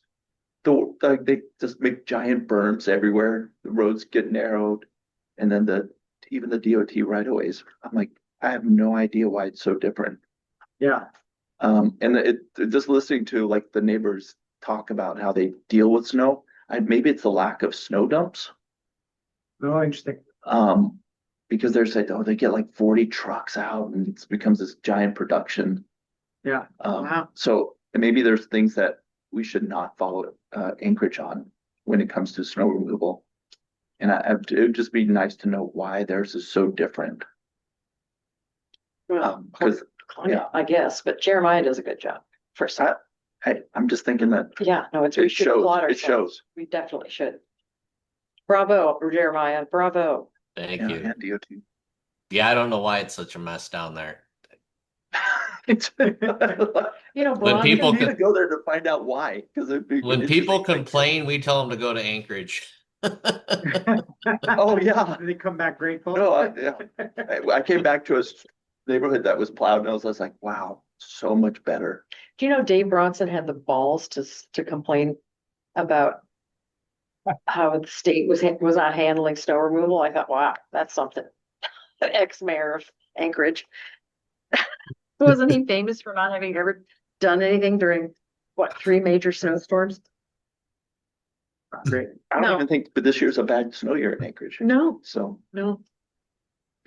Speaker 5: they just make giant berms everywhere. The roads get narrowed, and then even the DOT right-of-ways. I'm like, I have no idea why it's so different.
Speaker 2: yeah.
Speaker 5: And just listening to like the neighbors talk about how they deal with snow. Maybe it's the lack of snow dumps.
Speaker 2: Oh, interesting.
Speaker 5: Because they're saying, oh, they get like 40 trucks out and it becomes this giant production.
Speaker 2: Yeah.
Speaker 4: Wow.
Speaker 5: So maybe there's things that we should not follow Anchorage on when it comes to snow removal. And it would just be nice to know why theirs is so different.
Speaker 4: Well,
Speaker 5: Because yeah.
Speaker 4: I guess, but Jeremiah does a good job for some.
Speaker 5: I'm just thinking that
Speaker 4: Yeah, no, it's,
Speaker 5: it
Speaker 4: we should
Speaker 5: shows.
Speaker 4: applaud
Speaker 5: It
Speaker 4: ourselves.
Speaker 5: shows.
Speaker 4: We definitely should. Bravo, Jeremiah, bravo.
Speaker 6: Thank
Speaker 5: Yeah,
Speaker 6: you.
Speaker 5: and DOT.
Speaker 6: Yeah, I don't know why it's such a mess down there.
Speaker 5: It's
Speaker 4: You know,
Speaker 6: When
Speaker 4: Bron,
Speaker 6: people
Speaker 5: need to
Speaker 6: could-
Speaker 5: go there to find out why. Because
Speaker 6: When people complain, we tell them to go to Anchorage.
Speaker 5: Oh yeah.
Speaker 2: They come back grateful.
Speaker 5: No, yeah. I came back to a neighborhood that was plowed and I was like, wow, so much better.
Speaker 4: do you know Dave Bronson had the balls to complain about how the state was not handling snow removal? I thought, wow, that's something. The ex-mayor of Anchorage. Wasn't he famous for not having ever done anything during, what, 3 major snowstorms?
Speaker 2: Great.
Speaker 5: I don't
Speaker 4: No.
Speaker 5: even think, but this year's a bad snow year in Anchorage.
Speaker 4: No,
Speaker 5: So
Speaker 4: no.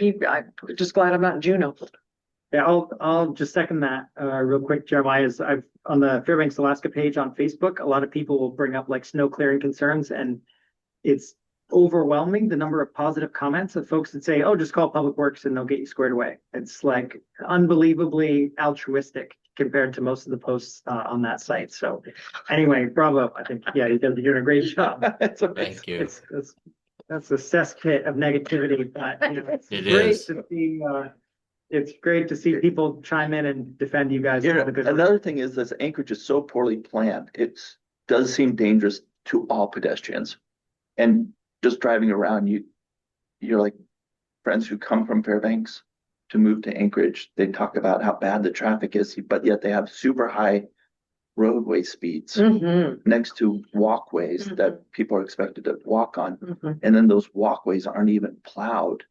Speaker 4: I'm just glad I'm not in Juneau.
Speaker 2: Yeah, I'll just second that real quick, Jeremiah. I've on the Fairbanks, Alaska page on Facebook, a lot of people will bring up like snow clearing concerns, and it's overwhelming the number of positive comments of folks that say, "Oh, just call Public Works and they'll get you squared away." It's like unbelievably altruistic compared to most of the posts on that site. So, anyway, bravo! I think you're doing a great job.
Speaker 6: Thank you.
Speaker 2: That's a cesspit of negativity, but you know, it's
Speaker 6: It
Speaker 2: great
Speaker 6: is.
Speaker 2: to see. It's great to see people chime in and defend you guys.
Speaker 5: yeah,
Speaker 2: for the good work.
Speaker 5: another thing is this Anchorage is so poorly planned. It does seem dangerous to all pedestrians. And just driving around, you're like friends who come from Fairbanks to move to Anchorage. They talk about how bad the traffic is, but yet they have super high roadway speeds
Speaker 4: Mm-hmm.
Speaker 5: next to walkways that people are expected to walk on.
Speaker 4: Mm-hmm.
Speaker 5: And then those walkways aren't even plowed.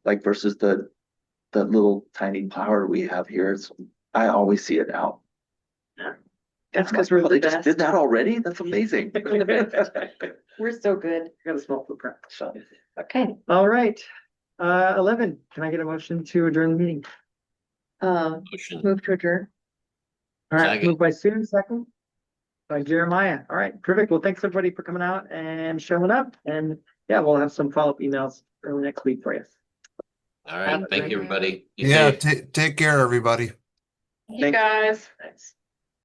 Speaker 5: Like versus the little tiny plower we have here. I always see it out.
Speaker 4: That's because we're
Speaker 5: Oh,
Speaker 4: the
Speaker 5: they just
Speaker 4: best.
Speaker 5: did that already? That's amazing.
Speaker 4: We're so good.
Speaker 2: Got a small footprint. So,
Speaker 4: Okay.
Speaker 2: all right. 11. Can I get a motion to adjourn the meeting?
Speaker 6: Motion.
Speaker 4: Move to adjourn.
Speaker 2: All right,
Speaker 6: Second.
Speaker 2: moved by Sue, second by Jeremiah. All right, perfect. Well, thanks everybody for coming out and showing up. And yeah, we'll have some follow-up emails early next week for you.
Speaker 6: All right. Thank you, everybody. Be
Speaker 3: Yeah,
Speaker 6: safe.
Speaker 3: take care, everybody.
Speaker 4: You guys. Thanks.